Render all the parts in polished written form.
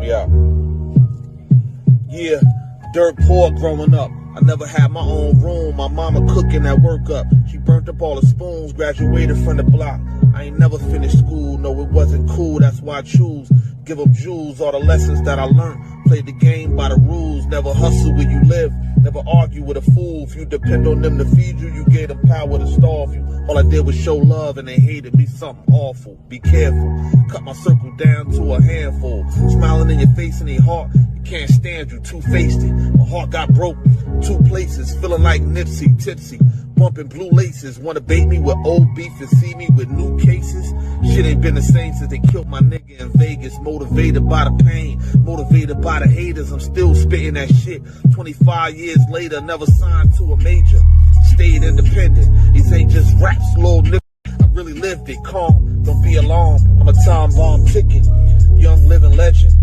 me out. Yeah, dirt poor growing up. I never had my own room. My mama cooking that work up. She burnt up all the spoons, graduated from the block. I ain't never finished school, no it wasn't cool, that's why I choose. Give up jewels, all the lessons that I learned. Played the game by the rules, never hustle where you live. Never argue with a fool. If you depend on them to feed you, you gave them power to starve you. All I did was show love and they hated me, something awful. Be careful, cut my circle down to a handful. Smiling in your face and their heart, can't stand you, two-faced it. My heart got broke, two places, feeling like Nipsey, tipsy. Bumping blue laces, wanna bait me with old beef and see me with new cases. Shit ain't been the same since they killed my nigga in Vegas. Motivated by the pain, motivated by the haters. I'm still spitting that shit. 25 years later, never signed to a major. Stayed independent. These ain't just raps, little nigga. I really lived it, calm, don't be alarmed. I'm a time bomb ticking, young living legend.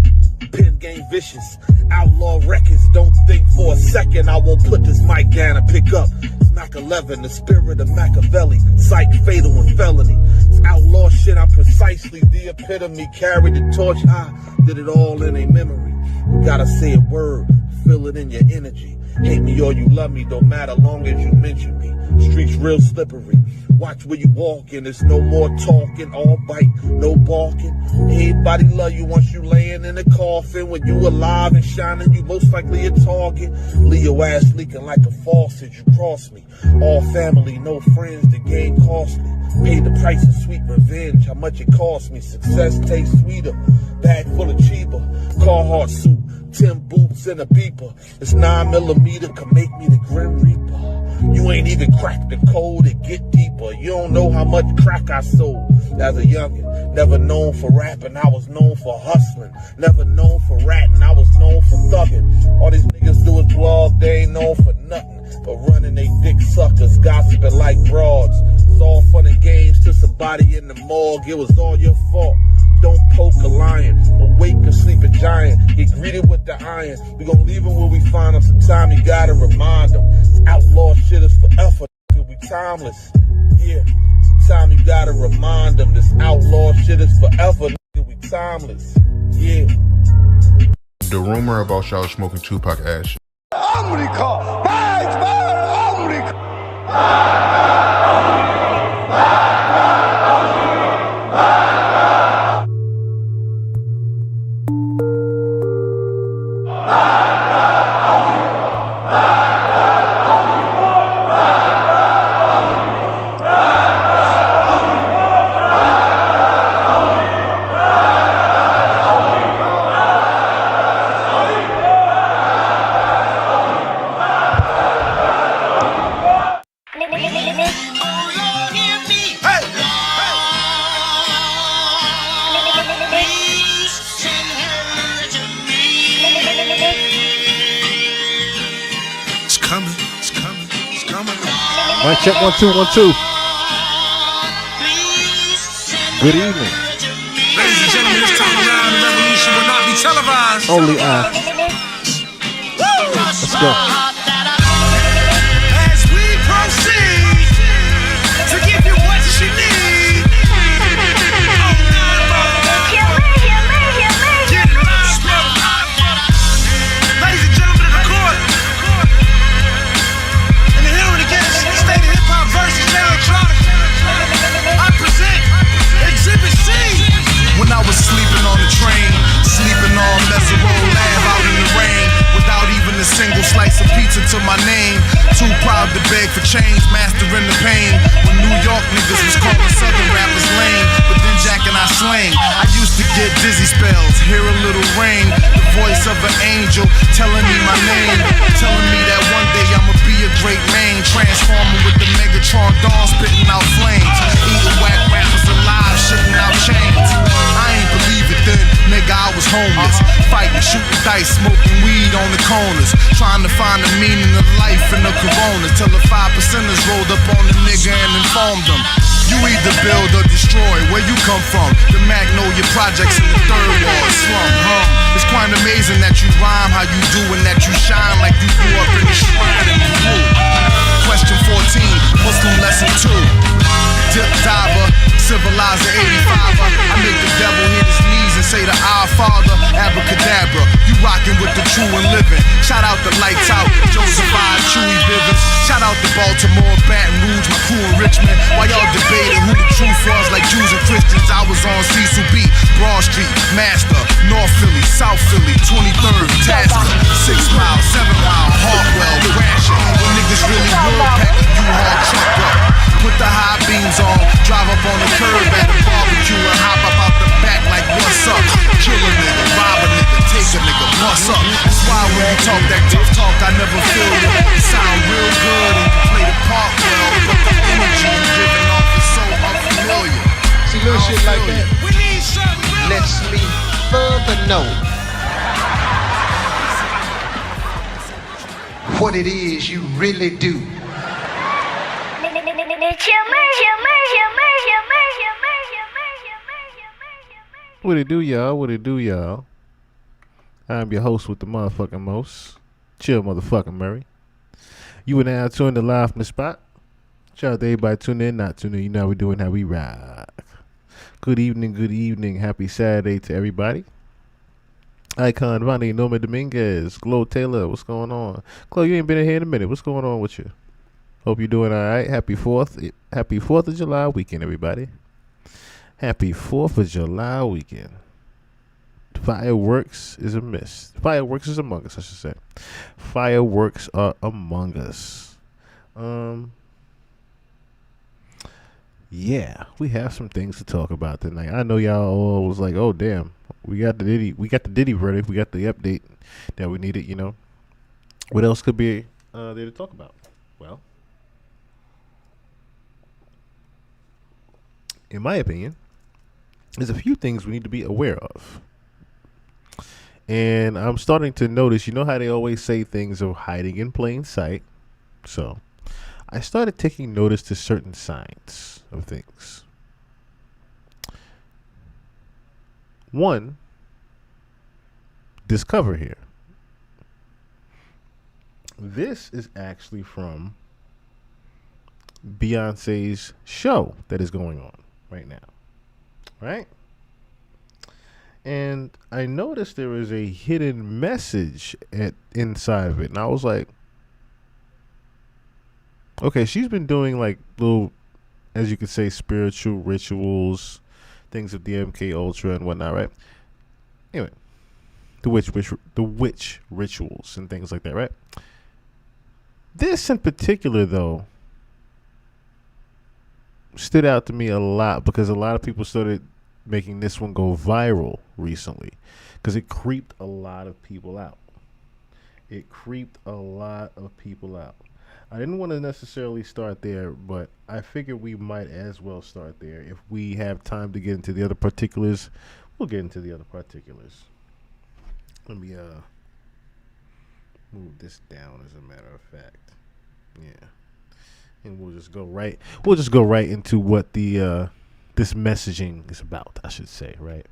Pen game vicious, outlaw records. Don't think for a second I won't put this mic down and pick up. It's Mac 11, the spirit of Machiavelli, psych, fatal, and felony. It's outlaw shit, I'm precisely the epitome. Carried the torch high, did it all in a memory. You gotta say a word, feel it in your energy. Hate me or you love me, don't matter long as you mention me. Streets real slippery, watch where you walking. There's no more talking, all bite, no barking. Everybody love you once you laying in a coffin. When you alive and shining, you most likely a target. Leave your ass leaking like a faucet, you cross me. All family, no friends, the game costly. Paid the price of sweet revenge, how much it cost me. Success tastes sweeter, bag full of cheaper. Carhartt suit, 10 boots and a beeper. This 9mm can make me the Grim Reaper. You ain't even cracked the code to get deeper. You don't know how much crack I sold as a youngin'. Never known for rapping, I was known for hustling. Never known for ratting, I was known for thugging. All these niggas do is blog, they ain't known for nothing but running they dick suckers, gossiping like broads. It's all fun and games till somebody in the morgue. It was all your fault. Don't poke a lion, awake or sleep a giant. Get greeted with the iron. We gon' leave him where we find him. Sometime you gotta remind him. This outlaw shit is forever, we timeless. Yeah, sometime you gotta remind them. This outlaw shit is forever, we timeless. Yeah. The rumor about y'all smoking Tupac ash. America! America! Mic check 1 2 1 2. Good evening. Ladies and gentlemen, this time around, the revolution will not be televised. Only Let's go. As we proceed to give you what you need. Ladies and gentlemen of the court, and the hearing against state of hip-hop versus electronic, I present Exhibit C. When I was sleeping on the train, sleeping on Mesero Lab out in the rain, without even a single slice of pizza to my name. Too proud to beg for change, mastering the pain. When New York niggas was calling Southern rappers lame, but then Jack and I slang. I used to get dizzy spells, hear a little rain, the voice of an angel telling me my name, telling me that one day I'ma be a great man, transforming with the Megatron dawn, spitting out flames, eating whack rappers alive, shitting out chains. I ain't believe it then, nigga, I was homeless, fighting, shooting dice, smoking weed on the corners, trying to find the meaning of life in the corona, till the 5%ers rolled up on the nigga and informed them. You either build or destroy, where you come from. The Magnolia Projects in the third ward slum, It's quite amazing that you rhyme how you do and that you shine like you grew up in the shrine in Peru. Question 14, Muslim lesson 2. Dip diver, civilizer 85er. I make the devil hit his knees and say the Our father, abracadabra. You rockin' with the true and living. Shout out the Lights Out, Joseph I, Chewy Bivens. Shout out to Baltimore, Baton Rouge, my crew in Richmond. While y'all debating who the truth was, like Jews and Christians, I was on Cecil B, Broad Street, Master, North Philly, South Philly, 23rd, Tasker, 6 Mile, 7 Mile, Hartwell, Gratiot. When niggas really will pack a U-Haul truck up. Put the high beams on, drive up on the curb at the barbecue and hop up out the back like what's up? Kill a nigga, rob a nigga, take a nigga, bust up. That's why when you talk that tough talk, I never feel you. You sound real good and you play the part well, but the energy you giving off is so unfamiliar. See little shit like that We need something real. lets me further know what it is you really do. What it do, y'all? What it do, y'all? I'm your host with the motherfucking most. Chill, motherfucking Murray. You are now tuned to Live from the Spot. Shout out to everybody tuning in, not tuning in. You know how we doing, how we rock. Good evening, good evening. Happy Saturday to everybody. Icon Vonnie, Norman Dominguez, Glow Taylor, what's going on? Chloe, you ain't been in here in a minute. What's going on with you? Hope you're doing all right. Happy 4th of July weekend, everybody. Happy 4th of July weekend. Fireworks is among us, I should say. Fireworks are among us. Yeah, we have some things to talk about tonight. I know y'all all was like, oh damn, we got the Diddy verdict, we got the update that we needed, you know. What else could be there to talk about? Well, in my opinion, there's a few things we need to be aware of. And I'm starting to notice, you know how they always say things are hiding in plain sight? So I started taking notice to certain signs of things. One, this cover here. This is actually from Beyonce's show that is going on right now. Right? And I noticed there was a hidden message inside of it. And I was like, okay, she's been doing like little, as you could say, spiritual rituals, things of the MK Ultra and whatnot, right? Anyway, the witch rituals and things like that, right? This in particular, though, stood out to me a lot because a lot of people started making this one go viral recently because it creeped a lot of people out. I didn't want to necessarily start there, but I figured we might as well start there. If we have time to get into the other particulars, we'll get into the other particulars. Let me move this down, as a matter of fact. Yeah. And we'll just go right into what the this messaging is about, I should say, right?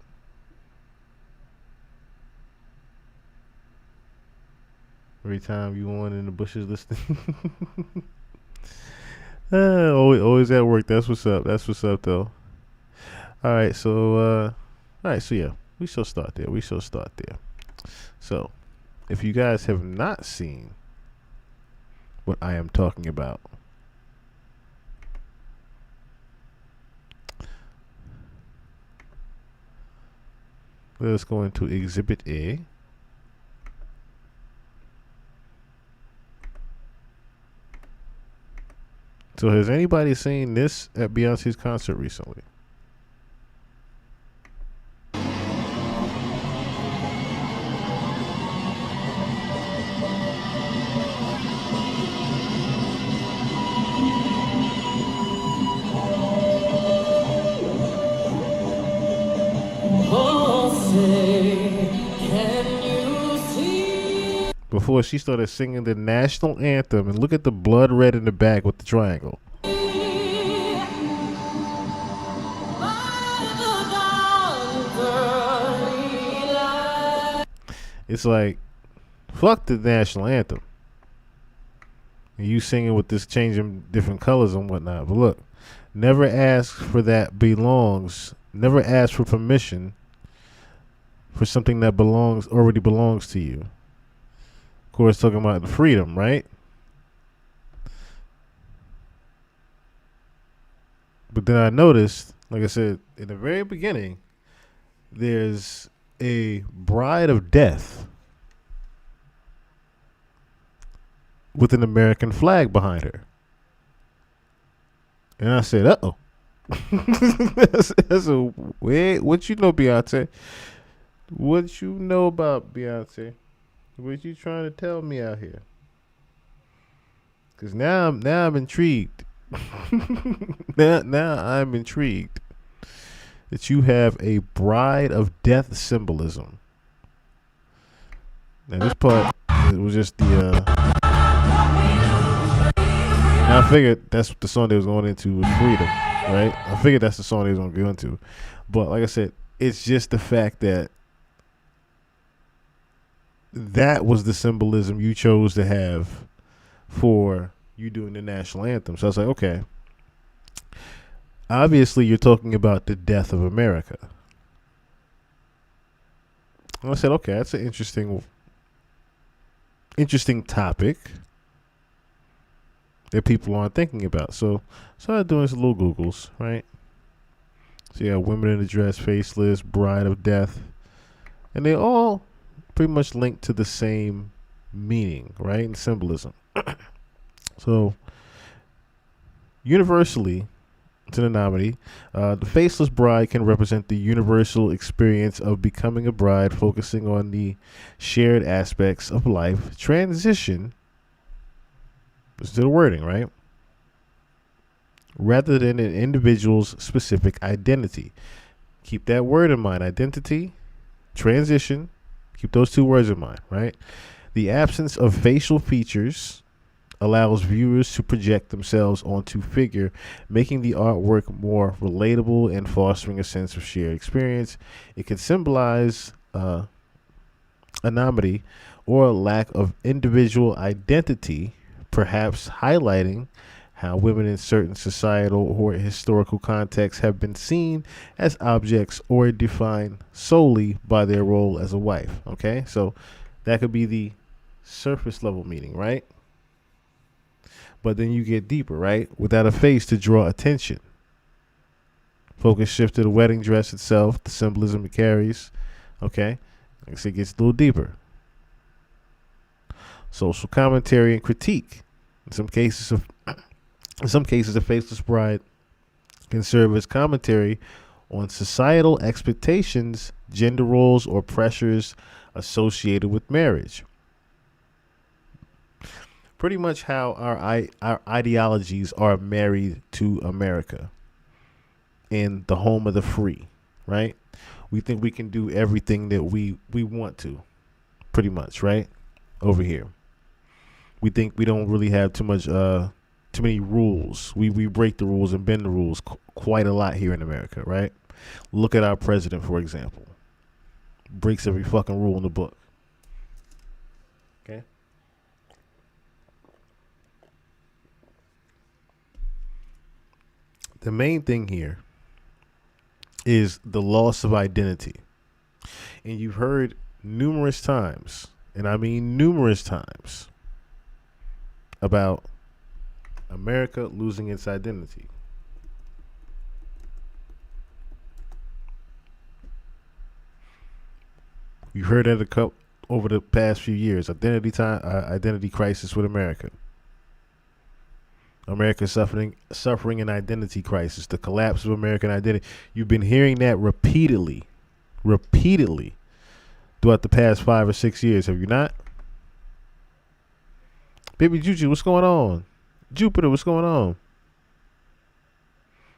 Every time you on in the bushes listening. Always at work. That's what's up. Though. All right, so yeah, we shall start there. So, if you guys have not seen what I am talking about, let us go into Exhibit A. So has anybody seen this at Beyonce's concert recently? Before she started singing the national anthem, and look at the blood red in the back with the triangle. It's like, fuck the national anthem. And you singing with this changing different colors and whatnot. But look, never ask for that belongs. Never ask for permission for something that already belongs to you. Of course, talking about the freedom, right? But then I noticed, like I said, in the very beginning, there's a bride of death with an American flag behind her. And I said, uh-oh. Wait, what you know, Beyonce? What you know about Beyonce? What you trying to tell me out here? Because now I'm intrigued. now I'm intrigued that you have a bride of death symbolism. Now this part, it was just the now I figured that's what the song they was going into was freedom, right? I figured that's the song they was going to go into. But like I said, it's just the fact that that was the symbolism you chose to have for you doing the national anthem. So I was like, okay, obviously you're talking about the death of America. And I said, okay, that's an interesting topic that people aren't thinking about. So I started doing some little Googles, right? So you got women in a dress, faceless, bride of death, and they all pretty much link to the same meaning, right? And symbolism. So universally, to the nominee, the faceless bride can represent the universal experience of becoming a bride, focusing on the shared aspects of life. Transition, listen to the wording, right? Rather than an individual's specific identity. Keep that word in mind. Identity, transition, keep those two words in mind, right? The absence of facial features allows viewers to project themselves onto figure, making the artwork more relatable and fostering a sense of shared experience. It can symbolize anonymity or a lack of individual identity, perhaps highlighting how women in certain societal or historical contexts have been seen as objects or defined solely by their role as a wife. Okay, so that could be the surface level meaning, right? But then you get deeper, right? Without a face to draw attention. Focus shift to the wedding dress itself, the symbolism it carries. Okay, like I said, it gets a little deeper. Social commentary and critique. In some cases, a faceless bride can serve as commentary on societal expectations, gender roles, or pressures associated with marriage. Pretty much how our ideologies are married to America in the home of the free, right? We think we can do everything that we want to, pretty much, right? Over here. We think we don't really have too many rules. We break the rules and bend the rules quite a lot here in America, right? Look at our president, for example. Breaks every fucking rule in the book. Okay? The main thing here is the loss of identity. And you've heard numerous times, and I mean numerous times, about America losing its identity. You've heard that over the past few years. Identity crisis with America. America suffering an identity crisis. The collapse of American identity. You've been hearing that repeatedly throughout the past 5 or 6 years. Have you not? Baby Juju, what's going on? Jupiter, what's going on?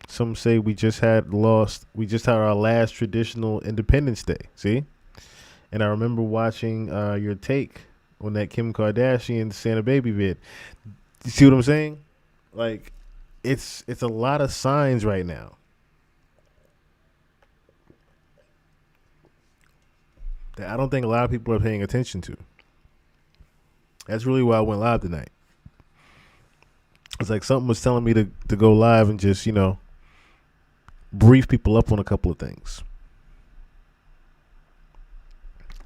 Some say we just had our last traditional Independence Day. See? And I remember watching your take on that Kim Kardashian Santa Baby vid. You see what I'm saying? Like, it's a lot of signs right now that I don't think a lot of people are paying attention to. That's really why I went live tonight. It's like something was telling me to go live and just, brief people up on a couple of things.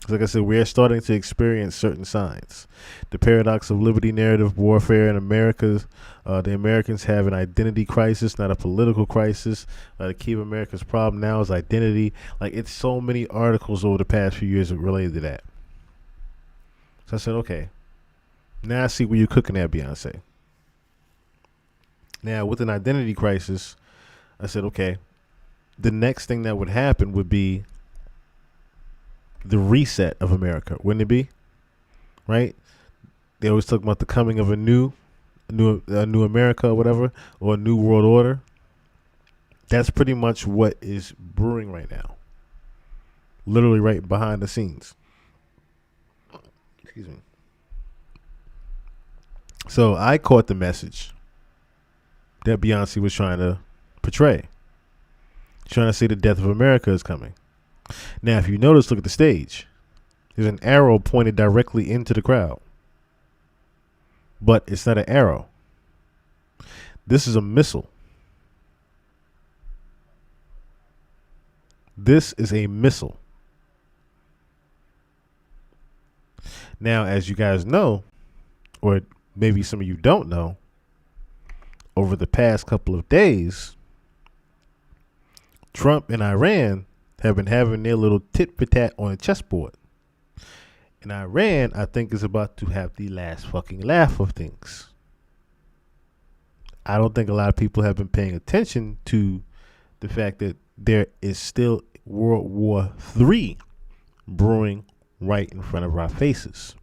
Like I said, we're starting to experience certain signs. The paradox of liberty narrative warfare in America. The Americans have an identity crisis, not a political crisis. The key of America's problem now is identity. Like, it's so many articles over the past few years related to that. So I said, okay, now I see where you're cooking at, Beyonce. Now, with an identity crisis, I said, okay, the next thing that would happen would be the reset of America, wouldn't it be? Right? They always talk about the coming of a new America or whatever, or a new world order. That's pretty much what is brewing right now. Literally right behind the scenes. Excuse me. So I caught the message that Beyonce was trying to portray. Trying to say the death of America is coming. Now, if you notice, look at the stage. There's an arrow pointed directly into the crowd. But it's not an arrow. This is a missile. This is a missile. Now, as you guys know, or maybe some of you don't know, over the past couple of days, Trump and Iran have been having their little tit for tat on a chessboard. And Iran, I think, is about to have the last fucking laugh of things. I don't think a lot of people have been paying attention to the fact that there is still World War III brewing right in front of our faces.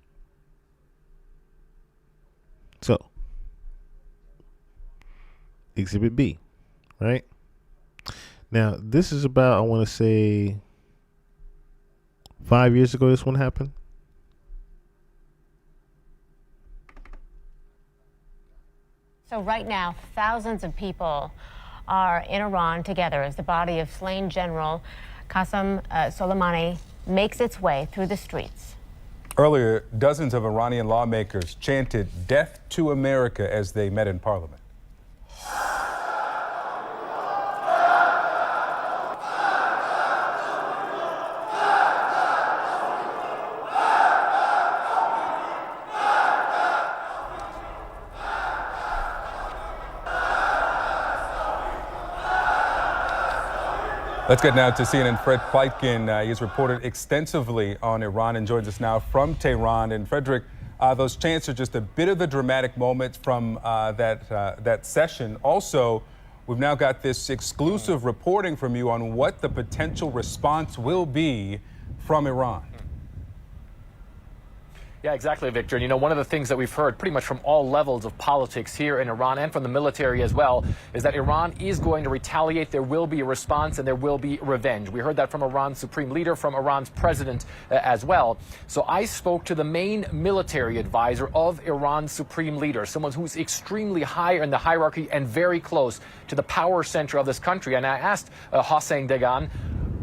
So, Exhibit B, right? Now, this is about, I want to say, 5 years ago this one happened. So right now, thousands of people are in Iran together as the body of slain General Qasem Soleimani makes its way through the streets. Earlier, dozens of Iranian lawmakers chanted "Death to America" as they met in parliament. Let's get now to CNN Fred Pleitgen. He has reported extensively on Iran and joins us now from Tehran. And Frederick, those chants are just a bit of the dramatic moment from that session. Also, we've now got this exclusive reporting from you on what the potential response will be from Iran. Yeah, exactly, Victor. And, you know, one of the things that we've heard pretty much from all levels of politics here in Iran and from the military as well is that Iran is going to retaliate. There will be a response and there will be revenge. We heard that from Iran's supreme leader, from Iran's president as well. So I spoke to the main military advisor of Iran's supreme leader, someone who's extremely high in the hierarchy and very close to the power center of this country. And I asked Hossein Degan,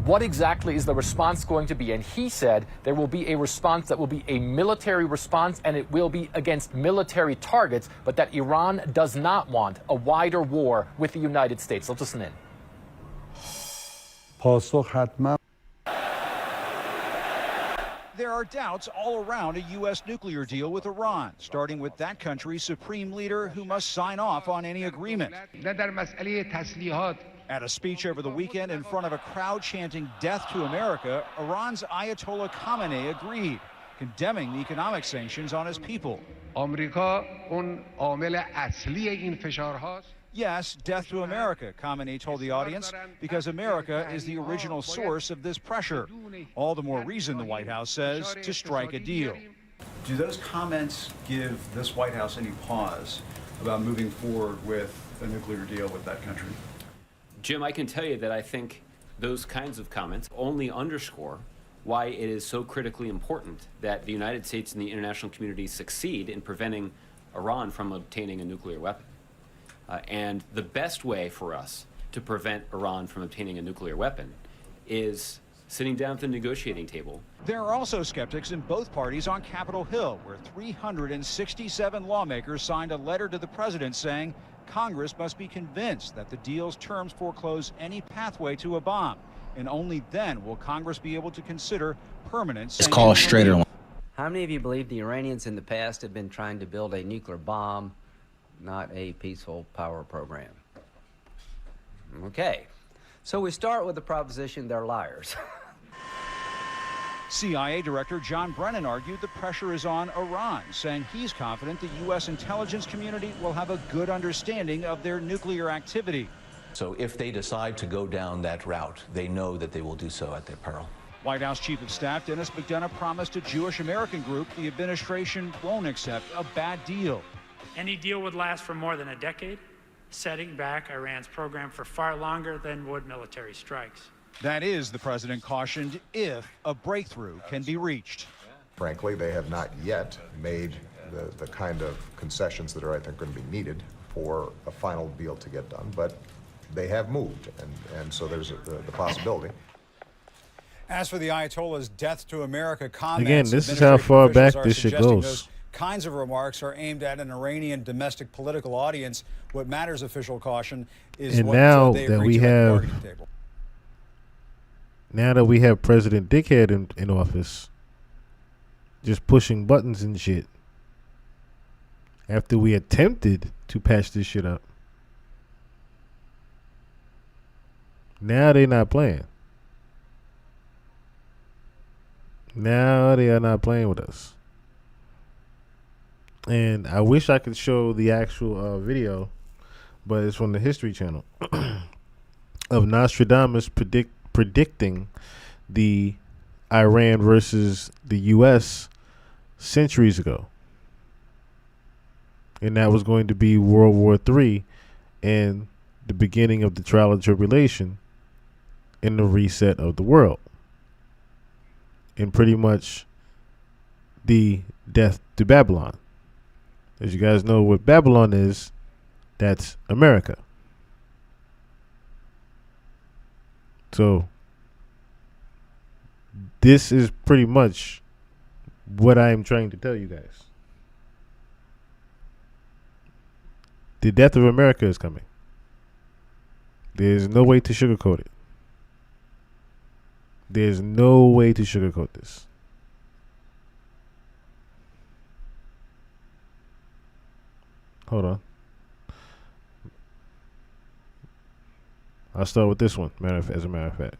what exactly is the response going to be? And he said there will be a response that will be a military response, and it will be against military targets, but that Iran does not want a wider war with the United States. Let's listen in. There are doubts all around a U.S. nuclear deal with Iran, starting with that country's supreme leader who must sign off on any agreement. At a speech over the weekend in front of a crowd chanting "Death to America," Iran's Ayatollah Khamenei agreed, condemning the economic sanctions on his people. Yes, death to America, Khamenei told the audience, because America is the original source of this pressure. All the more reason, the White House says, to strike a deal. Do those comments give this White House any pause about moving forward with a nuclear deal with that country? Jim, I can tell you that I think those kinds of comments only underscore why it is so critically important that the United States and the international community succeed in preventing Iran from obtaining a nuclear weapon. And the best way for us to prevent Iran from obtaining a nuclear weapon is sitting down at the negotiating table. There are also skeptics in both parties on Capitol Hill, where 367 lawmakers signed a letter to the president saying Congress must be convinced that the deal's terms foreclose any pathway to a bomb and only then will Congress be able to consider permanent sanctions. It's called straighter. How many of you believe the Iranians in the past have been trying to build a nuclear bomb, not a peaceful power program? Okay, so we start with the proposition they're liars. CIA Director John Brennan argued the pressure is on Iran, saying he's confident the U.S. intelligence community will have a good understanding of their nuclear activity. So if they decide to go down that route, they know that they will do so at their peril. White House Chief of Staff Dennis McDonough promised a Jewish American group the administration won't accept a bad deal. Any deal would last for more than a decade, setting back Iran's program for far longer than would military strikes. That is, the president cautioned, if a breakthrough can be reached. Frankly, they have not yet made the kind of concessions that are, I think, going to be needed for a final deal to get done, but they have moved, and so there's the possibility. As for the Ayatollah's death to America comments, again, this is how far back this shit goes. Those kinds of remarks are aimed at an Iranian domestic political audience. What matters, official caution, is and what now they that agreed we to at the have, bargaining table. now that we have President Dickhead in office, just pushing buttons and shit. After we attempted to patch this shit up, now they're not playing. Now they are not playing with us. And I wish I could show the actual video, but it's from the History Channel of Nostradamus predicting the Iran versus the U.S. centuries ago. And that was going to be World War III and the beginning of the trial and tribulation and the reset of the world. And pretty much the death to Babylon. As you guys know what Babylon is, that's America. So this is pretty much what I am trying to tell you guys. The death of America is coming. There's no way to sugarcoat it. There's no way to sugarcoat this. Hold on. I'll start with this one, as a matter of fact.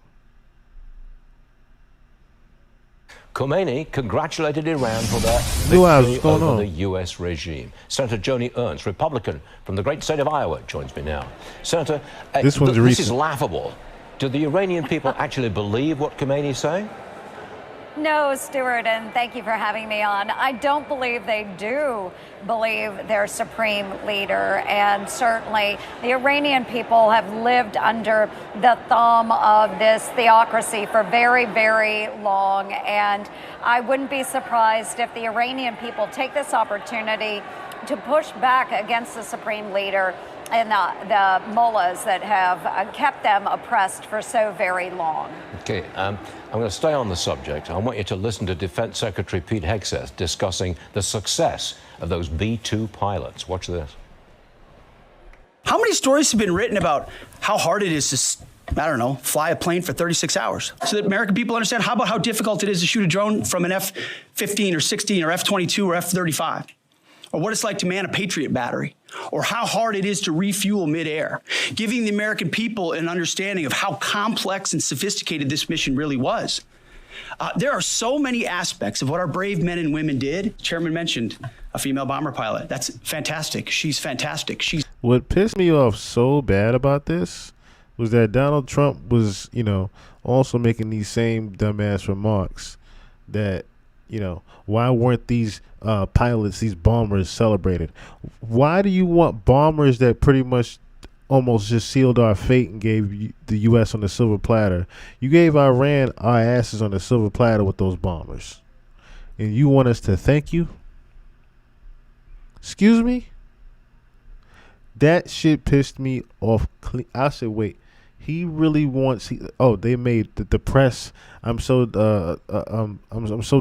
Khomeini congratulated Iran for their Blue Eyes, what's victory going over on? the U.S. regime. Senator Joni Ernst, Republican from the great state of Iowa, joins me now. Senator, This one's this recent. is laughable. Do the Iranian people actually believe what Khomeini is saying? No, Stuart, and thank you for having me on. I don't believe they do believe their supreme leader, and certainly the Iranian people have lived under the thumb of this theocracy for very, very long, and I wouldn't be surprised if the Iranian people take this opportunity to push back against the supreme leader and the mullahs that have kept them oppressed for so very long. Okay, I'm going to stay on the subject. I want you to listen to Defense Secretary Pete Hegseth discussing the success of those B-2 pilots. Watch this. How many stories have been written about how hard it is to, I don't know, fly a plane for 36 hours? So that American people understand, how about how difficult it is to shoot a drone from an F-15 or 16 or F-22 or F-35? Or what it's like to man a Patriot battery, or how hard it is to refuel midair, giving the American people an understanding of how complex and sophisticated this mission really was. There are so many aspects of what our brave men and women did. The chairman mentioned a female bomber pilot. That's fantastic. She's fantastic. What pissed me off so bad about this was that Donald Trump was, also making these same dumbass remarks that, why weren't these pilots, these bombers celebrated? Why do you want bombers that pretty much almost just sealed our fate and gave the U.S. on the silver platter? You gave Iran our asses on the silver platter with those bombers. And you want us to thank you? Excuse me? That shit pissed me off. I said, wait. He really wants. They made the press. I'm so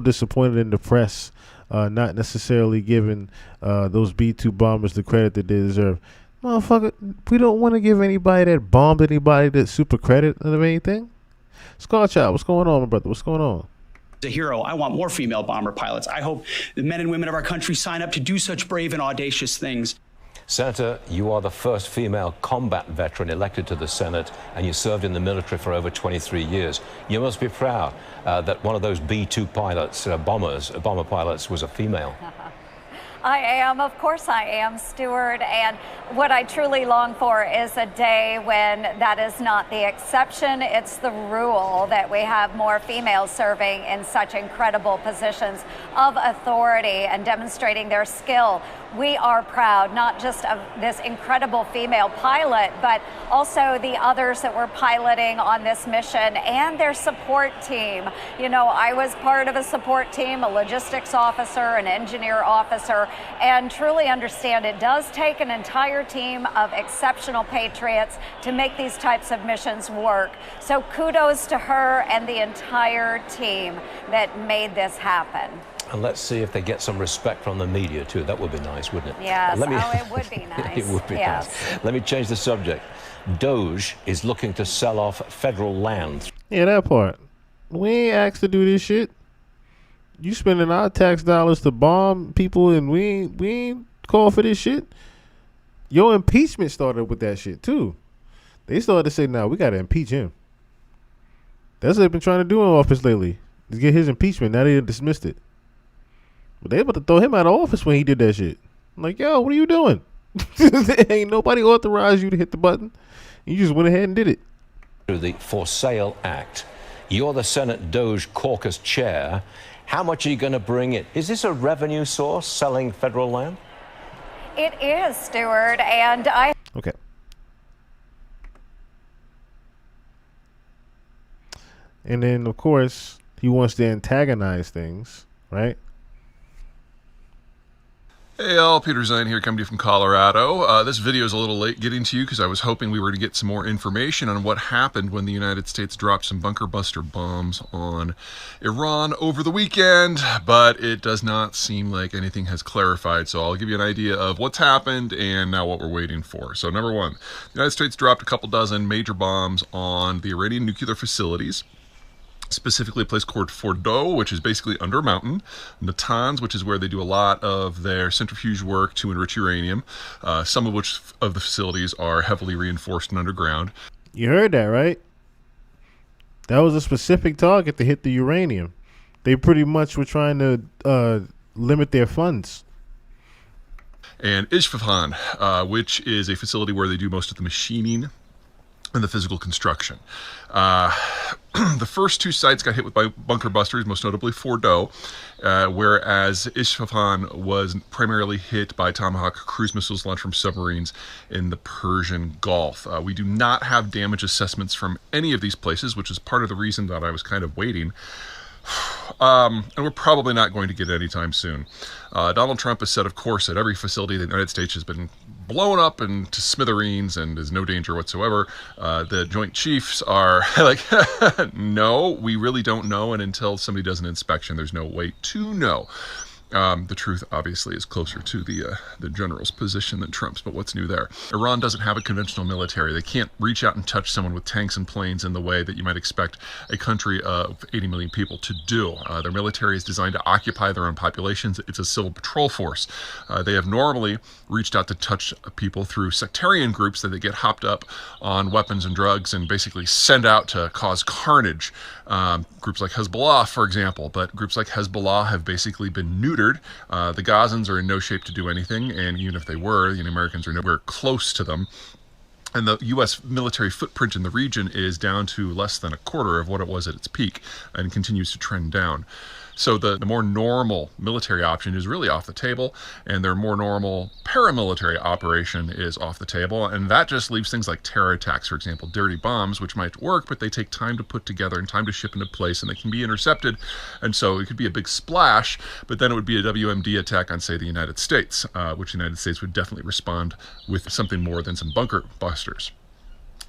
disappointed in the press, not necessarily giving those B-2 bombers the credit that they deserve. Motherfucker, we don't want to give anybody that bombed anybody that super credit of anything. Scarchild, what's going on, my brother? What's going on? A hero. I want more female bomber pilots. I hope the men and women of our country sign up to do such brave and audacious things. Senator, you are the first female combat veteran elected to the Senate, and you served in the military for over 23 years. You must be proud that one of those B-2 pilots, bomber pilots, was a female. I am, of course I am, Stuart, and what I truly long for is a day when that is not the exception, it's the rule, that we have more females serving in such incredible positions of authority and demonstrating their skill. We are proud not just of this incredible female pilot, but also the others that were piloting on this mission and their support team. You know, I was part of a support team, a logistics officer, an engineer officer, and truly understand it does take an entire team of exceptional patriots to make these types of missions work. So kudos to her and the entire team that made this happen. And let's see if they get some respect from the media, too. That would be nice, wouldn't it? Yes, it would be nice. It would be yes. nice. Let me change the subject. Doge is looking to sell off federal land. Yeah, that part. We ain't asked to do this shit. You spending our tax dollars to bomb people, and we ain't call for this shit. Your impeachment started with that shit, too. They started to say, nah, we got to impeach him. That's what they've been trying to do in office lately, is get his impeachment. Now they dismissed it. But they about to throw him out of office when he did that shit. I'm like, yo, what are you doing? Ain't nobody authorized you to hit the button. You just went ahead and did it. Through the For Sale Act. You're the Senate Doge Caucus chair. How much are you going to bring in? Is this a revenue source, selling federal land? It is, Stuart, and I... Okay. And then, of course, he wants to antagonize things, right? Hey all, Peter Zine here, coming to you from Colorado. This video is a little late getting to you because I was hoping we were to get some more information on what happened when the United States dropped some bunker buster bombs on Iran over the weekend, but it does not seem like anything has clarified, so I'll give you an idea of what's happened and now what we're waiting for. So number one, the United States dropped a couple dozen major bombs on the Iranian nuclear facilities. Specifically a place called Fordow, which is basically under a mountain, Natanz, which is where they do a lot of their centrifuge work to enrich uranium, some of which of the facilities are heavily reinforced and underground. You heard that, right? That was a specific target to hit the uranium. They pretty much were trying to limit their funds. And Isfahan, which is a facility where they do most of the machining and the physical construction. The first two sites got hit with bunker busters, most notably Fordow, whereas Isfahan was primarily hit by Tomahawk cruise missiles launched from submarines in the Persian Gulf. We do not have damage assessments from any of these places, which is part of the reason that I was kind of waiting. And we're probably not going to get it anytime soon. Donald Trump has said, of course, that every facility in the United States has been blown up into smithereens and is no danger whatsoever. The Joint Chiefs are like, no, we really don't know, and until somebody does an inspection, there's no way to know. The truth, obviously, is closer to the general's position than Trump's, but what's new there? Iran doesn't have a conventional military. They can't reach out and touch someone with tanks and planes in the way that you might expect a country of 80 million people to do. Their military is designed to occupy their own populations. It's a civil patrol force. They have normally reached out to touch people through sectarian groups that they get hopped up on weapons and drugs and basically send out to cause carnage. Groups like Hezbollah, for example, but groups like Hezbollah have basically been neutered. The Gazans are in no shape to do anything, and even if they were, the Americans are nowhere close to them. And the U.S. military footprint in the region is down to less than a quarter of what it was at its peak and continues to trend down. So the more normal military option is really off the table, and their more normal paramilitary operation is off the table, and that just leaves things like terror attacks, for example, dirty bombs, which might work, but they take time to put together and time to ship into place, and they can be intercepted, and so it could be a big splash, but then it would be a WMD attack on, say, the United States, which the United States would definitely respond with something more than some bunker busters.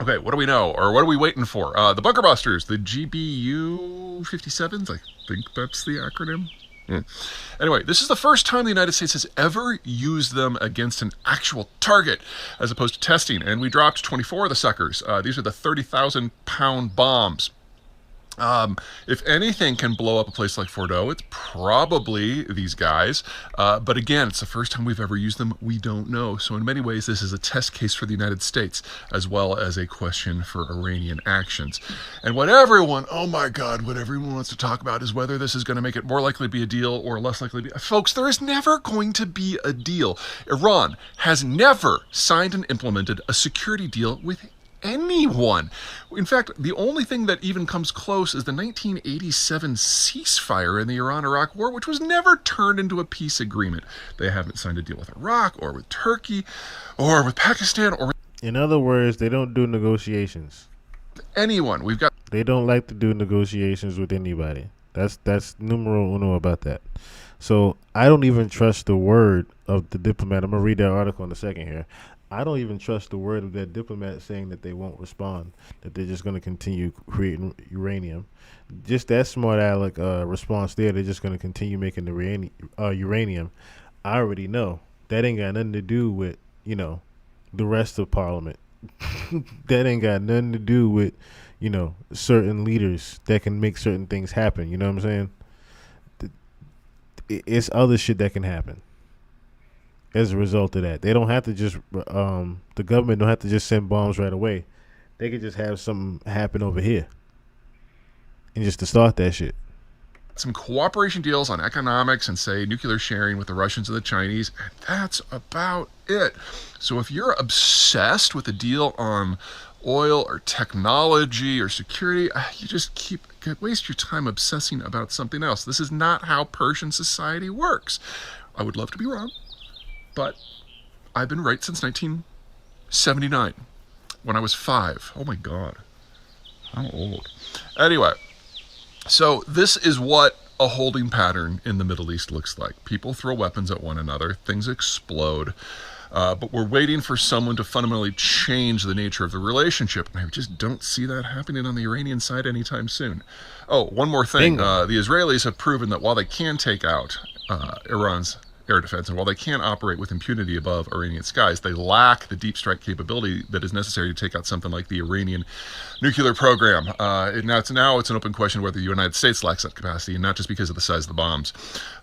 Okay, what do we know, or what are we waiting for? The bunker busters, the GBU-57s, I think that's the acronym. Anyway, this is the first time the United States has ever used them against an actual target, as opposed to testing, and we dropped 24 of the suckers. These are the 30,000-pound bombs. If anything can blow up a place like Fordo, it's probably these guys. But again, it's the first time we've ever used them. We don't know. So in many ways, this is a test case for the United States, as well as a question for Iranian actions. And what everyone wants to talk about is whether this is going to make it more likely to be a deal or less likely to be. Folks, there is never going to be a deal. Iran has never signed and implemented a security deal with anyone. In fact, the only thing that even comes close is the 1987 ceasefire in the Iran-Iraq war, which was never turned into a peace agreement. They haven't signed a deal with Iraq or with Turkey or with Pakistan or... In other words, they don't do negotiations. Anyone. They don't like to do negotiations with anybody. That's numero uno about that. So I don't even trust the word of the diplomat. I'm going to read that article in a second here. I don't even trust the word of that diplomat saying that they won't respond, that they're just going to continue creating uranium. Just that smart aleck response there, they're just going to continue making the uranium. I already know. That ain't got nothing to do with, the rest of Parliament. That ain't got nothing to do with, certain leaders that can make certain things happen. You know what I'm saying? It's other shit that can happen as a result of that. They don't have to just the government don't have to just send bombs right away. They could just have something happen over here and just to start that shit. Some cooperation deals on economics and, say, nuclear sharing with the Russians and the Chinese, and that's about it. So if you're obsessed with a deal on oil or technology or security, you just waste your time obsessing about something else. This is not how Persian society works. I would love to be wrong, but I've been right since 1979, when I was 5. Oh my God, I'm old. Anyway, so this is what a holding pattern in the Middle East looks like. People throw weapons at one another, things explode, but we're waiting for someone to fundamentally change the nature of the relationship, and I just don't see that happening on the Iranian side anytime soon. Oh, one more thing. The Israelis have proven that while they can take out Iran's air defense, and while they can't operate with impunity above Iranian skies, they lack the deep strike capability that is necessary to take out something like the Iranian nuclear program. Now it's an open question whether the United States lacks that capacity, and not just because of the size of the bombs.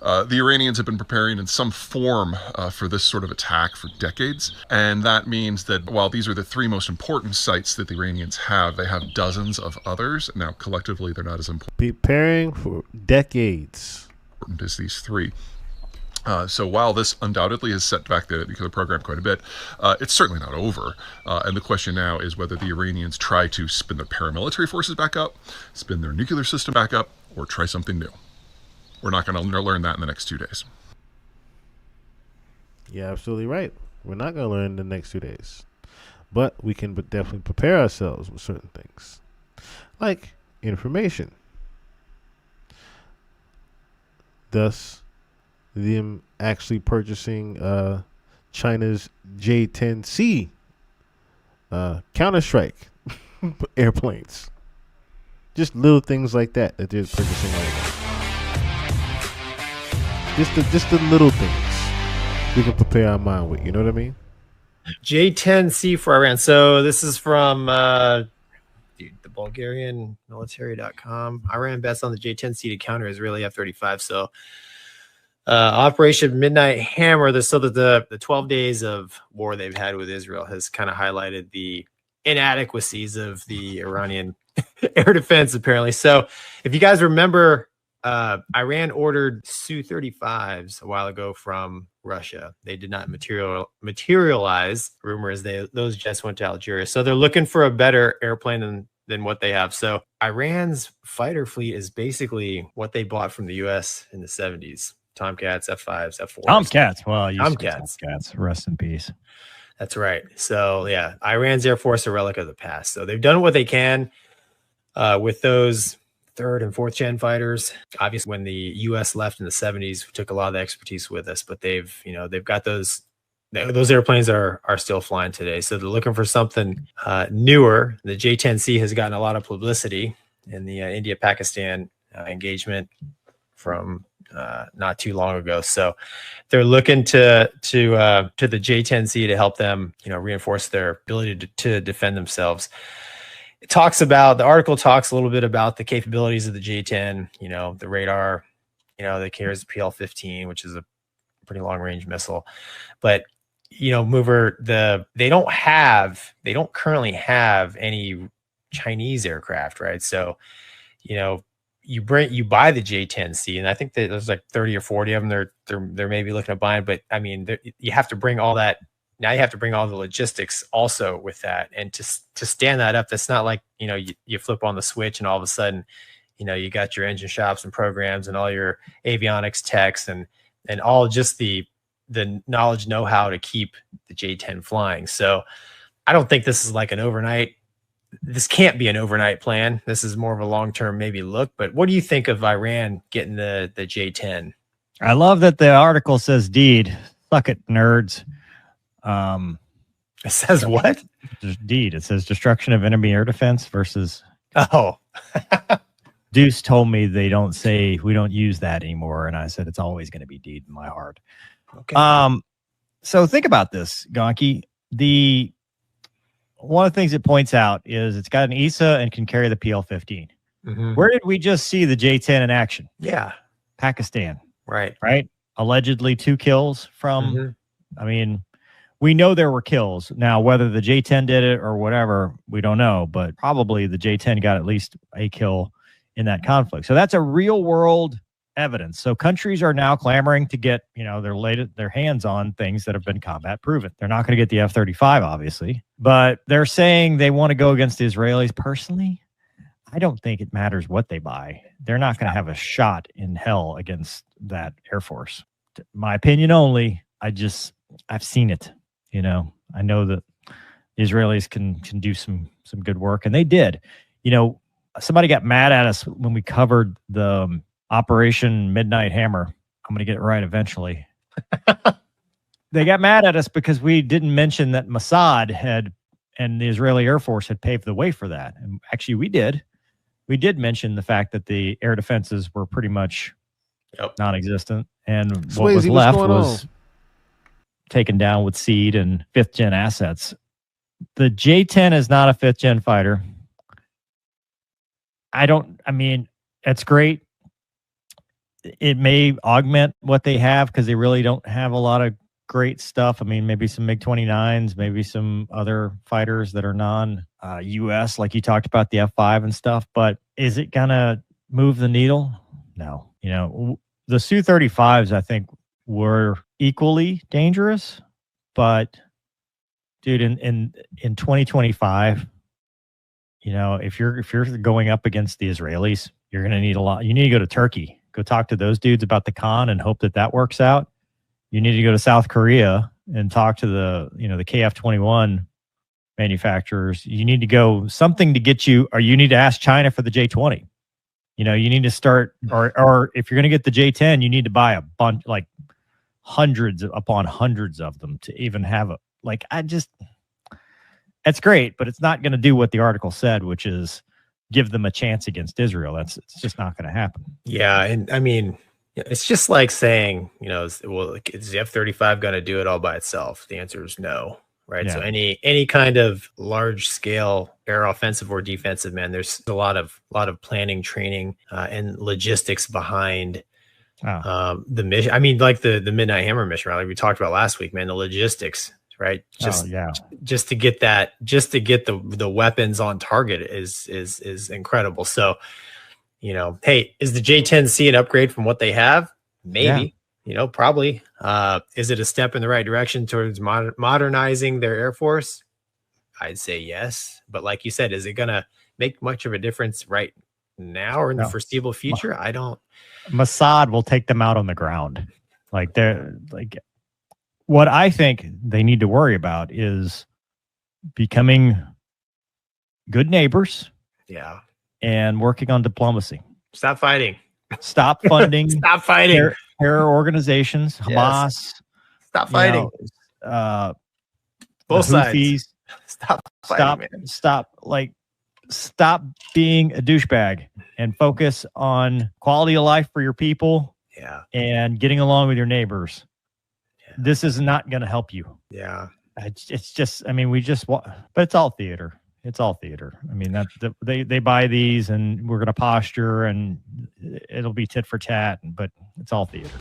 The Iranians have been preparing in some form for this sort of attack for decades, and that means that while these are the 3 most important sites that the Iranians have, they have dozens of others. Now, collectively, they're not as important. Preparing for decades. Important as these 3. So while this undoubtedly has set back the nuclear program quite a bit, it's certainly not over. And the question now is whether the Iranians try to spin their paramilitary forces back up, spin their nuclear system back up, or try something new. We're not going to learn that in the next 2 days. You're absolutely right. We're not going to learn in the next 2 days. But we can definitely prepare ourselves with certain things. Like information. Thus, them actually purchasing China's J-10C Counter-Strike airplanes. Just little things like that they're purchasing right now. Just the little things we can prepare our mind with. You know what I mean? J-10C for Iran. So this is from the Bulgarian military.com. Iran bets on the J-10C to counter Israeli F-35. So Operation Midnight Hammer, the 12 days of war they've had with Israel has kind of highlighted the inadequacies of the Iranian air defense, apparently. So if you guys remember, Iran ordered Su-35s a while ago from Russia. They did not materialize. Rumor is those jets went to Algeria. So they're looking for a better airplane than what they have. So Iran's fighter fleet is basically what they bought from the U.S. in the 70s. Tomcats, F5s, F4s. Tomcats. Well, Tomcats. Rest in peace. That's right. So, yeah, Iran's Air Force, a relic of the past. So they've done what they can with those 3rd and 4th gen fighters. Obviously, when the U.S. left in the 70s, we took a lot of the expertise with us, but they've got those airplanes are still flying today. So they're looking for something newer. The J-10C has gotten a lot of publicity in the India-Pakistan engagement from not too long ago. So they're looking to the J-10C to help them, reinforce their ability to defend themselves. the article talks a little bit about the capabilities of the J-10, the radar, that carries the PL-15, which is a pretty long range missile. But, Mover, they don't currently have any Chinese aircraft, right? So, you buy the J-10C, and I think that there's like 30 or 40 of them they're maybe looking at buying, but I mean, you have to bring all that. Now you have to bring all the logistics also with that, and to stand that up, that's not like you flip on the switch and all of a sudden you got your engine shops and programs and all your avionics techs and all just the knowledge know-how to keep the J-10 flying. So I don't think this is like this can't be an overnight plan. This is more of a long-term maybe look. But what do you think of Iran getting the J-10? I love that the article says deed. Suck it, nerds. It says what? Deed. It says destruction of enemy air defense versus. Oh. Deuce told me we don't use that anymore, and I said it's always going to be deed in my heart. Okay. So think about this, Gonky. One of the things it points out is it's got an ESA and can carry the PL-15. Mm-hmm. Where did we just see the J-10 in action? Yeah. Pakistan. Right. Allegedly 2 kills from, I mean, we know there were kills. Now, whether the J-10 did it or whatever, we don't know, but probably the J-10 got at least a kill in that conflict. So that's a real world evidence. So countries are now clamoring to get, their hands on things that have been combat proven. They're not going to get the F-35, obviously, but they're saying they want to go against the Israelis. Personally, I don't think it matters what they buy. They're not going to have a shot in hell against that Air Force. My opinion only. I've seen it. I know that the Israelis can do some good work, and they did. Somebody got mad at us when we covered the Operation Midnight Hammer. I'm going to get it right eventually. They got mad at us because we didn't mention that Mossad and the Israeli Air Force had paved the way for that. And actually, we did. We did mention the fact that the air defenses were pretty much non-existent, and what was left was taken down with seed and 5th gen assets. The J-10 is not a 5th gen fighter. It's great. It may augment what they have because they really don't have a lot of great stuff. Maybe some MiG-29s, maybe some other fighters that are non-US, like you talked about the F-5 and stuff. But is it going to move the needle? No. The Su-35s, I think, were equally dangerous. But, dude, in 2025, if you're going up against the Israelis, you're going to need a lot. You need to go to Turkey. Go talk to those dudes about the Khan and hope that works out. You need to go to South Korea and talk to the KF-21 manufacturers. You need to go something to get you, or you need to ask China for the J-20. You need to start, or if you're going to get the J-10, you need to buy a bunch, like hundreds upon hundreds of them to even have it's great, but it's not going to do what the article said, which is give them a chance against Israel. It's just not going to happen. Yeah. And it's just like saying, is the F-35 going to do it all by itself? The answer is no. Right. Yeah. So any kind of large scale air offensive or defensive, man, there's a lot of planning, training, and logistics behind the mission. Like the Midnight Hammer mission, right? Like we talked about last week, man, the logistics, right? Just to get the weapons on target is incredible. So, hey, is the J-10C an upgrade from what they have? Maybe. Yeah. Probably. Is it a step in the right direction towards modernizing their Air Force? I'd say yes. But like you said, is it going to make much of a difference right now or in the foreseeable future? I don't. Mossad will take them out on the ground. What I think they need to worry about is becoming good neighbors. Yeah. And working on diplomacy. Stop fighting. Stop funding. Stop fighting. Terror organizations, Hamas. Yes. Stop fighting. Both sides. Stop fighting, man. Stop being a douchebag and focus on quality of life for your people. Yeah. And getting along with your neighbors. Yeah. This is not going to help you. Yeah. It's just, but it's all theater. It's all theater. I mean, they buy these, and we're going to posture, and it'll be tit for tat, but it's all theater.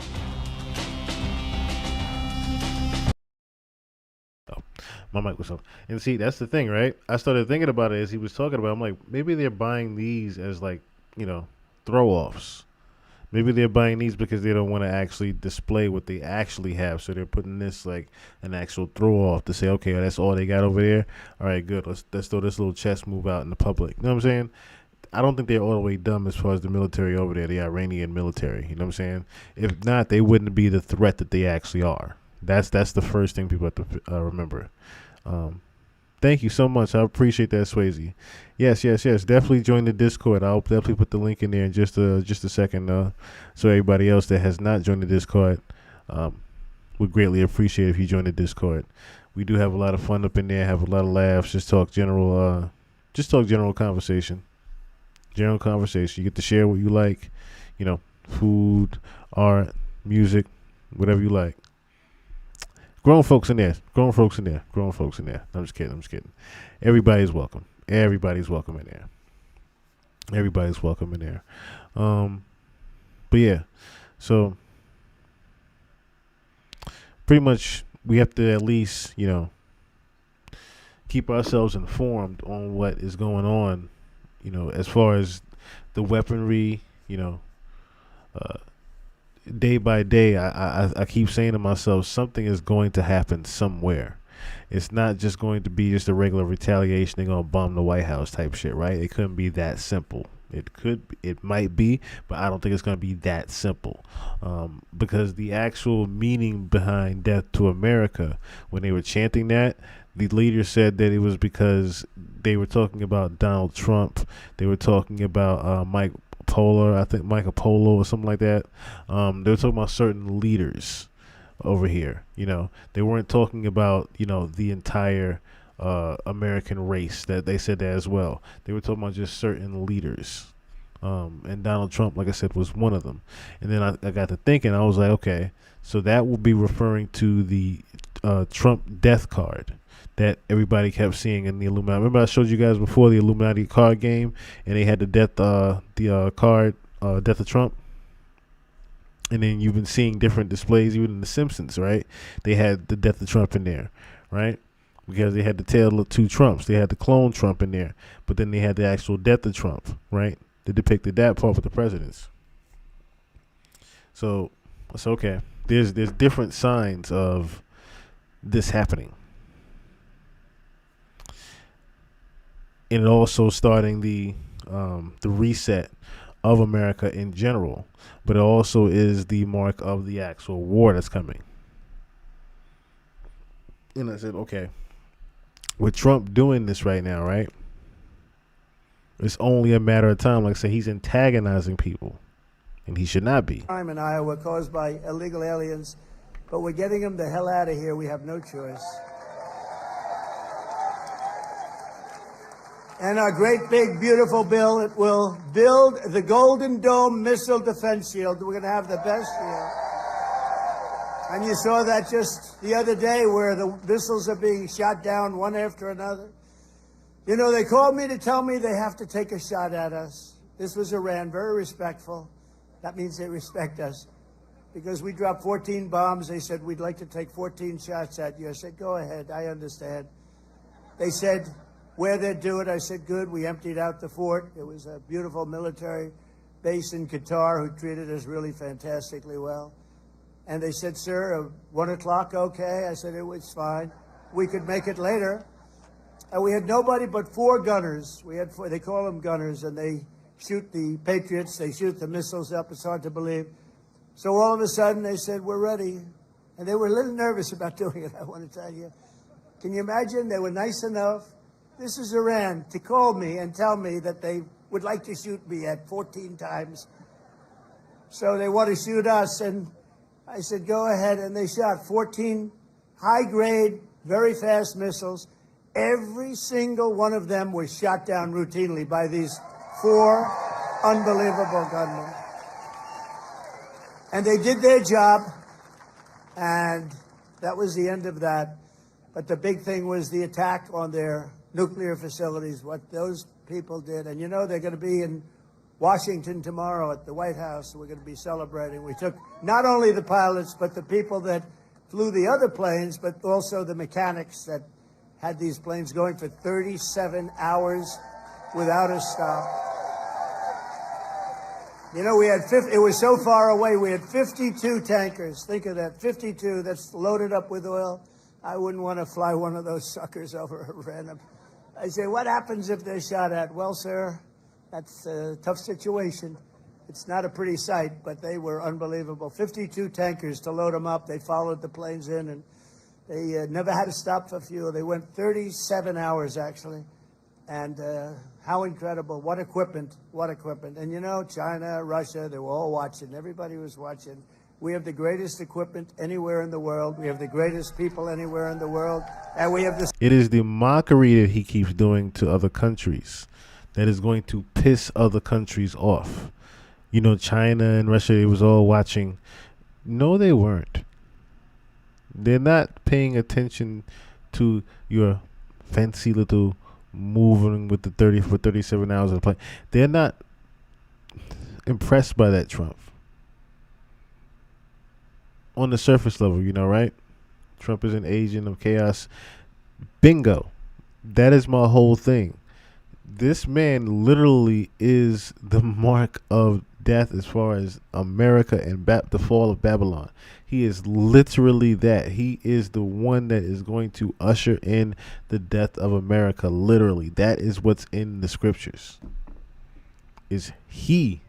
My mic was up. And see, that's the thing, right? I started thinking about it as he was talking about it. I'm like, maybe they're buying these as like, throw-offs. Maybe they're buying these because they don't want to actually display what they actually have. So they're putting this like an actual throw-off to say, okay, that's all they got over there. All right, good. Let's throw this little chess move out in the public. You know what I'm saying? I don't think they're all the way dumb as far as the military over there, the Iranian military. You know what I'm saying? If not, they wouldn't be the threat that they actually are. That's the first thing people have to remember. Thank you so much. I appreciate that, Swayze. Yes. Definitely join the Discord. I'll definitely put the link in there in just a second. So everybody else that has not joined the Discord, would greatly appreciate if you join the Discord. We do have a lot of fun up in there. Have a lot of laughs. Just talk general conversation. General conversation. You get to share what you like. Food, art, music, whatever you like. Grown folks in there. I'm just kidding. Everybody's welcome. Everybody's welcome in there. But yeah, so pretty much we have to at least, keep ourselves informed on what is going on, as far as the weaponry, day by day, I keep saying to myself, something is going to happen somewhere. It's not just going to be just a regular retaliation. They're going to bomb the White House type shit, right? It couldn't be that simple. It might be, but I don't think it's going to be that simple. Because the actual meaning behind Death to America, when they were chanting that, the leader said that it was because they were talking about Donald Trump. They were talking about Michael Polo or something like that. They were talking about certain leaders over here. They weren't talking about, the entire American race. That they said that as well. They were talking about just certain leaders. And Donald Trump, like I said, was one of them. And then I got to thinking, I was like, okay, so that will be referring to the Trump death card that everybody kept seeing in the Illuminati. Remember I showed you guys before the Illuminati card game, and they had the death card, Death of Trump. And then you've been seeing different displays, even in The Simpsons, right? They had the Death of Trump in there, right? Because they had the tale of two Trumps. They had the clone Trump in there, but then they had the actual Death of Trump, right? They depicted that part with the presidents. So it's okay. There's different signs of this happening. And it also starting the reset of America in general, but it also is the mark of the actual war that's coming. And I said, okay, with Trump doing this right now, right? It's only a matter of time. Like I said, he's antagonizing people, and he should not be. Crime in Iowa caused by illegal aliens, but we're getting them the hell out of here. We have no choice. And our great, big, beautiful bill, it will build the Golden Dome missile defense shield. We're going to have the best shield. And you saw that just the other day where the missiles are being shot down one after another. They called me to tell me they have to take a shot at us. This was Iran, very respectful. That means they respect us. Because we dropped 14 bombs, they said, we'd like to take 14 shots at you. I said, go ahead, I understand. They said, where they'd do it, I said, good. We emptied out the fort. It was a beautiful military base in Qatar who treated us really fantastically well. And they said, sir, 1 o'clock, okay? I said, it was fine. We could make it later. And we had nobody but 4 gunners. We had 4, they call them gunners, and they shoot the Patriots. They shoot the missiles up. It's hard to believe. So all of a sudden, they said, we're ready. And they were a little nervous about doing it, I want to tell you. Can you imagine? They were nice enough. This is Iran to call me and tell me that they would like to shoot me at 14 times. So they want to shoot us. And I said, go ahead. And they shot 14 high-grade, very fast missiles. Every single one of them was shot down routinely by these 4 unbelievable gunmen. And they did their job. And that was the end of that. But the big thing was the attack on their nuclear facilities, what those people did. And you know, they're going to be in Washington tomorrow at the White House. We're going to be celebrating. We took not only the pilots, but the people that flew the other planes, but also the mechanics that had these planes going for 37 hours without a stop. You know, we had it was so far away, we had 52 tankers. Think of that, 52 that's loaded up with oil. I wouldn't want to fly one of those suckers over a random. I say, what happens if they're shot at? Well, sir, that's a tough situation. It's not a pretty sight, but they were unbelievable. 52 tankers to load them up. They followed the planes in, and they never had to stop for fuel. They went 37 hours, actually. And how incredible. What equipment. What equipment. And, you know, China, Russia, they were all watching. Everybody was watching. We have the greatest equipment anywhere in the world. We have the greatest people anywhere in the world. And we have this. It is the mockery that he keeps doing to other countries that is going to piss other countries off. You know, China and Russia, they was all watching. No, they weren't. They're not paying attention to your fancy little moving with the 37 hours of the plane. They're not impressed by that, Trump. On the surface level, you know, right? Trump is an agent of chaos. Bingo. That is my whole thing. This man literally is the mark of death as far as America and the fall of Babylon. He is literally that. He is the one that is going to usher in the death of America. Literally. That is what's in the scriptures. He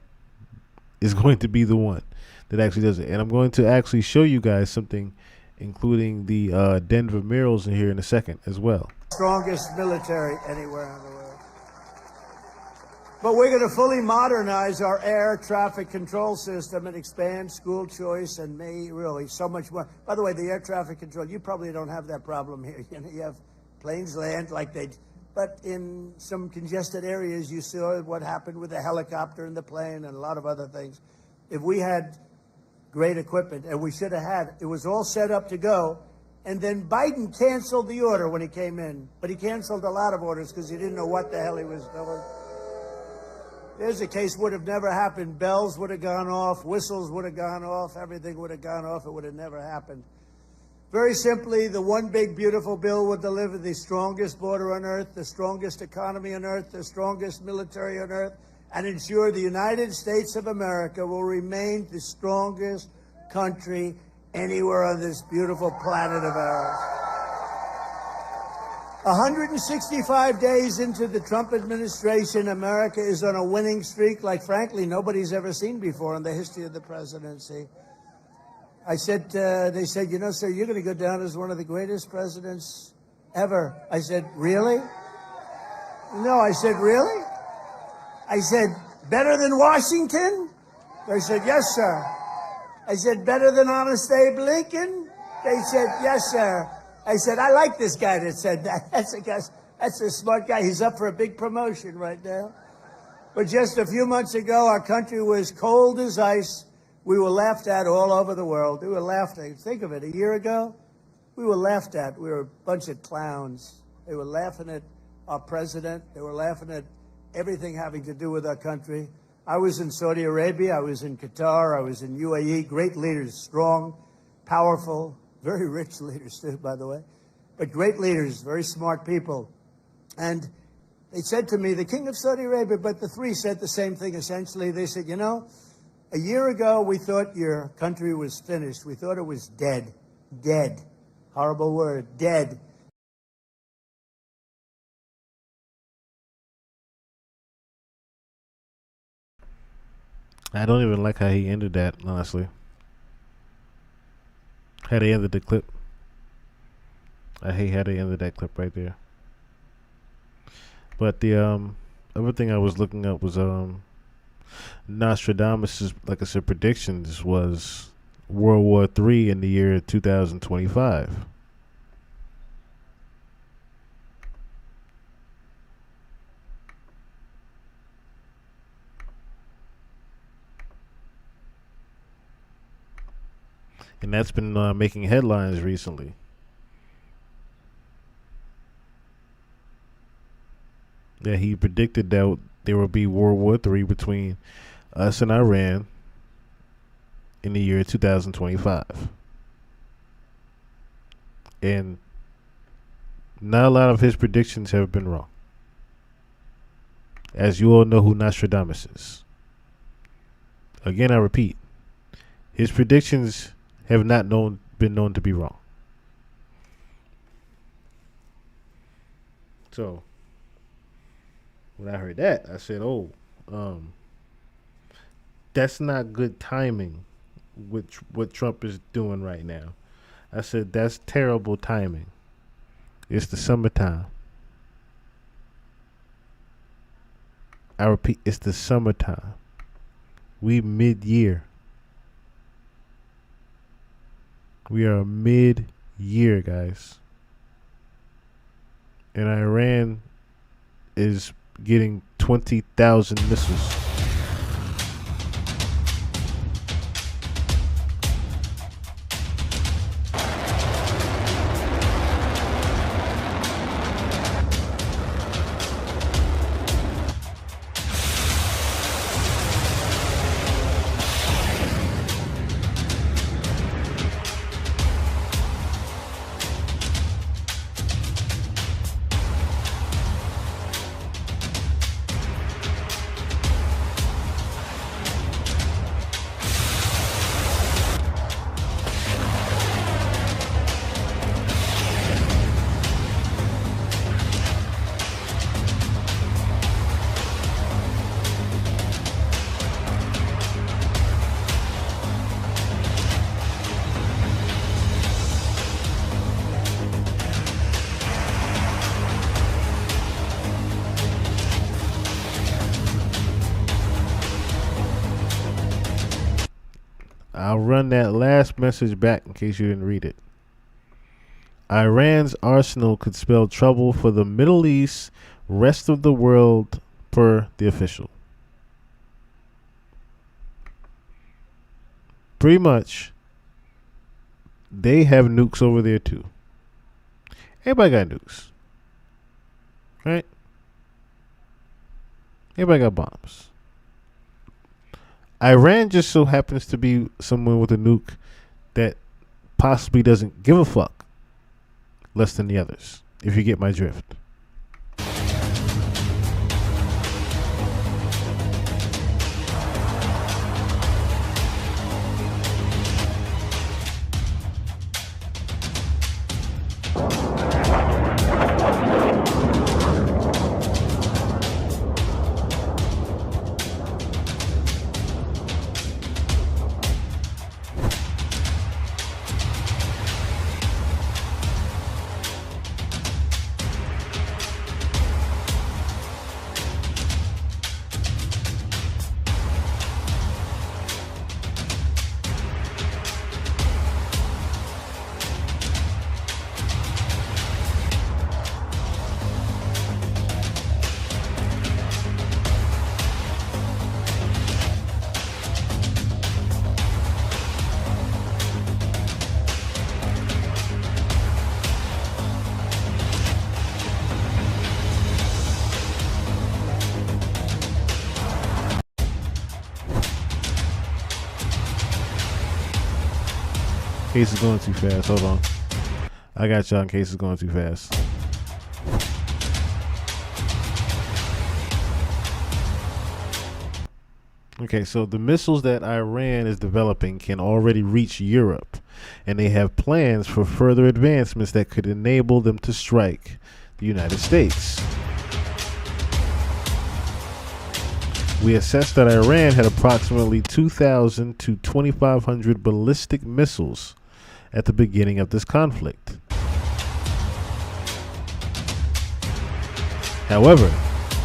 is going to be the one that actually does it. And I'm going to actually show you guys something, including the Denver murals in here in a second as well. Strongest military anywhere in the world. But we're going to fully modernize our air traffic control system and expand school choice and really so much more. By the way, the air traffic control, you probably don't have that problem here. You know, you have planes land like but in some congested areas, you saw what happened with the helicopter and the plane and a lot of other things. If we had great equipment, and we should have had, it was all set up to go. And then Biden canceled the order when he came in, but he canceled a lot of orders because he didn't know what the hell he was doing. There's a case would have never happened. Bells would have gone off, whistles would have gone off, everything would have gone off. It would have never happened. Very simply, the one big beautiful bill would deliver the strongest border on earth, the strongest economy on earth, the strongest military on earth, and ensure the United States of America will remain the strongest country anywhere on this beautiful planet of ours. 165 days into the Trump administration, America is on a winning streak like, frankly, nobody's ever seen before in the history of the presidency. I said, they said, you know, sir, you're going to go down as one of the greatest presidents ever. I said, really? No, I said, really? I said, better than Washington? They said, yes, sir. I said, better than Honest Abe Lincoln? They said, yes, sir. I said, I like this guy that said that. That's a smart guy. He's up for a big promotion right now. But just a few months ago, our country was cold as ice. We were laughed at all over the world. We were laughed at. Think of it, a year ago, we were laughed at. We were a bunch of clowns. They were laughing at our president. They were laughing at everything having to do with our country. I was in Saudi Arabia. I was in Qatar. I was in UAE. Great leaders, strong, powerful, very rich leaders, too, by the way. But great leaders, very smart people. And they said to me, the king of Saudi Arabia, but the three said the same thing, essentially. They said, you know, a year ago, we thought your country was finished. We thought it was dead. Dead. Horrible word. Dead. I don't even like how he ended that, honestly. How they ended the clip. I hate how they ended that clip right there. But the other thing I was looking up was Nostradamus', like I said, predictions was World War III in the year 2025. And that's been making headlines recently. that he predicted that there will be World War III between us and Iran in the year 2025. And not a lot of his predictions have been wrong. As you all know who Nostradamus is. Again, I repeat, his predictions have not been known to be wrong. So, when I heard that, I said, oh, that's not good timing with what Trump is doing right now. I said, that's terrible timing. It's the summertime. I repeat, it's the summertime. We mid-year. We are mid-year, guys. And Iran is getting 20,000 missiles. I'll run that last message back in case you didn't read it. Iran's arsenal could spell trouble for the Middle East, rest of the world, per the official. Pretty much, they have nukes over there too. Everybody got nukes. Right? Everybody got bombs. Iran just so happens to be someone with a nuke that possibly doesn't give a fuck less than the others, if you get my drift. Case is going too fast. Hold on. I got y'all in case it's going too fast. Okay, so the missiles that Iran is developing can already reach Europe, and they have plans for further advancements that could enable them to strike the United States. We assessed that Iran had approximately 2,000 to 2,500 ballistic missiles at the beginning of this conflict. However,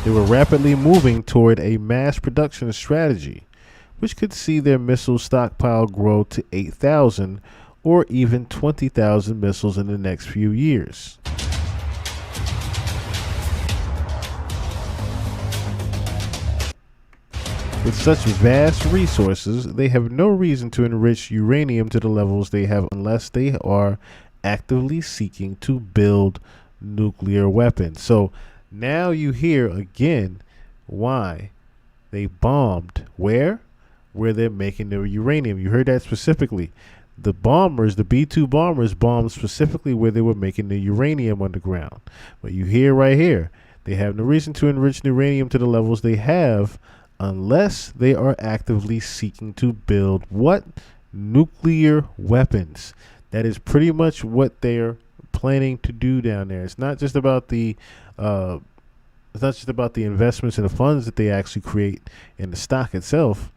they were rapidly moving toward a mass production strategy, which could see their missile stockpile grow to 8,000 or even 20,000 missiles in the next few years. With such vast resources, they have no reason to enrich uranium to the levels they have unless they are actively seeking to build nuclear weapons. So Now you hear again why they bombed where they're making their uranium. You heard that specifically. The bombers, the B-2 bombers, bombed specifically where they were making the uranium underground. But you hear right here, they have no reason to enrich uranium to the levels they have unless they are actively seeking to build what? Nuclear weapons. That is pretty much what they're planning to do down there. It's not just about the investments and the funds that they actually create in the stock itself.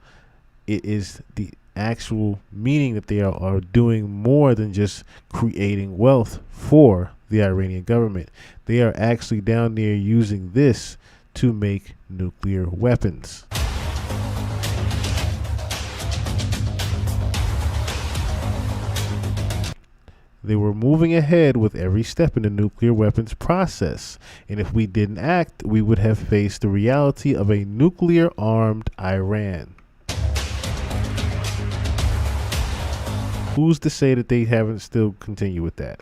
It is the actual meaning that they are doing more than just creating wealth for the Iranian government. They are actually down there using this to make nuclear weapons. They were moving ahead with every step in the nuclear weapons process. And if we didn't act, we would have faced the reality of a nuclear-armed Iran. Who's to say that they haven't still continued with that?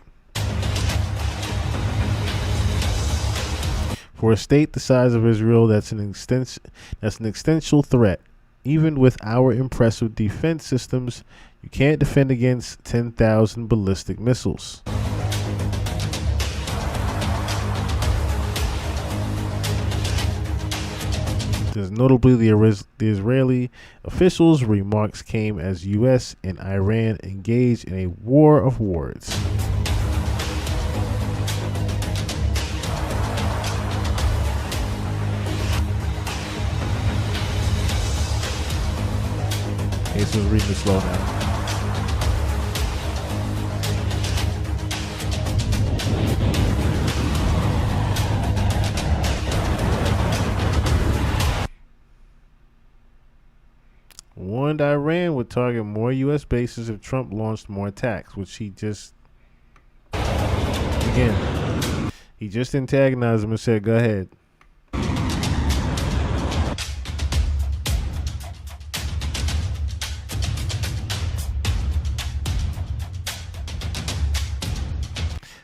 For a state the size of Israel, that's an existential threat. Even with our impressive defense systems, you can't defend against 10,000 ballistic missiles. Notably, the Israeli officials' remarks came as U.S. and Iran engaged in a war of words. Okay, so reading this slow now. Warned Iran would target more U.S. bases if Trump launched more attacks, which he just antagonized him and said, go ahead.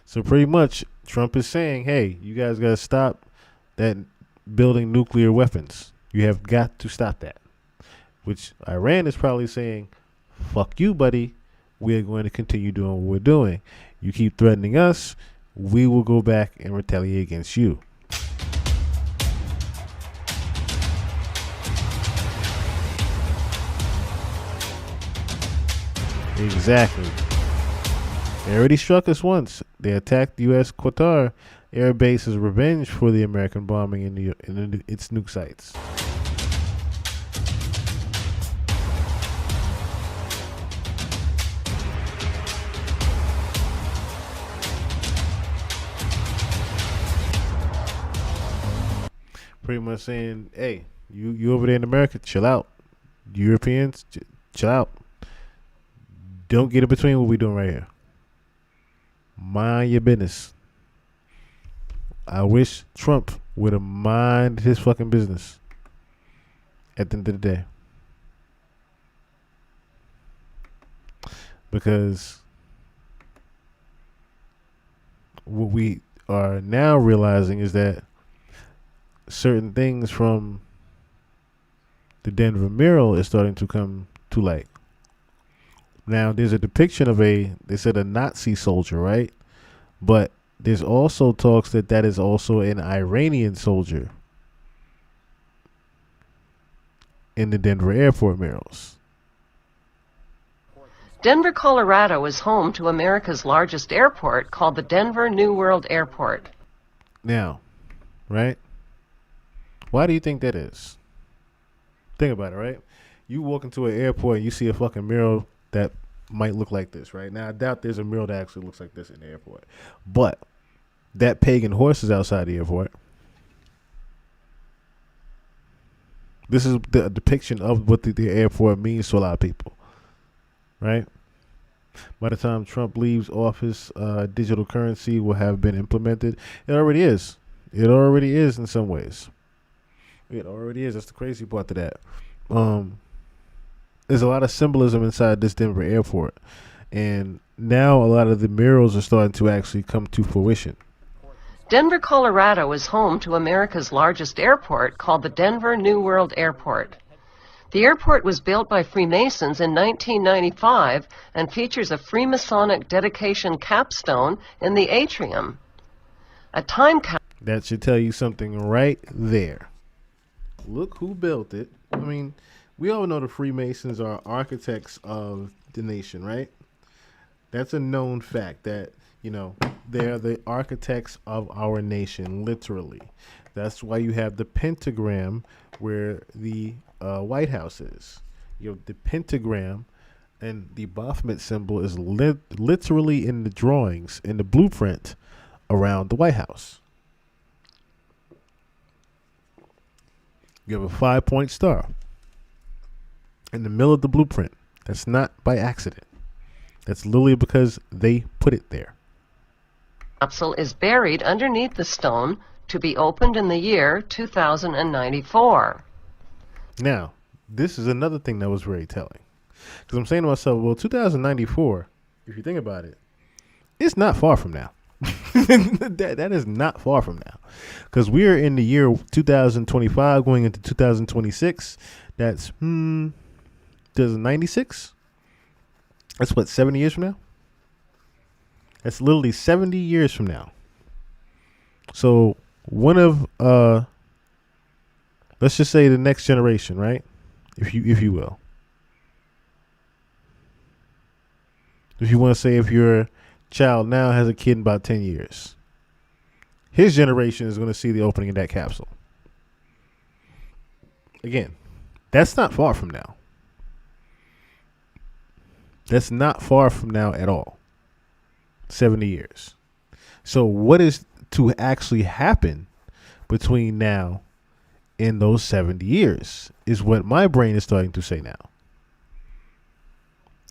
So pretty much Trump is saying, hey, you guys got to stop that building nuclear weapons. You have got to stop that. Which Iran is probably saying, fuck you, buddy. We're going to continue doing what we're doing. You keep threatening us, we will go back and retaliate against you. Exactly. They already struck us once. They attacked U.S. Qatar air base as revenge for the American bombing in its nuke sites. Pretty much saying, hey, you over there in America, chill out. Europeans, chill out. Don't get in between what we're doing right here. Mind your business. I wish Trump would have minded his fucking business at the end of the day. Because what we are now realizing is that certain things from the Denver mural is starting to come to light. Now, there's a depiction of they said a Nazi soldier, right? But there's also talks that is also an Iranian soldier in the Denver airport murals. Denver, Colorado is home to America's largest airport called the Denver New World Airport. Now, right? Why do you think that is? Think about it, right? You walk into an airport and you see a fucking mural that might look like this, right? Now, I doubt there's a mural that actually looks like this in the airport. But that pagan horse is outside the airport. This is the depiction of what the airport means to a lot of people, right? By the time Trump leaves office, digital currency will have been implemented. It already is. It already is in some ways. It already is. That's the crazy part to that. There's a lot of symbolism inside this Denver airport. And now a lot of the murals are starting to actually come to fruition. Denver, Colorado is home to America's largest airport called the Denver New World Airport. The airport was built by Freemasons in 1995 and features a Freemasonic dedication capstone in the atrium. A time capsule. That should tell you something right there. Look who built it. I mean, we all know the Freemasons are architects of the nation, right? That's a known fact that, you know, they're the architects of our nation, literally. That's why you have the pentagram where the White House is. You know, the pentagram and the Baphomet symbol is literally in the drawings, in the blueprint around the White House. You have a 5-point star in the middle of the blueprint. That's not by accident. That's literally because they put it there. Capsule is buried underneath the stone to be opened in the year 2094. Now, this is another thing that was very telling. Because I'm saying to myself, well, 2094, if you think about it, it's not far from now. that is not far from now. Because we are in the year 2025 going into 2026. That's, 2096? That's what, 70 years from now? That's literally 70 years from now. So one of, let's just say the next generation, right? If you will. If you want to say if your child now has a kid in about 10 years, his generation is going to see the opening of that capsule. Again, that's not far from now. That's not far from now at all. 70 years. So what is to actually happen between now and those 70 years is what my brain is starting to say now.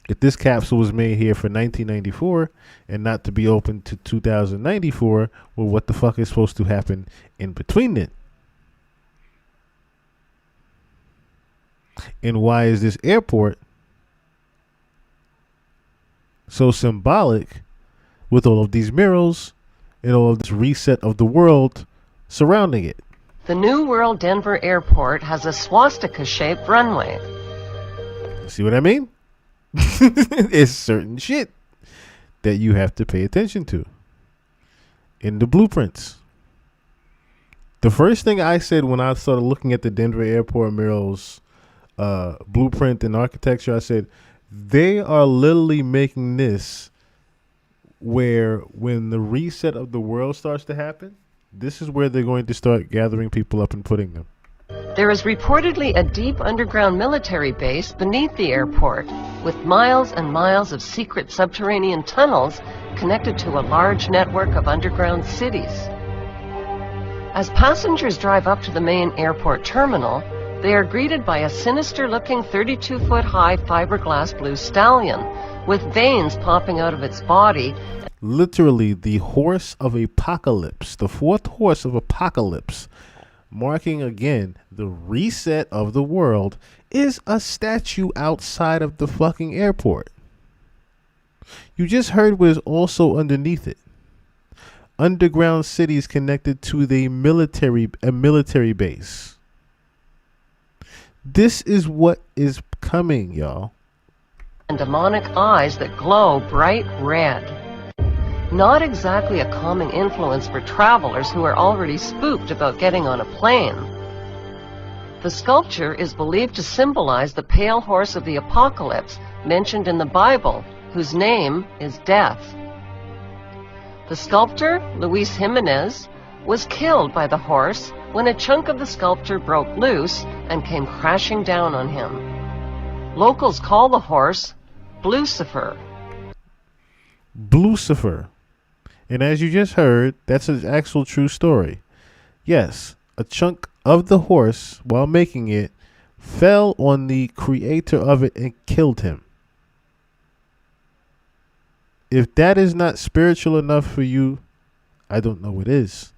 If this capsule was made here for 1994 and not to be opened to 2094, well, what the fuck is supposed to happen in between then? And why is this airport so symbolic with all of these murals and all of this reset of the world surrounding it? The New World Denver Airport has a swastika-shaped runway. See what I mean? It's certain shit that you have to pay attention to in the blueprints. The first thing I said when I started looking at the Denver Airport murals blueprint and architecture, I said, they are literally making this where when the reset of the world starts to happen, this is where they're going to start gathering people up and putting them. There is reportedly a deep underground military base beneath the airport, with miles and miles of secret subterranean tunnels connected to a large network of underground cities. As passengers drive up to the main airport terminal, they are greeted by a sinister-looking 32-foot-high fiberglass blue stallion with veins popping out of its body. Literally the horse of apocalypse, the fourth horse of apocalypse, marking again the reset of the world, is a statue outside of the fucking airport. You just heard what is also underneath it. Underground cities connected to a military base. This is what is coming, y'all. And demonic eyes that glow bright red. Not exactly a calming influence for travelers who are already spooked about getting on a plane. The sculpture is believed to symbolize the pale horse of the apocalypse mentioned in the Bible, whose name is Death. The sculptor, Luis Jimenez, was killed by the horse when a chunk of the sculpture broke loose and came crashing down on him. Locals call the horse Blucifer. Blucifer. And as you just heard, that's an actual true story. Yes, a chunk of the horse, while making it, fell on the creator of it and killed him. If that is not spiritual enough for you, I don't know what is.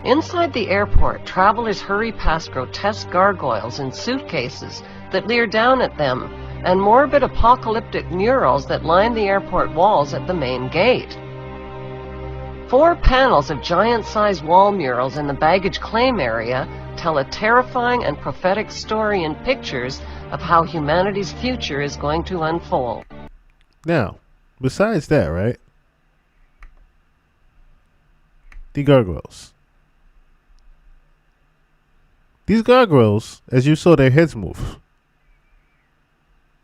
Inside the airport, travelers hurry past grotesque gargoyles in suitcases that leer down at them, and morbid apocalyptic murals that line the airport walls at the main gate. 4 panels of giant-sized wall murals in the baggage claim area tell a terrifying and prophetic story in pictures of how humanity's future is going to unfold. Now, besides that, right? The gargoyles. These gargoyles, as you saw, their heads move.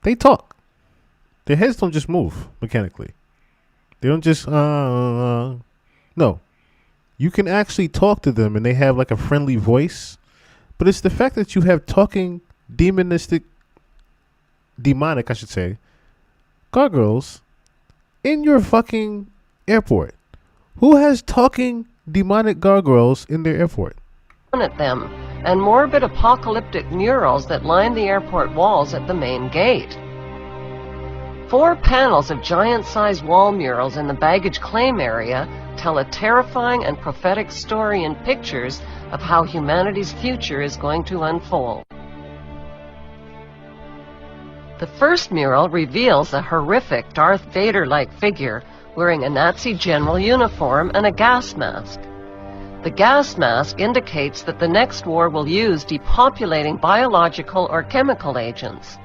They talk. Their heads don't just move mechanically. They don't just, No. You can actually talk to them and they have like a friendly voice. But it's the fact that you have talking, demonic, I should say, gargoyles in your fucking airport. Who has talking demonic gargoyles in their airport? At them, and morbid apocalyptic murals that line the airport walls at the main gate. 4 panels of giant-sized wall murals in the baggage claim area tell a terrifying and prophetic story in pictures of how humanity's future is going to unfold. The first mural reveals a horrific Darth Vader-like figure wearing a Nazi general uniform and a gas mask. The gas mask indicates that the next war will use depopulating biological or chemical agents,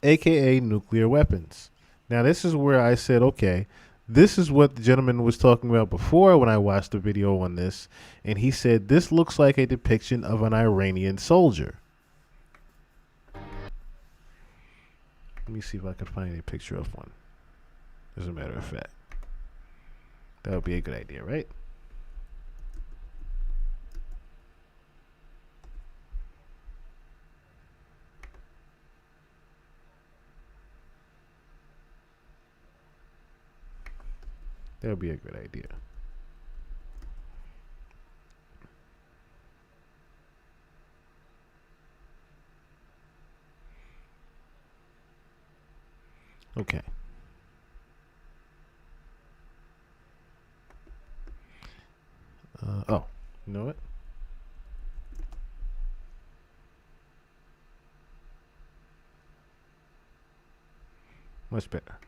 AKA nuclear weapons. Now this is where I said, okay, this is what the gentleman was talking about before when I watched the video on this, and he said this looks like a depiction of an Iranian soldier. Let me see if I can find a picture of one. As a matter of fact, that would be a good idea, right? That would be a good idea. Okay. Oh, you know what? Much better.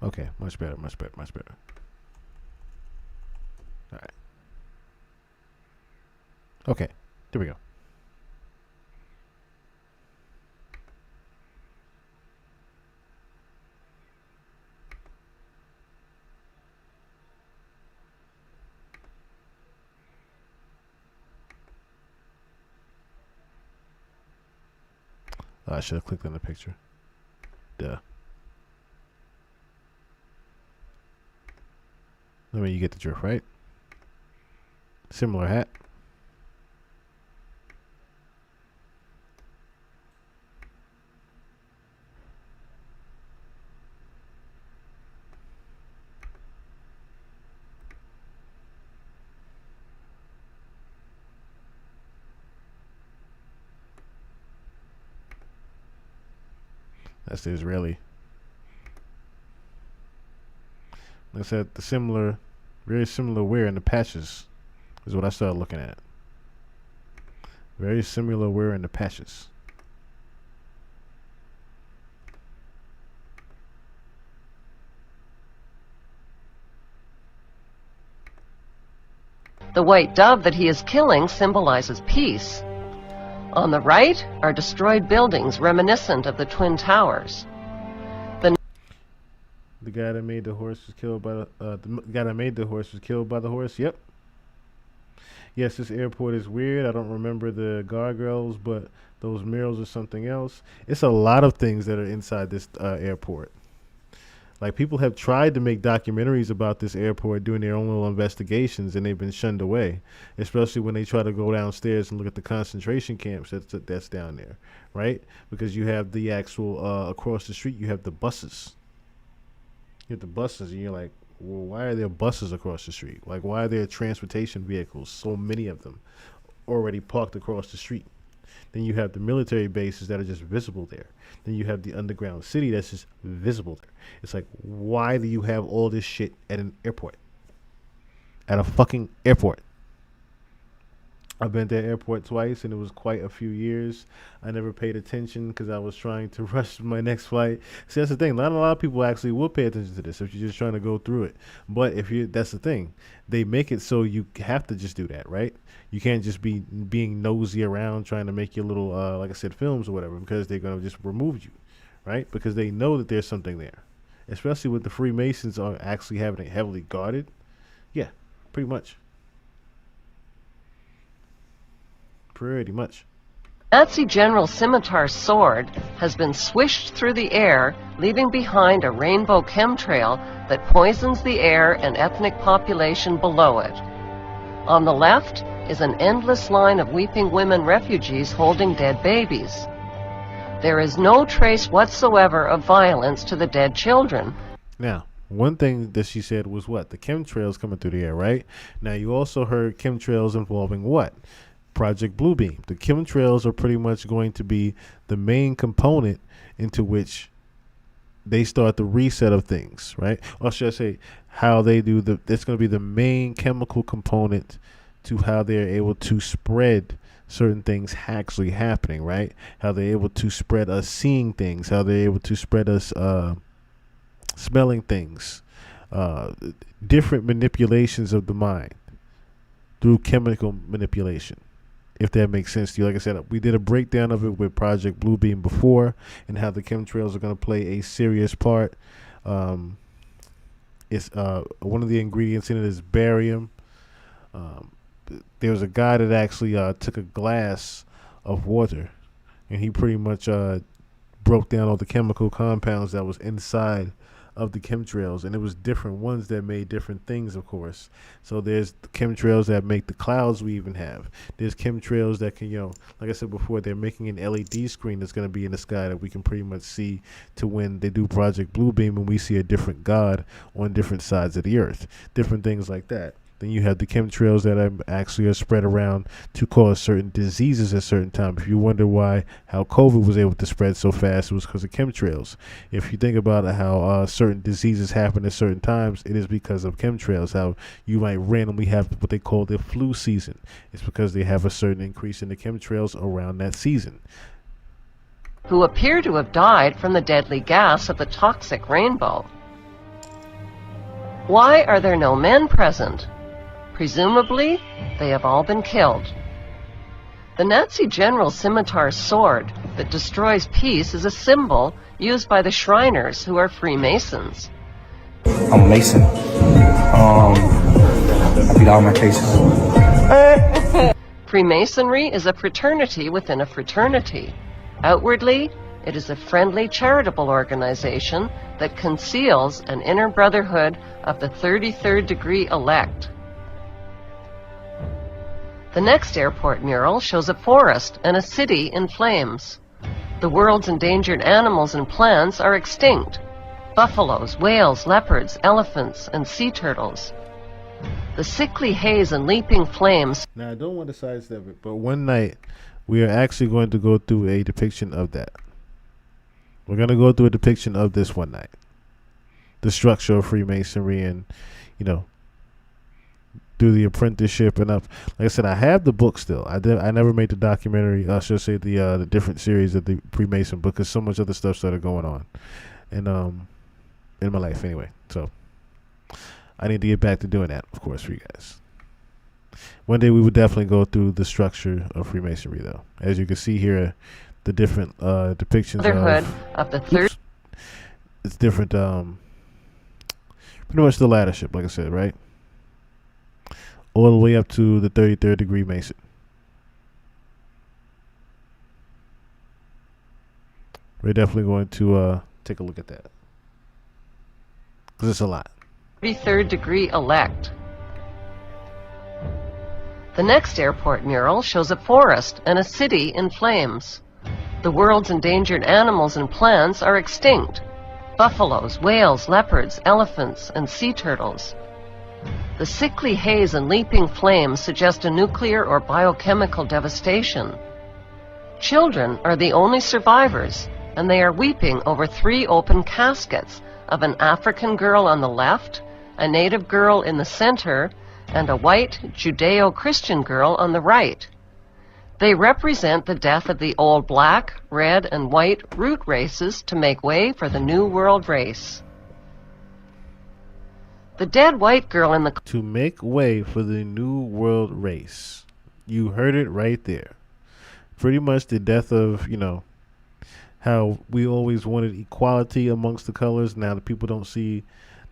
Okay, much better, much better, much better. All right. Okay, there we go. I should have clicked on the picture. Duh. I mean, you get the drift, right? Similar hat. That's the Israeli. Like I said, the similar, very similar wear in the patches is what I started looking at. Very similar wear in the patches. The white dove that he is killing symbolizes peace. On the right are destroyed buildings reminiscent of the Twin Towers. The guy that made the horse was killed by the guy that made the horse was killed by the horse. Yep. Yes, this airport is weird. I don't remember the gargoyles, but those murals are something else. It's a lot of things that are inside this airport. Like, people have tried to make documentaries about this airport doing their own little investigations, and they've been shunned away, especially when they try to go downstairs and look at the concentration camps that's down there, right? Because you have the actual, across the street, you have the buses. You have the buses, and you're like, well, why are there buses across the street? Like, why are there transportation vehicles, so many of them, already parked across the street? Then you have the military bases that are just visible there. Then you have the underground city that's just visible there. It's like, why do you have all this shit at an airport? At a fucking airport. I've been to the airport twice, and it was quite a few years. I never paid attention because I was trying to rush my next flight. See, that's the thing. Not a lot of people actually will pay attention to this if you're just trying to go through it. But that's the thing. They make it so you have to just do that, right? You can't just be being nosy around trying to make your little, like I said, films or whatever, because they're going to just remove you, right? Because they know that there's something there. Especially with the Freemasons are actually having it heavily guarded. Yeah, pretty much. Pretty much. Nazi General Scimitar's sword has been swished through the air, leaving behind a rainbow chemtrail that poisons the air and ethnic population below it. On the left is an endless line of weeping women refugees holding dead babies. There is no trace whatsoever of violence to the dead children. Now, one thing that she said was what? The chemtrails coming through the air, right? Now, you also heard chemtrails involving what? Project Bluebeam. The chemtrails are pretty much going to be the main component into which they start the reset of things, right? Or should I say how they do it's going to be the main chemical component to how they're able to spread certain things actually happening, right? How they're able to spread us seeing things, how they're able to spread us smelling things, different manipulations of the mind through chemical manipulation. If that makes sense to you. Like I said, we did a breakdown of it with Project Bluebeam before, and how the chemtrails are going to play a serious part. It's one of the ingredients in it is barium. There was a guy that actually took a glass of water, and he pretty much broke down all the chemical compounds that was inside of the chemtrails, and it was different ones that made different things, of course. So there's the chemtrails that make the clouds we even have. There's chemtrails that can, like I said before, they're making an LED screen that's going to be in the sky that we can pretty much see to when they do Project Bluebeam and we see a different god on different sides of the earth. Different things like that. Then you have the chemtrails that are spread around to cause certain diseases at certain times. If you wonder how COVID was able to spread so fast, it was because of chemtrails. If you think about how certain diseases happen at certain times, it is because of chemtrails. How you might randomly have what they call the flu season. It's because they have a certain increase in the chemtrails around that season. Who appear to have died from the deadly gas of the toxic rainbow. Why are there no men present? Presumably, they have all been killed. The Nazi General Scimitar's sword that destroys peace is a symbol used by the Shriners, who are Freemasons. I'm a Mason. I beat all my cases. Freemasonry is a fraternity within a fraternity. Outwardly, it is a friendly charitable organization that conceals an inner brotherhood of the 33rd degree elect. The next airport mural shows a forest and a city in flames. The world's endangered animals and plants are extinct. Buffaloes, whales, leopards, elephants, and sea turtles. The sickly haze and leaping flames. Now, I don't want to sidestep it, but one night we are actually going to go through a depiction of that. We're going to go through a depiction of this one night. The structure of Freemasonry and, do the apprenticeship and up. Like I said, I have the book still. I never made the documentary. I should say the different series of the Freemason book, because so much other stuff started going on, and in my life anyway. So I need to get back to doing that, of course, for you guys. One day we would definitely go through the structure of Freemasonry, though. As you can see here, the different depictions of the third. It's different. Pretty much the laddership, like I said, right? All the way up to the 33rd degree Mason. We're definitely going to take a look at that, because it's a lot. 33rd degree elect. The next airport mural shows a forest and a city in flames. The world's endangered animals and plants are extinct. Buffaloes, whales, leopards, elephants, and sea turtles. The sickly haze and leaping flames suggest a nuclear or biochemical devastation. Children are the only survivors, and they are weeping over 3 open caskets of an African girl on the left, a native girl in the center, and a white Judeo-Christian girl on the right. They represent the death of the old black, red, and white root races to make way for the new world race. The dead white girl in the... To make way for the new world race. You heard it right there. Pretty much the death of, how we always wanted equality amongst the colors. Now the people don't see,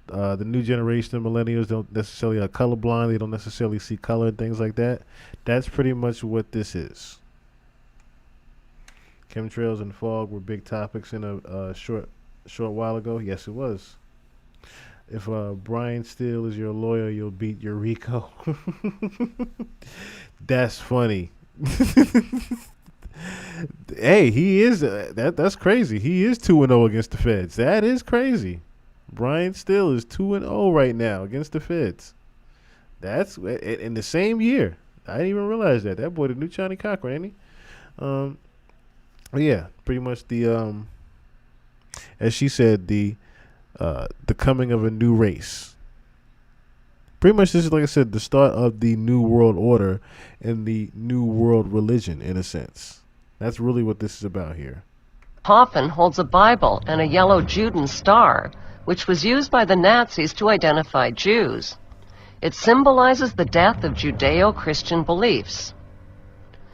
the new generation of millennials don't necessarily are colorblind. They don't necessarily see color and things like that. That's pretty much what this is. Chemtrails and fog were big topics in a short while ago. Yes, it was. If Brian Steele is your lawyer, you'll beat your Rico. That's funny. Hey, he is that's crazy. He is 2-0 against the Feds. That is crazy. Brian Steele is 2-0 right now against the Feds. That's in the same year. I didn't even realize that. That boy, the new Johnny Cochran, ain't he? Yeah, pretty much the as she said, the coming of a new race. Pretty much this is, like I said, the start of the new world order and the new world religion, in a sense. That's really what this is about here. Coffin holds a Bible and a yellow Juden star, which was used by the Nazis to identify Jews. It symbolizes the death of Judeo-Christian beliefs.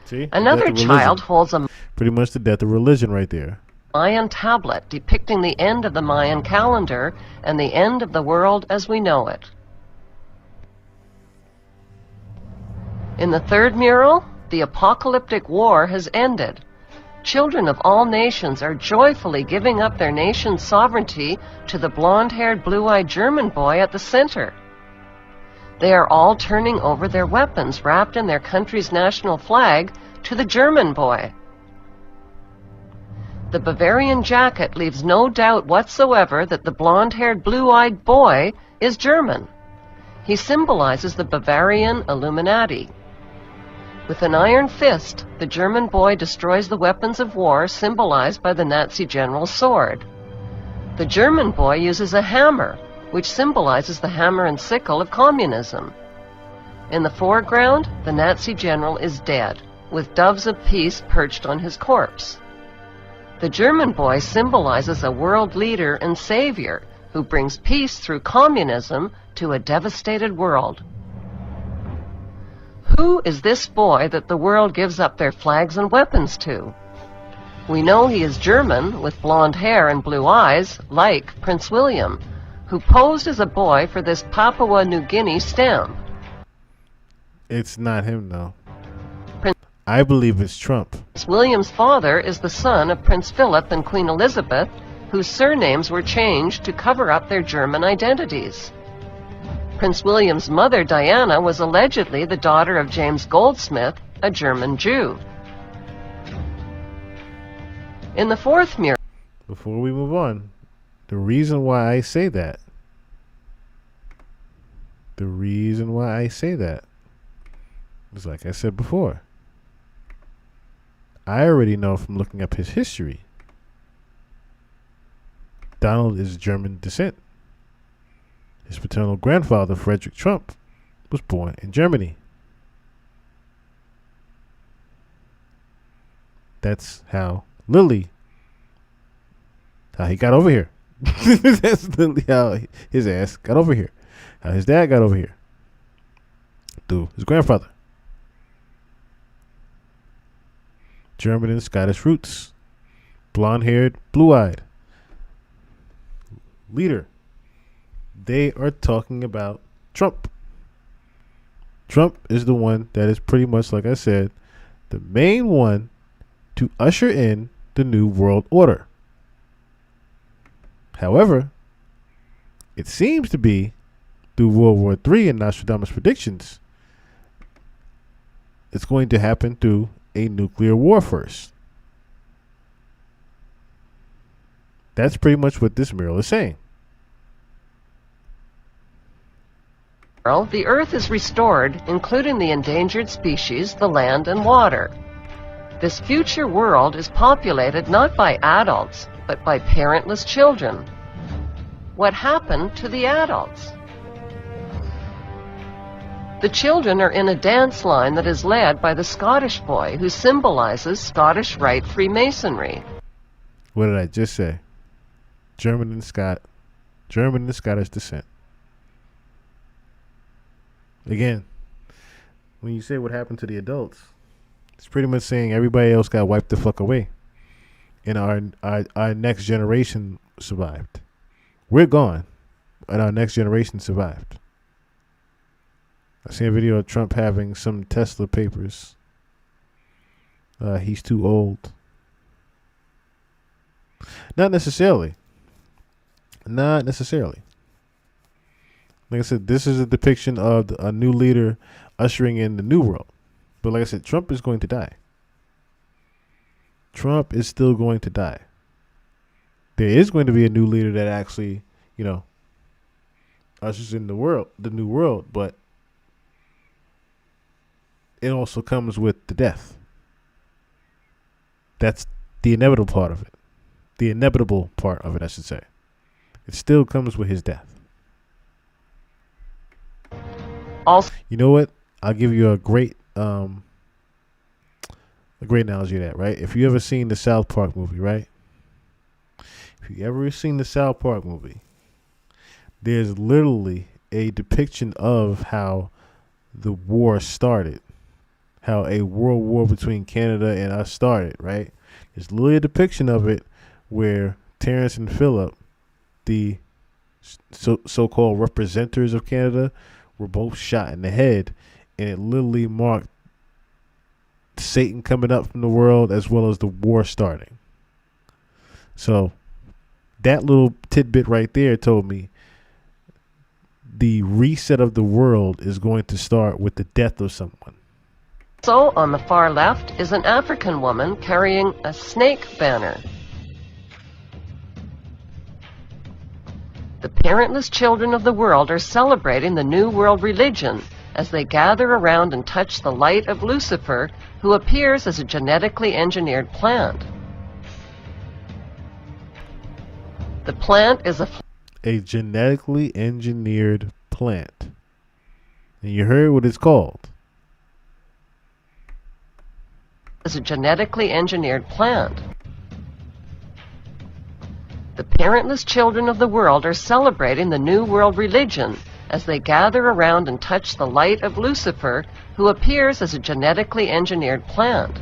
See? Another child holds a... Pretty much the death of religion right there. Mayan tablet depicting the end of the Mayan calendar and the end of the world as we know it. In the third mural, the apocalyptic war has ended. Children of all nations are joyfully giving up their nation's sovereignty to the blonde-haired, blue-eyed German boy at the center. They are all turning over their weapons wrapped in their country's national flag to the German boy. The Bavarian jacket leaves no doubt whatsoever that the blonde-haired, blue-eyed boy is German. He symbolizes the Bavarian Illuminati. With an iron fist, the German boy destroys the weapons of war symbolized by the Nazi general's sword. The German boy uses a hammer, which symbolizes the hammer and sickle of communism. In the foreground, the Nazi general is dead, with doves of peace perched on his corpse. The German boy symbolizes a world leader and savior who brings peace through communism to a devastated world. Who is this boy that the world gives up their flags and weapons to? We know he is German, with blonde hair and blue eyes, like Prince William, who posed as a boy for this Papua New Guinea stamp. It's not him, though. I believe it's Trump. Prince William's father is the son of Prince Philip and Queen Elizabeth, whose surnames were changed to cover up their German identities. Prince William's mother, Diana, was allegedly the daughter of James Goldsmith, a German Jew. In the fourth mural... Before we move on, the reason why I say that is, like I said before, I already know from looking up his history. Donald is German descent. His paternal grandfather, Frederick Trump, was born in Germany. That's how he got over here. That's literally how his ass got over here. How his dad got over here. Through his grandfather. German and Scottish roots. Blonde-haired, blue-eyed. Leader. They are talking about Trump. Trump is the one that is pretty much, like I said, the main one to usher in the new world order. However, it seems to be through World War III and Nostradamus' predictions, it's going to happen through a nuclear war first. That's pretty much what this mural is saying. The earth is restored, including the endangered species, the land, and water. This future world is populated not by adults, but by parentless children. What happened to the adults? The children are in a dance line that is led by the Scottish boy who symbolizes Scottish Rite Freemasonry. What did I just say? German and Scottish descent. Again, when you say what happened to the adults, it's pretty much saying everybody else got wiped the fuck away. And our next generation survived. We're gone, and our next generation survived. I seen a video of Trump having some Tesla papers. He's too old. Not necessarily. Not necessarily. Like I said, this is a depiction of a new leader ushering in the new world. But like I said, Trump is going to die. Trump is still going to die. There is going to be a new leader that actually, ushers in the new world, but it also comes with the death. That's the inevitable part of it. The inevitable part of it, I should say. It still comes with his death. Also, you know what? I'll give you a great analogy of that, right? If you ever seen the South Park movie, right? If you ever seen the South Park movie, there's literally a depiction of how the war started. How a world war between Canada and us started, right? There's literally a depiction of it where Terrence and Phillip, the so-called representatives of Canada, were both shot in the head, and it literally marked Satan coming up from the world as well as the war starting. So that little tidbit right there told me the reset of the world is going to start with the death of someone. So on the far left is an African woman carrying a snake banner. The parentless children of the world are celebrating the New World religion as they gather around and touch the light of Lucifer, who appears as a genetically engineered plant. The plant is a genetically engineered plant. And you heard what it's called. Is a genetically engineered plant. The parentless children of the world are celebrating the New World religion as they gather around and touch the light of Lucifer, who appears as a genetically engineered plant.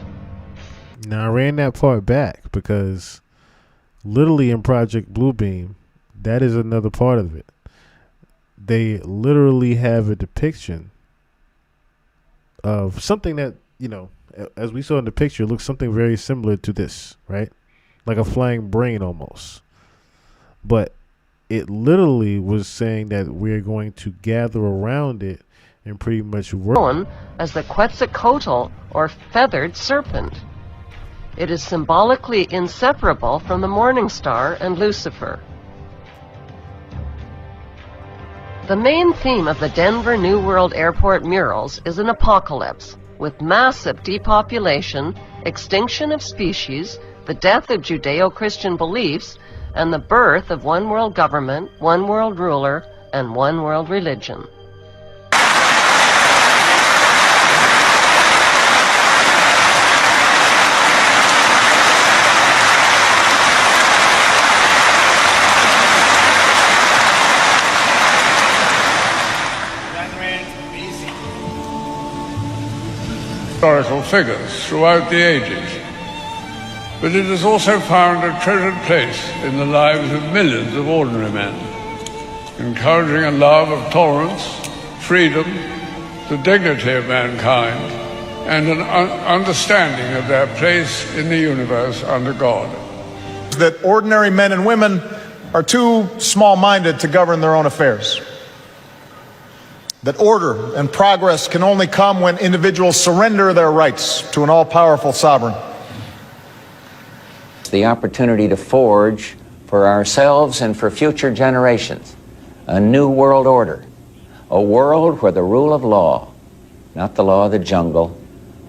Now, I ran that part back because literally in Project Bluebeam, that is another part of it. They literally have a depiction of something that, as we saw in the picture, looks something very similar to this, right? Like a flying brain almost. But it literally was saying that we're going to gather around it and pretty much work. Known as the Quetzalcoatl, or feathered serpent. It is symbolically inseparable from the morning star and Lucifer. The main theme of the Denver New World Airport murals is an apocalypse, with massive depopulation, extinction of species, the death of Judeo-Christian beliefs, and the birth of one world government, one world ruler, and one world religion. Historical figures throughout the ages, but it has also found a treasured place in the lives of millions of ordinary men, encouraging a love of tolerance, freedom, the dignity of mankind, and an understanding of their place in the universe under God. That ordinary men and women are too small-minded to govern their own affairs. That order and progress can only come when individuals surrender their rights to an all-powerful sovereign. The opportunity to forge for ourselves and for future generations a new world order, a world where the rule of law, not the law of the jungle,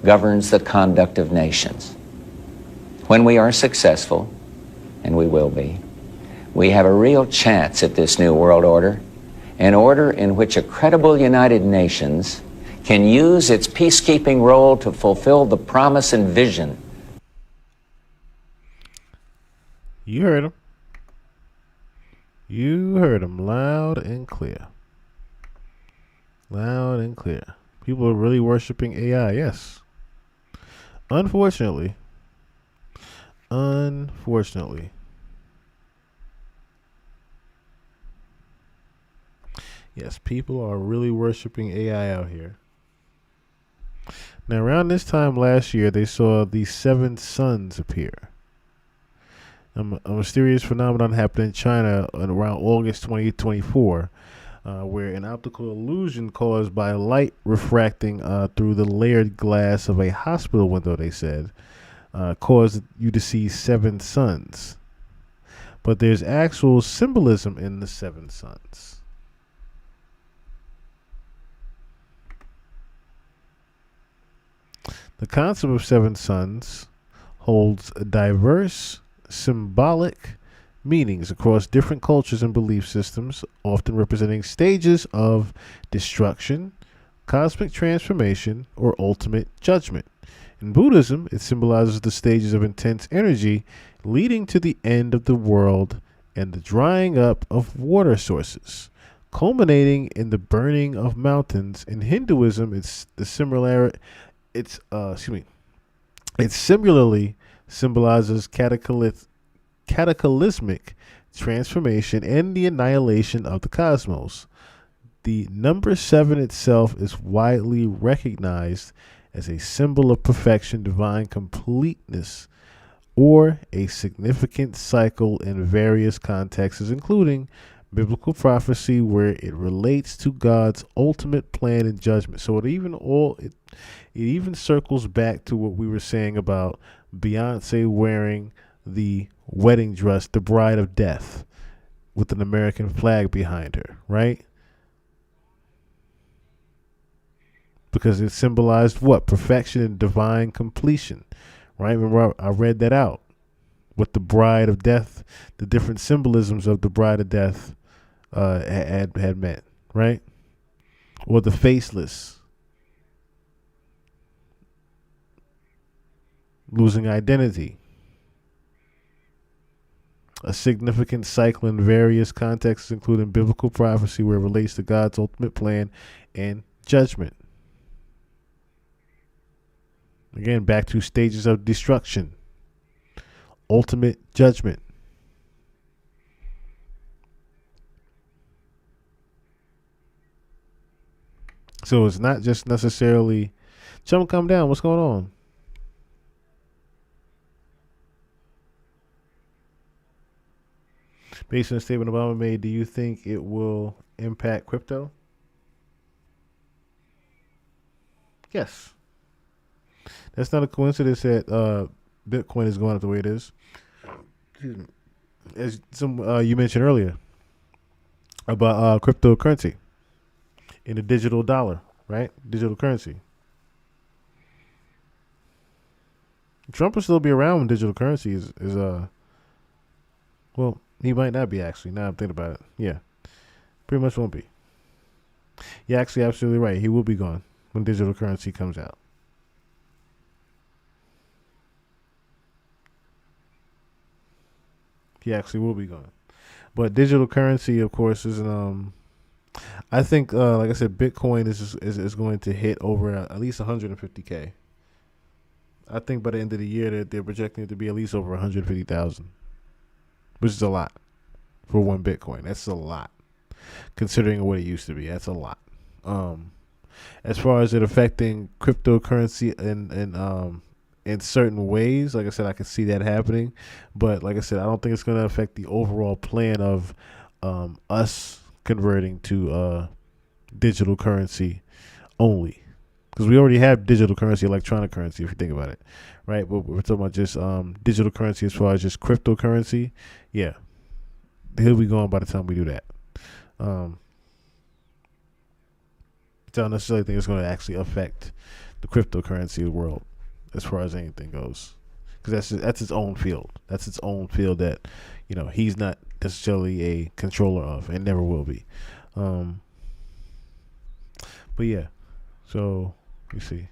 governs the conduct of nations. When we are successful, and we will be, we have a real chance at this new world order, an order in which a credible United Nations can use its peacekeeping role to fulfill the promise and vision. You heard him. You heard him loud and clear. Loud and clear. People are really worshiping AI, yes. Unfortunately. Yes, people are really worshiping AI out here. Now, around this time last year, they saw the 7 suns appear. A mysterious phenomenon happened in China around August 2024, where an optical illusion caused by light refracting through the layered glass of a hospital window, they said, caused you to see 7 suns. But there's actual symbolism in the 7 suns. The concept of 7 suns holds diverse symbolic meanings across different cultures and belief systems, often representing stages of destruction, cosmic transformation, or ultimate judgment. In Buddhism, it symbolizes the stages of intense energy leading to the end of the world and the drying up of water sources, culminating in the burning of mountains. In Hinduism, it similarly symbolizes cataclysmic transformation and the annihilation of the cosmos. The number 7 itself is widely recognized as a symbol of perfection, divine completeness, or a significant cycle in various contexts, including biblical prophecy, where it relates to God's ultimate plan and judgment. So it even circles back to what we were saying about Beyonce wearing the wedding dress, the bride of death, with an American flag behind her, right? Because it symbolized what? Perfection and divine completion, right? Remember, I read that out. What the bride of death, the different symbolisms of the bride of death had meant, right? Or the faceless, losing identity. A significant cycle in various contexts, including biblical prophecy, where it relates to God's ultimate plan and judgment. Again, back to stages of destruction, ultimate judgment. So it's not just necessarily, Chum, calm down, what's going on? Based on the statement Obama made, do you think it will impact crypto? Yes. That's not a coincidence that Bitcoin is going up the way it is. As you mentioned earlier about cryptocurrency in the digital dollar, right? Digital currency. Trump will still be around when digital currency is well, he might not be, actually. Now I'm thinking about it. Yeah. Pretty much won't be. You're actually absolutely right. He will be gone when digital currency comes out. He actually will be gone. But digital currency, of course, is I think, like I said, Bitcoin is going to hit over at least 150K. I think by the end of the year they're projecting it to be at least over 150,000. Which is a lot for one Bitcoin. That's a lot, considering what it used to be. That's a lot. As far as it affecting cryptocurrency in certain ways, like I said, I can see that happening. But like I said, I don't think it's going to affect the overall plan of us converting to digital currency only. Because we already have digital currency, electronic currency, if you think about it, right? But we're talking about just digital currency as far as just cryptocurrency. Yeah, he'll be gone by the time we do that. I don't necessarily think it's going to actually affect the cryptocurrency world as far as anything goes, because that's its own field. That's its own field that he's not necessarily a controller of and never will be. But yeah. So, let me see.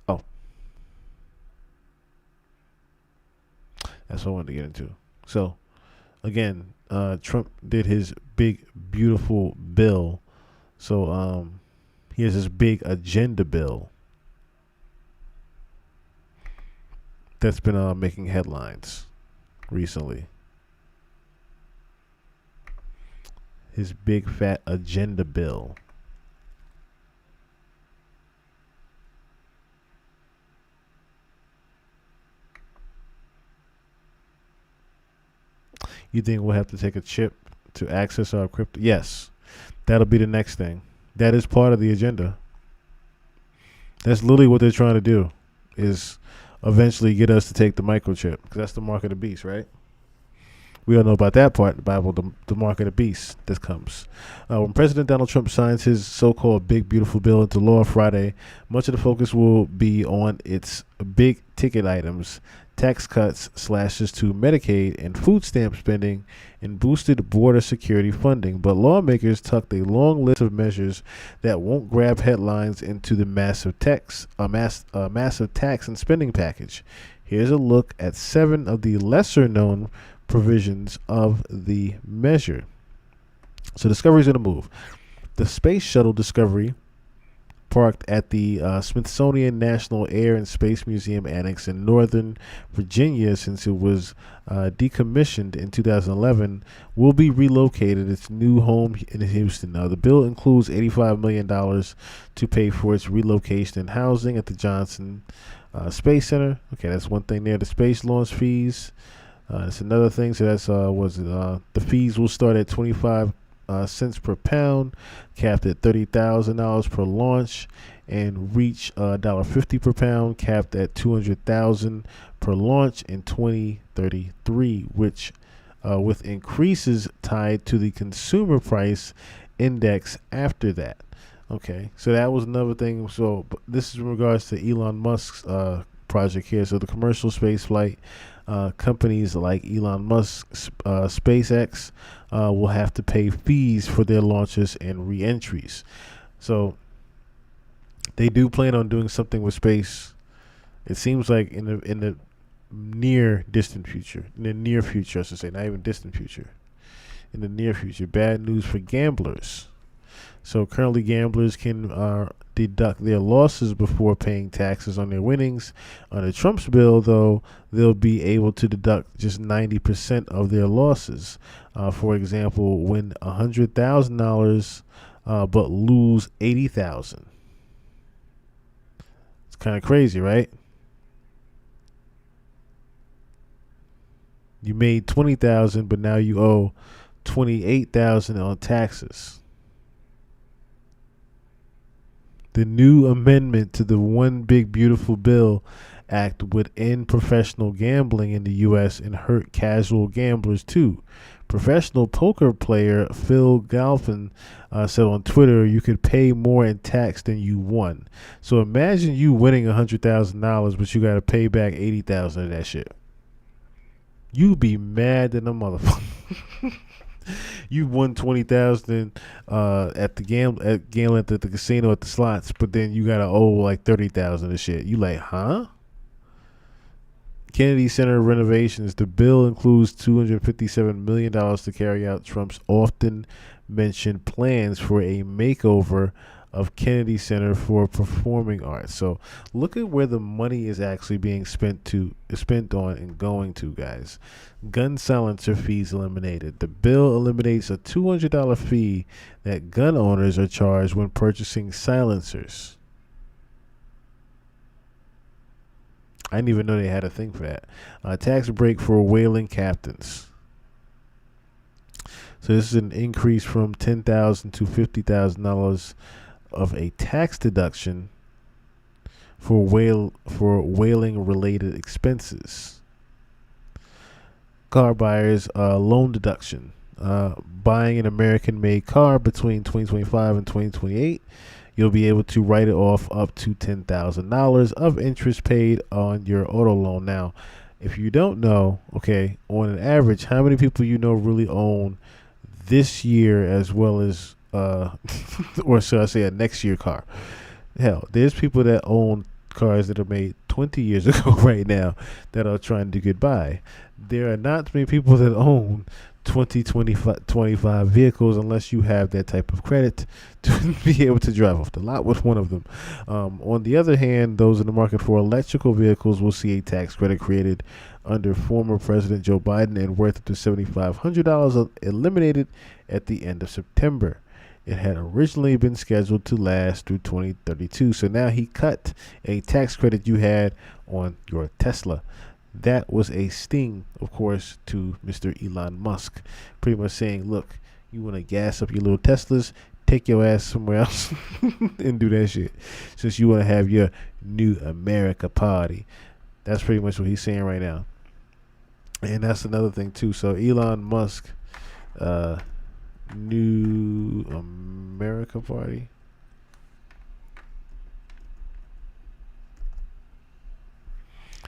Oh. That's what I wanted to get into. So, again, Trump did his big, beautiful bill. So, he has this big agenda bill that's been making headlines recently. His big, fat agenda bill. You think we'll have to take a chip to access our crypto? Yes. That'll be the next thing. That is part of the agenda. That's literally what they're trying to do, is eventually get us to take the microchip, because that's the mark of the beast, right? We all know about that part in the Bible, the mark of the beast that comes. When President Donald Trump signs his so-called big, beautiful bill into law Friday, much of the focus will be on its big ticket items, tax cuts, slashes to Medicaid and food stamp spending, and boosted border security funding. But lawmakers tucked a long list of measures that won't grab headlines into the massive tax and spending package. Here's a look at 7 of the lesser-known provisions of the measure. So Discovery's going to move. The Space Shuttle Discovery, parked at the Smithsonian National Air and Space Museum Annex in Northern Virginia since it was decommissioned in 2011, will be relocated its new home in Houston. Now, the bill includes $85 million to pay for its relocation and housing at the Johnson Space Center. Okay, that's one thing there. The space launch fees. That's another thing. So that's the fees will start at 25 cents per pound, capped at $30,000 per launch, and reach $1.50 per pound, capped at $200,000 per launch in 2033, which with increases tied to the consumer price index after that. Okay, so that was another thing. So this is in regards to Elon Musk's project here. So the commercial space flight companies like Elon Musk's SpaceX will have to pay fees for their launches and re-entries. So they do plan on doing something with space. It seems like in the near distant future, in the near future, I should say, not even distant future, in the near future. Bad news for gamblers. So currently gamblers can deduct their losses before paying taxes on their winnings. Under Trump's bill, though, they'll be able to deduct just 90% of their losses. For example, win $100,000 but lose $80,000. It's kind of crazy, right? You made $20,000, but now you owe $28,000 on taxes. The new amendment to the One Big Beautiful Bill Act would end professional gambling in the U.S. and hurt casual gamblers too. Professional poker player Phil Galfin said on Twitter, "You could pay more in tax than you won." So imagine you winning $100,000, but you got to pay back $80,000 of that shit. You be mad than a motherfucker. You won $20,000 at gambling at the casino at the slots, but then you gotta owe like $30,000 of shit. You like, huh? Kennedy Center renovations. The bill includes $257 million to carry out Trump's often mentioned plans for a makeover of Kennedy Center for Performing Arts. So look at where the money is actually being spent on and going to, guys. Gun silencer fees eliminated. The bill eliminates a $200 fee that gun owners are charged when purchasing silencers. I didn't even know they had a thing for that. Tax break for whaling captains. So this is an increase from $10,000 to $50,000 of a tax deduction for whaling related expenses. Car buyers loan deduction. Buying an American made car between 2025 and 2028, you'll be able to write it off up to $10,000 of interest paid on your auto loan. Now, if you don't know, okay, on an average, how many people you know really own this year as well as or should I say a next year car. Hell, there's people that own cars that are made 20 years ago right now that are trying to get by. There are not many people that own 25 vehicles unless you have that type of credit to be able to drive off the lot with one of them. On the other hand, those in the market for electrical vehicles will see a tax credit created under former President Joe Biden and worth up to $7,500 eliminated at the end of September. It had originally been scheduled to last through 2032. So now he cut a tax credit you had on your Tesla. That was a sting, of course, to Mr. Elon Musk. Pretty much saying, look, you want to gas up your little Teslas, take your ass somewhere else and do that shit. Since you want to have your new America party. That's pretty much what he's saying right now. And that's another thing, too. So Elon Musk, New America Party.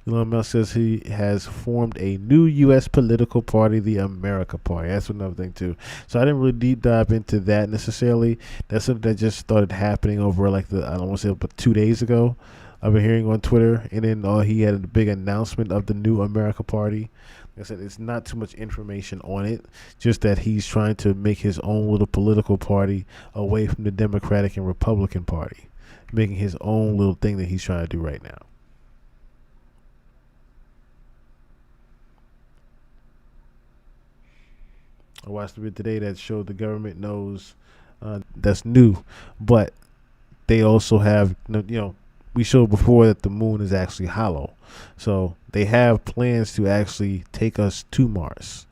Elon Musk says he has formed a new U.S. political party, the America Party. That's another thing, too. So I didn't really deep dive into that necessarily. That's something that just started happening over like I don't want to say, but 2 days ago. I've been hearing on Twitter. And then he had a big announcement of the new America Party. Like I said, it's not too much information on it. Just that he's trying to make his own little political party away from the Democratic and Republican Party. Making his own little thing that he's trying to do right now. I watched a bit today that showed the government knows that's new, but they also have, we showed before that the moon is actually hollow. So they have plans to actually take us to Mars,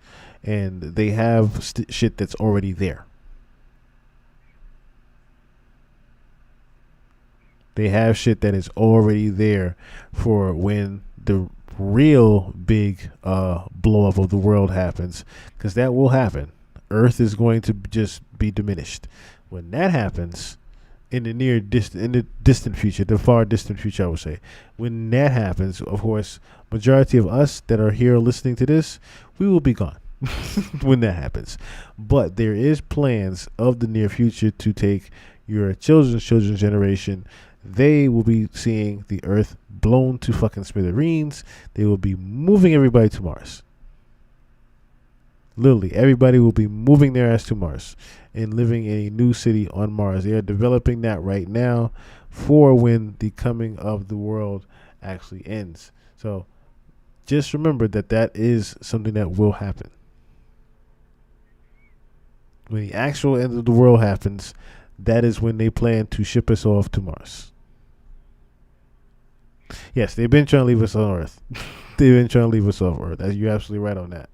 and they have shit that's already there. They have shit that is already there for when the real big blow up of the world happens, because that will happen. Earth is going to just be diminished. When that happens, in the distant future, the far distant future, I would say, when that happens, of course, majority of us that are here listening to this, we will be gone when that happens. But there is plans of the near future to take your children's generation. They will be seeing the Earth blown to fucking smithereens. They will be moving everybody to Mars. Literally, everybody will be moving their ass to Mars and living in a new city on Mars. They are developing that right now for when the coming of the world actually ends. So just remember that is something that will happen. When the actual end of the world happens, that is when they plan to ship us off to Mars. Yes, they've been trying to leave us on Earth. They've been trying to leave us off Earth. You're absolutely right on that.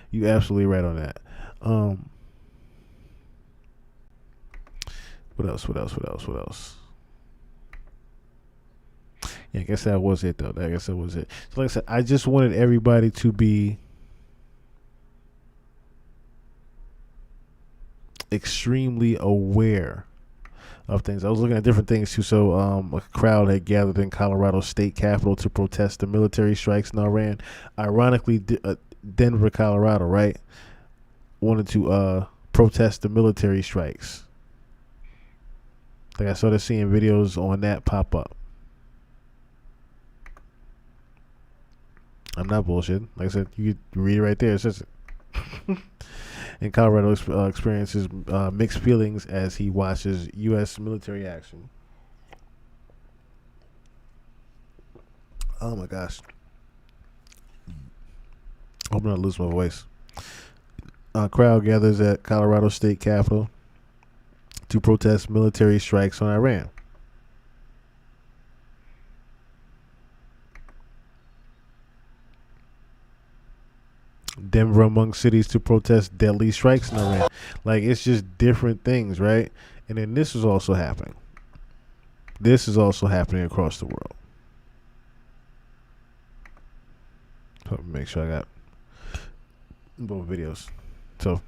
You're absolutely right on that. What else? Yeah, I guess that was it, though. I guess that was it. So like I said, I just wanted everybody to be extremely aware of things. I was looking at different things too. So a crowd had gathered in Colorado State Capitol to protest the military strikes in Iran. Ironically, Denver, Colorado, right, wanted to protest the military strikes. Like I started seeing videos on that pop up. I'm not bullshitting. Like I said, you can read it right there. It says it. And Colorado experiences mixed feelings as he watches U.S. military action. Oh my gosh. Hope not lose my voice. A crowd gathers at Colorado State Capitol to protest military strikes on Iran. Denver among cities to protest deadly strikes in Iran. Like, it's just different things, right? And then this is also happening. This is also happening across the world. So make sure I got both videos. So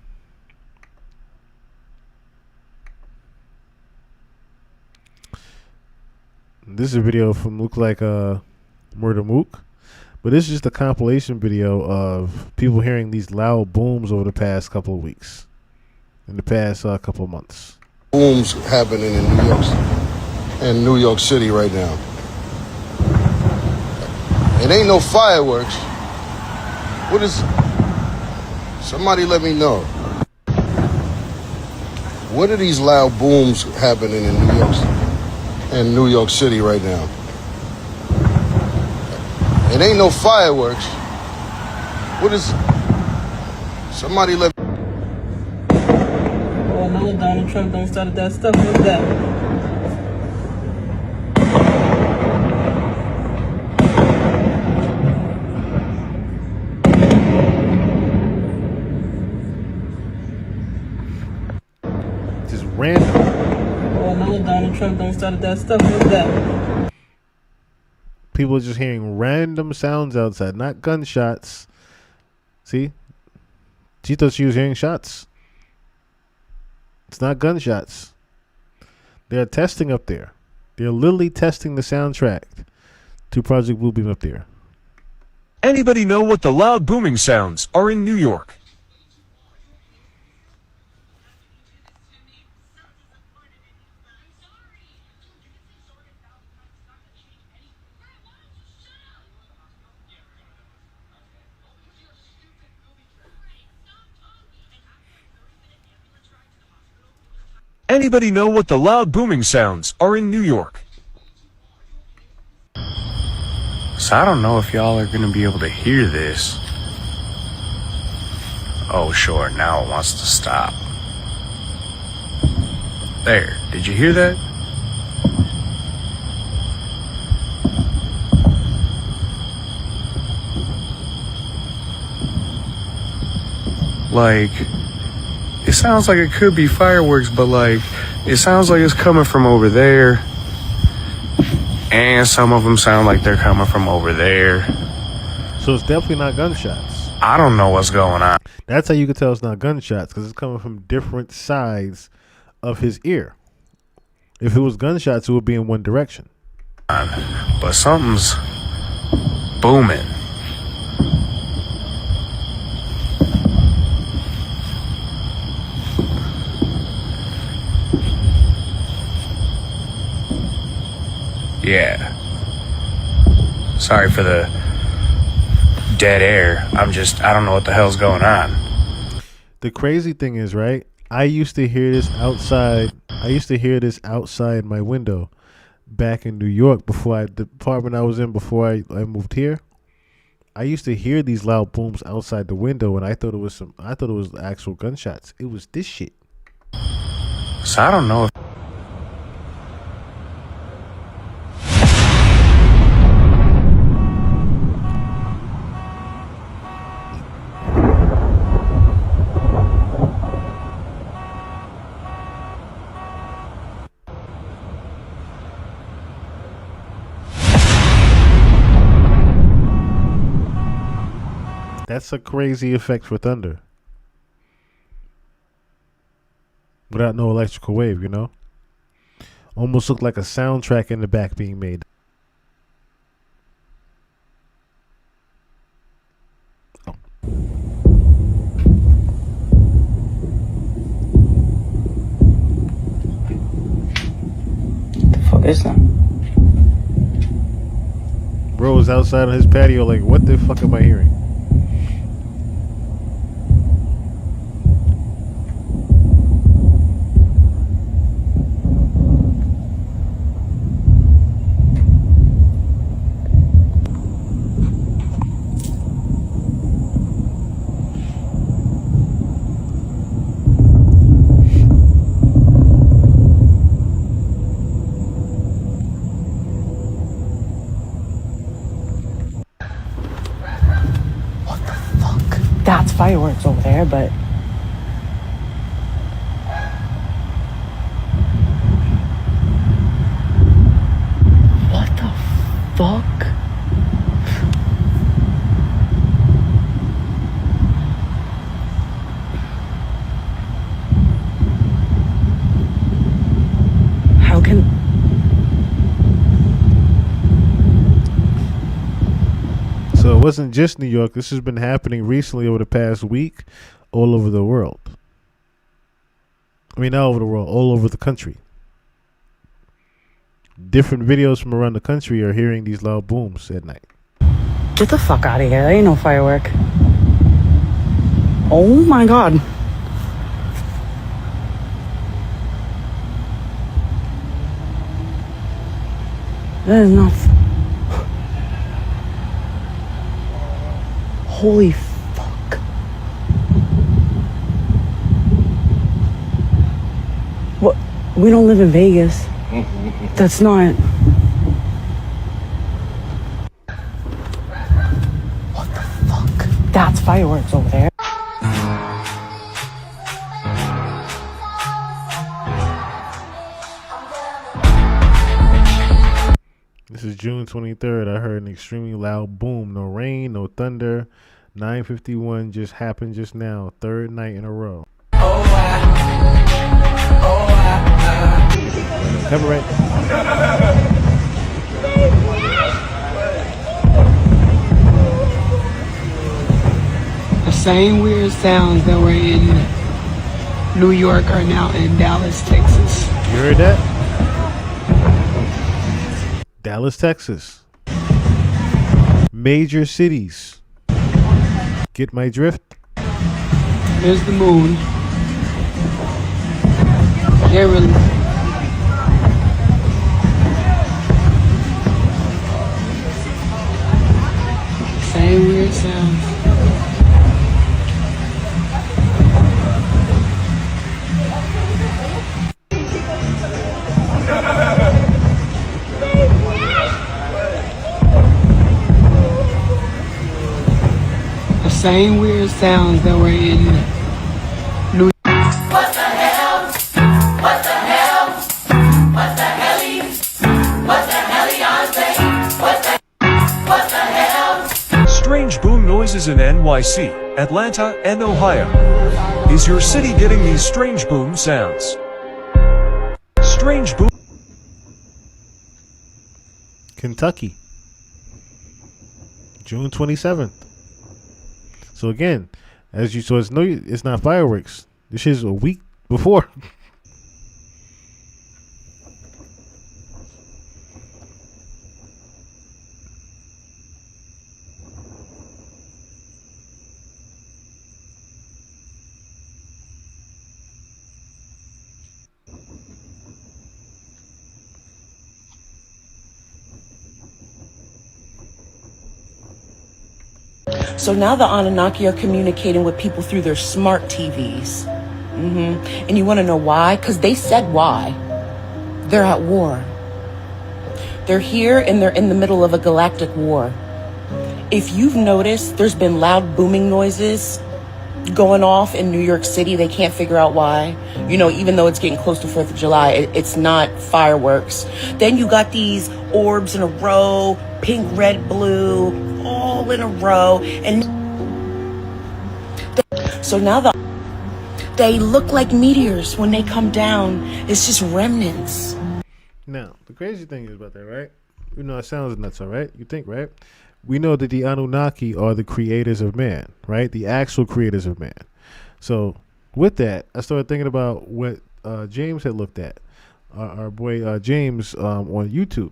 this is a video from look like Murder Mook. But this is just a compilation video of people hearing these loud booms over the past couple of weeks. In the past couple of months. Booms happening in New York City right now. It ain't no fireworks. What is? Somebody let me know. What are these loud booms happening in New York City right now? It ain't no fireworks. What is? Somebody let. Oh no, Donald Trump don't start that stuff. What's that? Just random. Oh no, Donald Trump don't start that stuff. What's that? People are just hearing random sounds outside, not gunshots. See? She thought she was hearing shots. It's not gunshots. They're testing up there. They're literally testing the soundtrack to Project Bluebeam up there. Anybody know what the loud booming sounds are in New York? Anybody know what the loud booming sounds are in New York? So I don't know if y'all are gonna be able to hear this. Oh sure, now it wants to stop. There, did you hear that? Like, it sounds like it could be fireworks, but like, it sounds like it's coming from over there. And some of them sound like they're coming from over there. So it's definitely not gunshots. I don't know what's going on. That's how you can tell it's not gunshots, because it's coming from different sides of his ear. If it was gunshots, it would be in one direction. But something's booming. Yeah. Sorry for the dead air. I don't know what the hell's going on. The crazy thing is, right? I used to hear this outside. I used to hear this outside my window back in New York the apartment I was in before I moved here. I used to hear these loud booms outside the window, and I thought it was actual gunshots. It was this shit. So I don't know if That's a crazy effect for thunder. Without no electrical wave, you know? Almost looked like a soundtrack in the back being made. Oh. The fuck is that? Bro was outside on his patio like, what the fuck am I hearing? That's fireworks over there, but what the fuck? How can So it wasn't just New York. This has been happening recently over the past week all over the world. I mean, not over the world, all over the country. Different videos from around the country are hearing these loud booms at night. Get the fuck out of here. There ain't no firework. Oh my god. That is not. Holy fuck. What? We don't live in Vegas. That's not. What the fuck? That's fireworks over there. This is June 23rd. I heard an extremely loud boom. No rain, no thunder. 9:51 just happened just now. Third night in a row. Copyright. The same weird sounds that were in New York are now in Dallas, Texas. You heard that? Dallas, Texas. Major cities. Get my drift? There's the moon. Can't really. Same weird sounds. The same weird sounds that were in New York. What the hell? What the hell? What the helly? What the heliante? What the hell? Strange boom noises in NYC, Atlanta, and Ohio. Is your city getting these strange boom sounds? Strange boom. Kentucky. June 27th. So again, as you saw, it's not fireworks. This is a week before. So now the Anunnaki are communicating with people through their smart TVs. And you want to know why? Because they said why. They're at war. They're here and they're in the middle of a galactic war. If you've noticed, there's been loud booming noises going off in New York City. They can't figure out why. You know, even though it's getting close to 4th of July, it's not fireworks. Then you got these orbs in a row, pink, red, blue, all in a row. And so now they look like meteors when they come down. It's just remnants. Now, the crazy thing is about that, right? You know, it sounds nuts, all right? You think, right? We know that the Anunnaki are the creators of man, right? The actual creators of man. So with that, I started thinking about what James had looked at, our boy James on YouTube.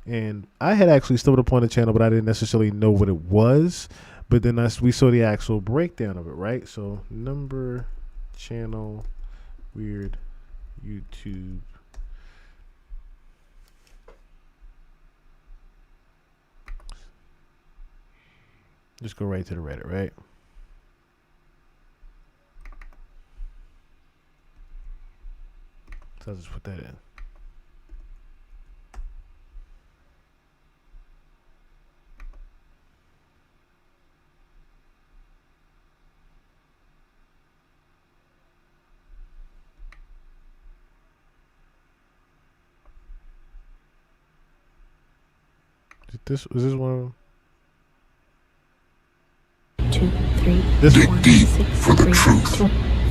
And I had actually stumbled upon the channel, but I didn't necessarily know what it was. But then we saw the actual breakdown of it, right? So number, channel, weird, YouTube. Just go right to the Reddit, right? So I'll just put that in. Is this one of them? 2, 3. Dig deep for the truth.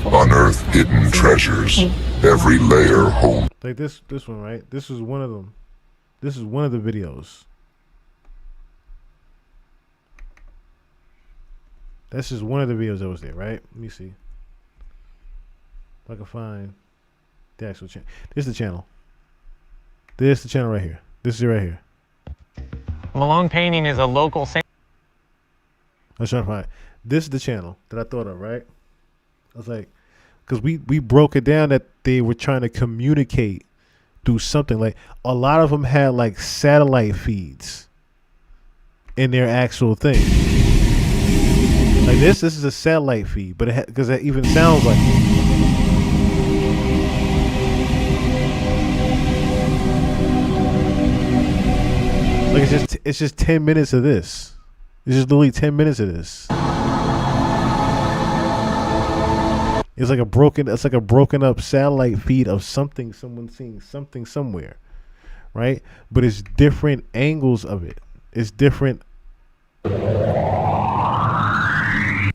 Unearth hidden treasures. Every layer hold. Like this one, right? This is one of them. This is one of the videos. That's just one of the videos that was there, right? Let me see if I can find. The actual channel. This is the channel. This is the channel right here. This is it right here. Malone Painting is a local. I was trying to find. This is the channel that I thought of, right? I was like, because we broke it down that they were trying to communicate through something. Like a lot of them had like satellite feeds in their actual thing. Like this is a satellite feed, but because it even sounds like it. Like it's just 10 minutes of this. It's just literally 10 minutes of this. It's like a broken up satellite feed of something, someone seeing something somewhere, right? But it's different angles of it. It's different.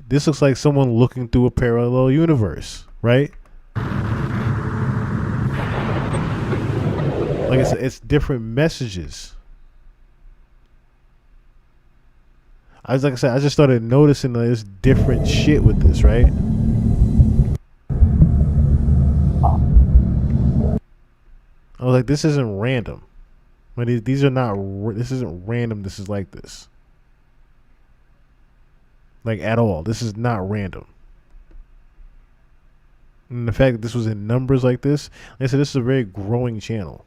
This looks like someone looking through a parallel universe, right? Like it's different messages. I just started noticing that there's different shit with this, right? I was like, this isn't random. But these are not. This isn't random. This is like this. Like at all. This is not random. And the fact that this was in numbers like this, like I said, this is a very growing channel.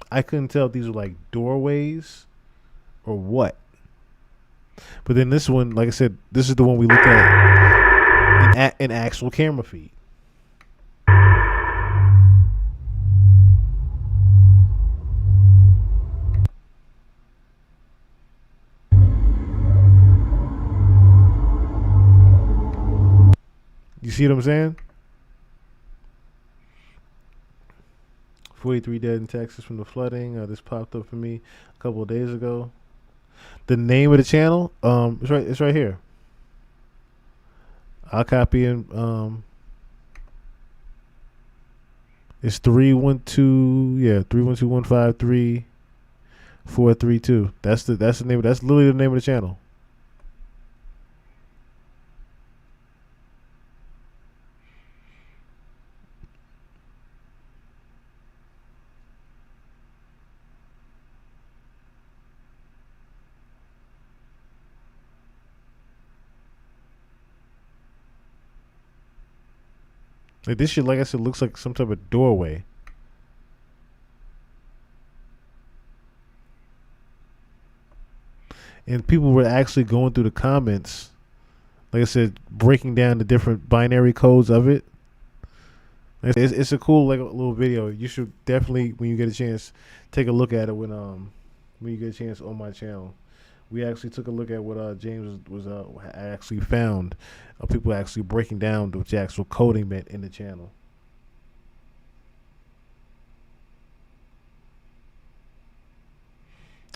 I couldn't tell if these were like doorways or what. But then this one, like I said, this is the one we looked at in actual camera feed. You see what I'm saying? 43 dead in Texas from the flooding. This popped up for me a couple of days ago. The name of the channel, it's right here. I'll copy and it's 312-153-432. That's the name. That's literally the name of the channel. Like this shit, like I said, looks like some type of doorway. And people were actually going through the comments, like I said, breaking down the different binary codes of it. It's a cool like a little video. You should definitely, when you get a chance, take a look at it when you get a chance on my channel. We actually took a look at what James was actually found. People actually breaking down what the actual coding meant in the channel.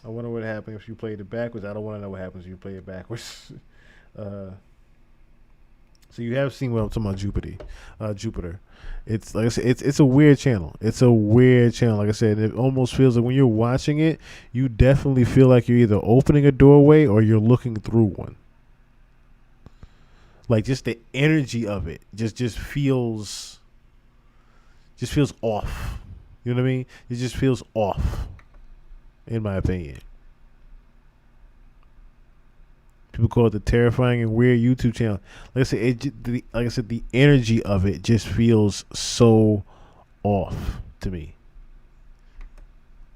I wonder what happened if you played it backwards. I don't want to know what happens if you play it backwards. So you have seen what I'm talking about, Jupiter. It's like I said, it's a weird channel. It's a weird channel. Like I said, it almost feels like when you're watching it, you definitely feel like you're either opening a doorway or you're looking through one. Like just the energy of it just feels off. You know what I mean? It just feels off, in my opinion. People call it the terrifying and weird YouTube channel. Like I said, the energy of it just feels so off to me.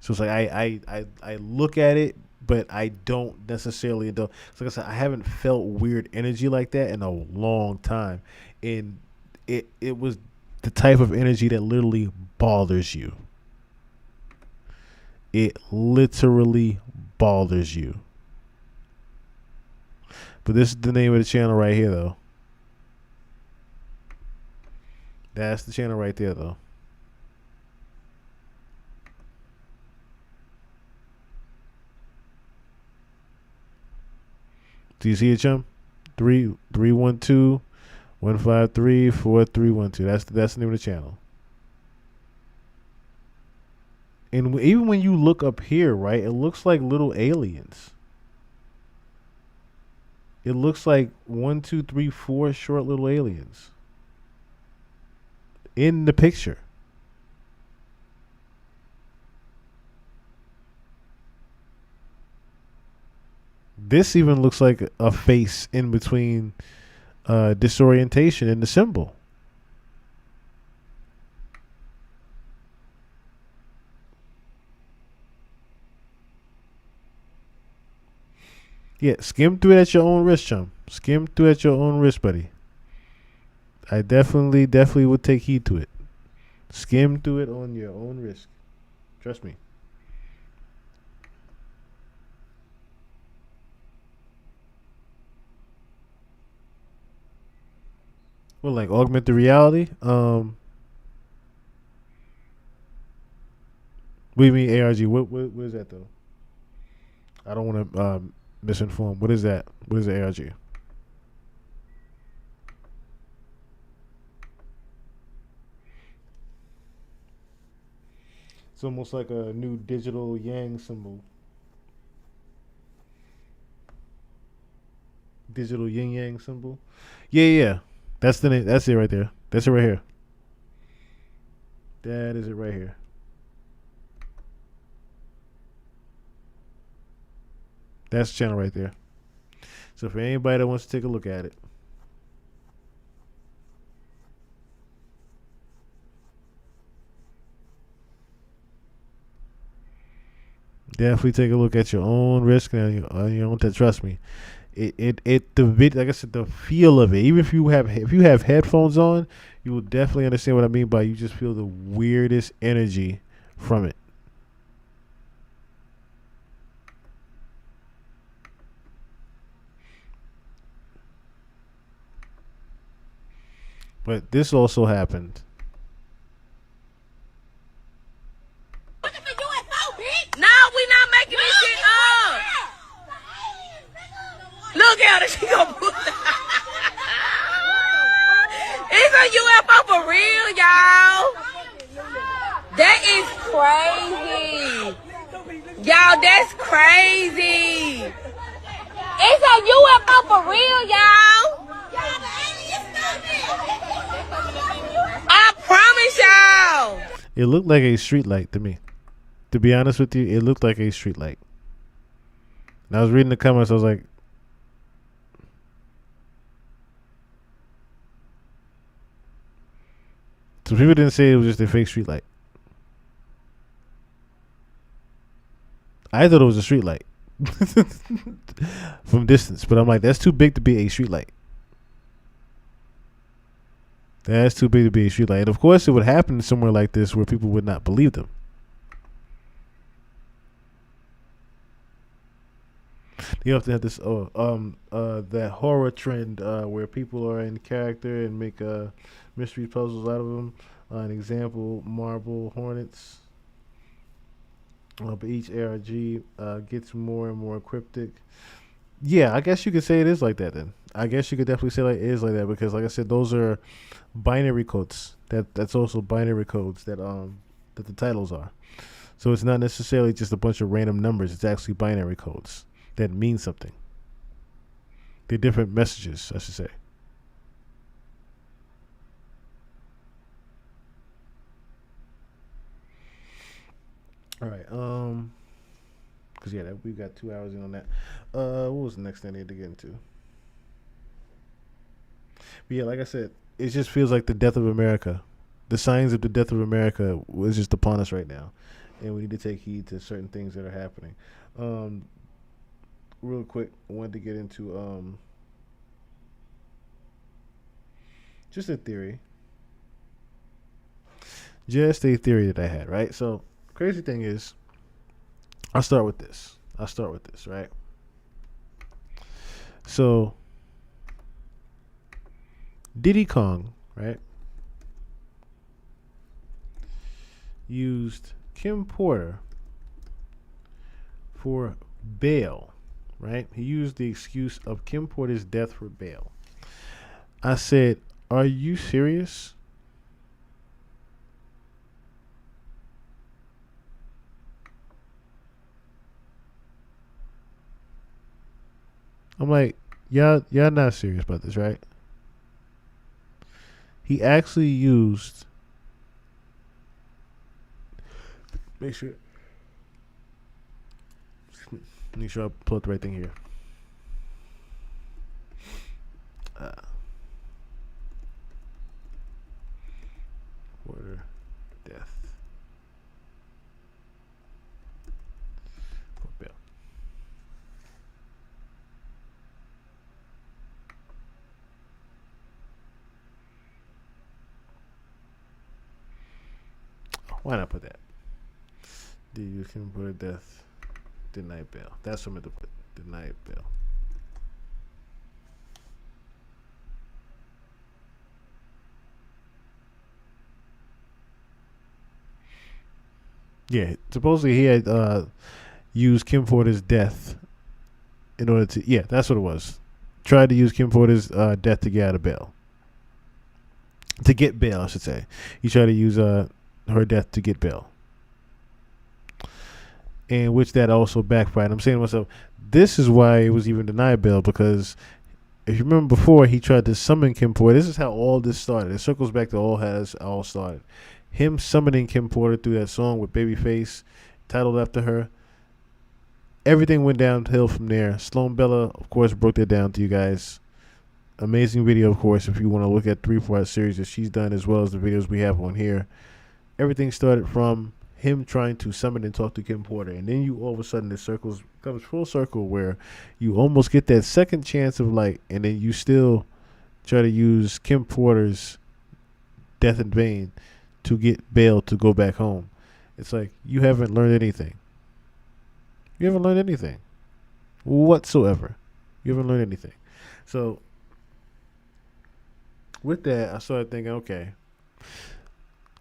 So it's like I look at it, but I don't necessarily. So like I said, I haven't felt weird energy like that in a long time, and it was the type of energy that literally bothers you. It literally bothers you. But this is the name of the channel right here, though. That's the channel right there, though. Do you see it, chum? 312-153-4312. That's the name of the channel. And even when you look up here, right, it looks like little aliens. It looks like 1, 2, 3, 4 short little aliens in the picture. This even looks like a face in between disorientation and the symbol. Yeah, skim through it at your own risk, chum. Skim through it at your own risk, buddy. I definitely would take heed to it. Skim through it on your own risk. Trust me. Well, like augmented reality. What do you mean ARG? What is that though? I don't want to misinform. What is that? What is the ARG? It's almost like a new digital yang symbol. Digital yin yang symbol. Yeah. That's the name. That's it right there. That's it right here. That is it right here. That's the channel right there. So for anybody that wants to take a look at it, definitely take a look at your own risk and your own. Trust me, like I said, the feel of it. Even if you have headphones on, you will definitely understand what I mean by you just feel the weirdest energy from it. But this also happened. No, we not making this shit up. Look at her, she gonna put It's a UFO for real, y'all. That is crazy. Y'all, that's crazy. It's a UFO for real, y'all. I promise y'all. It looked like a street light to me. To be honest with you, it looked like a street light. And I was reading the comments, I was like, so people didn't say it was just a fake street light. I thought it was a street light from distance, but I'm like, that's too big to be a street light. That's too big to be a street light. And of course, it would happen somewhere like this where people would not believe them. You have to have this that horror trend where people are in character and make mystery puzzles out of them. An example: marble hornets. But each ARG gets more and more cryptic. Yeah, I guess you could say it is like that. Then I guess you could definitely say like it is like that because, like I said, those are binary codes. That's also binary codes that the titles are. So it's not necessarily just a bunch of random numbers. It's actually binary codes that mean something. They're different messages, I should say. All right. Cause yeah, we got 2 hours in on that. What was the next thing I needed to get into? But yeah, like I said, it just feels like the death of America. The signs of the death of America was just upon us right now, and we need to take heed to certain things that are happening. Real quick, I wanted to get into just a theory. Just a theory that I had, right? So, crazy thing is, I'll start with this, right? So, Diddy Kong, right, used Kim Porter for bail, right? He used the excuse of Kim Porter's death for bail. I said, are you serious? I'm like, Y'all not serious about this, right? He actually used. Make sure I pull up the right thing here. Order death for bail. Why not put that? You can put a death, denied bail. That's what I meant to put. Denied bail. Yeah, supposedly he had used Kim Porter's death in order to. Yeah, that's what it was. Tried to use Kim Porter's death to get out of bail. To get bail, I should say. He tried to use her death to get bail. And which that also backfired. I'm saying to myself, this is why it was even denied bail, because if you remember before, he tried to summon Kim Porter. This is how all this started. It circles back to all started. Him summoning Kim Porter through that song with Babyface, titled after her. Everything went downhill from there. Sloan Bella, of course, broke that down to you guys. Amazing video, of course, if you want to look at 3-4 series that she's done, as well as the videos we have on here. Everything started from him trying to summon and talk to Kim Porter, and then you all of a sudden it comes full circle where you almost get that second chance of light, and then you still try to use Kim Porter's death in vain to get bail to go back home. It's like you haven't learned anything. You haven't learned anything whatsoever. You haven't learned anything. So with that, I started thinking, okay,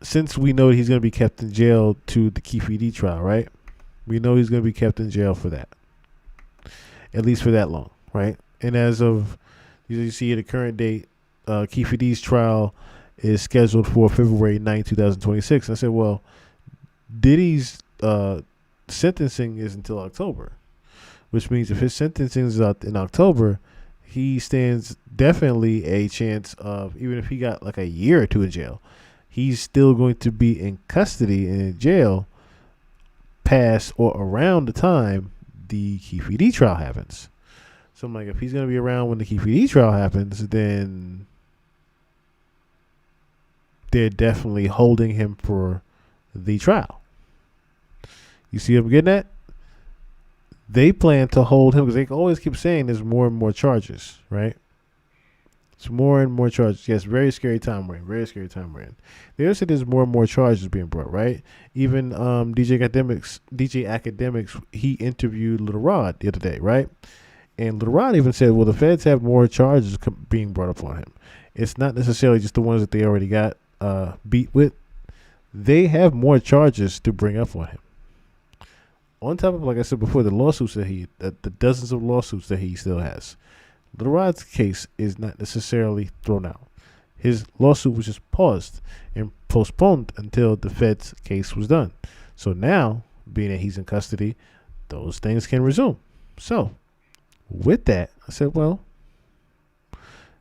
since we know he's going to be kept in jail to the Keefe D trial, right? We know he's going to be kept in jail for that. At least for that long, right? And as of, you see at the current date, Keefe D's trial is scheduled for February 9, 2026. And I said, well, Diddy's sentencing is until October, which means if his sentencing is out in October, he stands definitely a chance of, even if he got like a year or two in jail, he's still going to be in custody and in jail past or around the time the Keefe D trial happens. So I'm like, if he's going to be around when the Keefe D trial happens, then they're definitely holding him for the trial. You see what I'm getting at? They plan to hold him because they always keep saying there's more and more charges, right? It's more and more charges. Yes, very scary time we're in. Very scary time we're in. They also said there's more and more charges being brought, right? Even DJ Academics, he interviewed Lil Rod the other day, right? And Lil Rod even said, well, the feds have more charges being brought up on him. It's not necessarily just the ones that they already got beat with. They have more charges to bring up on him. On top of, like I said before, the lawsuits that the dozens of lawsuits that he still has. Lil Rod's case is not necessarily thrown out. His lawsuit was just paused and postponed until the Fed's case was done. So now, being that he's in custody, those things can resume. So, with that, I said, well,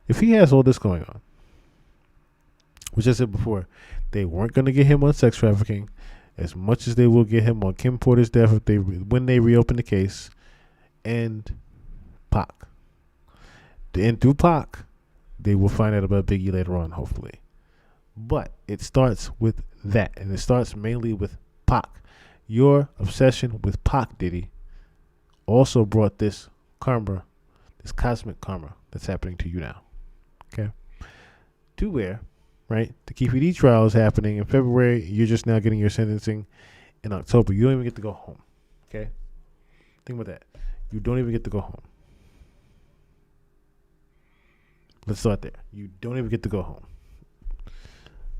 if he has all this going on, which I said before, they weren't going to get him on sex trafficking as much as they will get him on Kim Porter's death when they reopen the case, and Pac. And through Pac, they will find out about Biggie later on, hopefully. But it starts with that, and it starts mainly with Pac. Your obsession with Pac, Diddy, also brought this karma, this cosmic karma that's happening to you now. Okay? To where, right, the Keefe D trial is happening in February. You're just now getting your sentencing in October. You don't even get to go home. Okay? Think about that. You don't even get to go home. Let's start there. You don't even get to go home.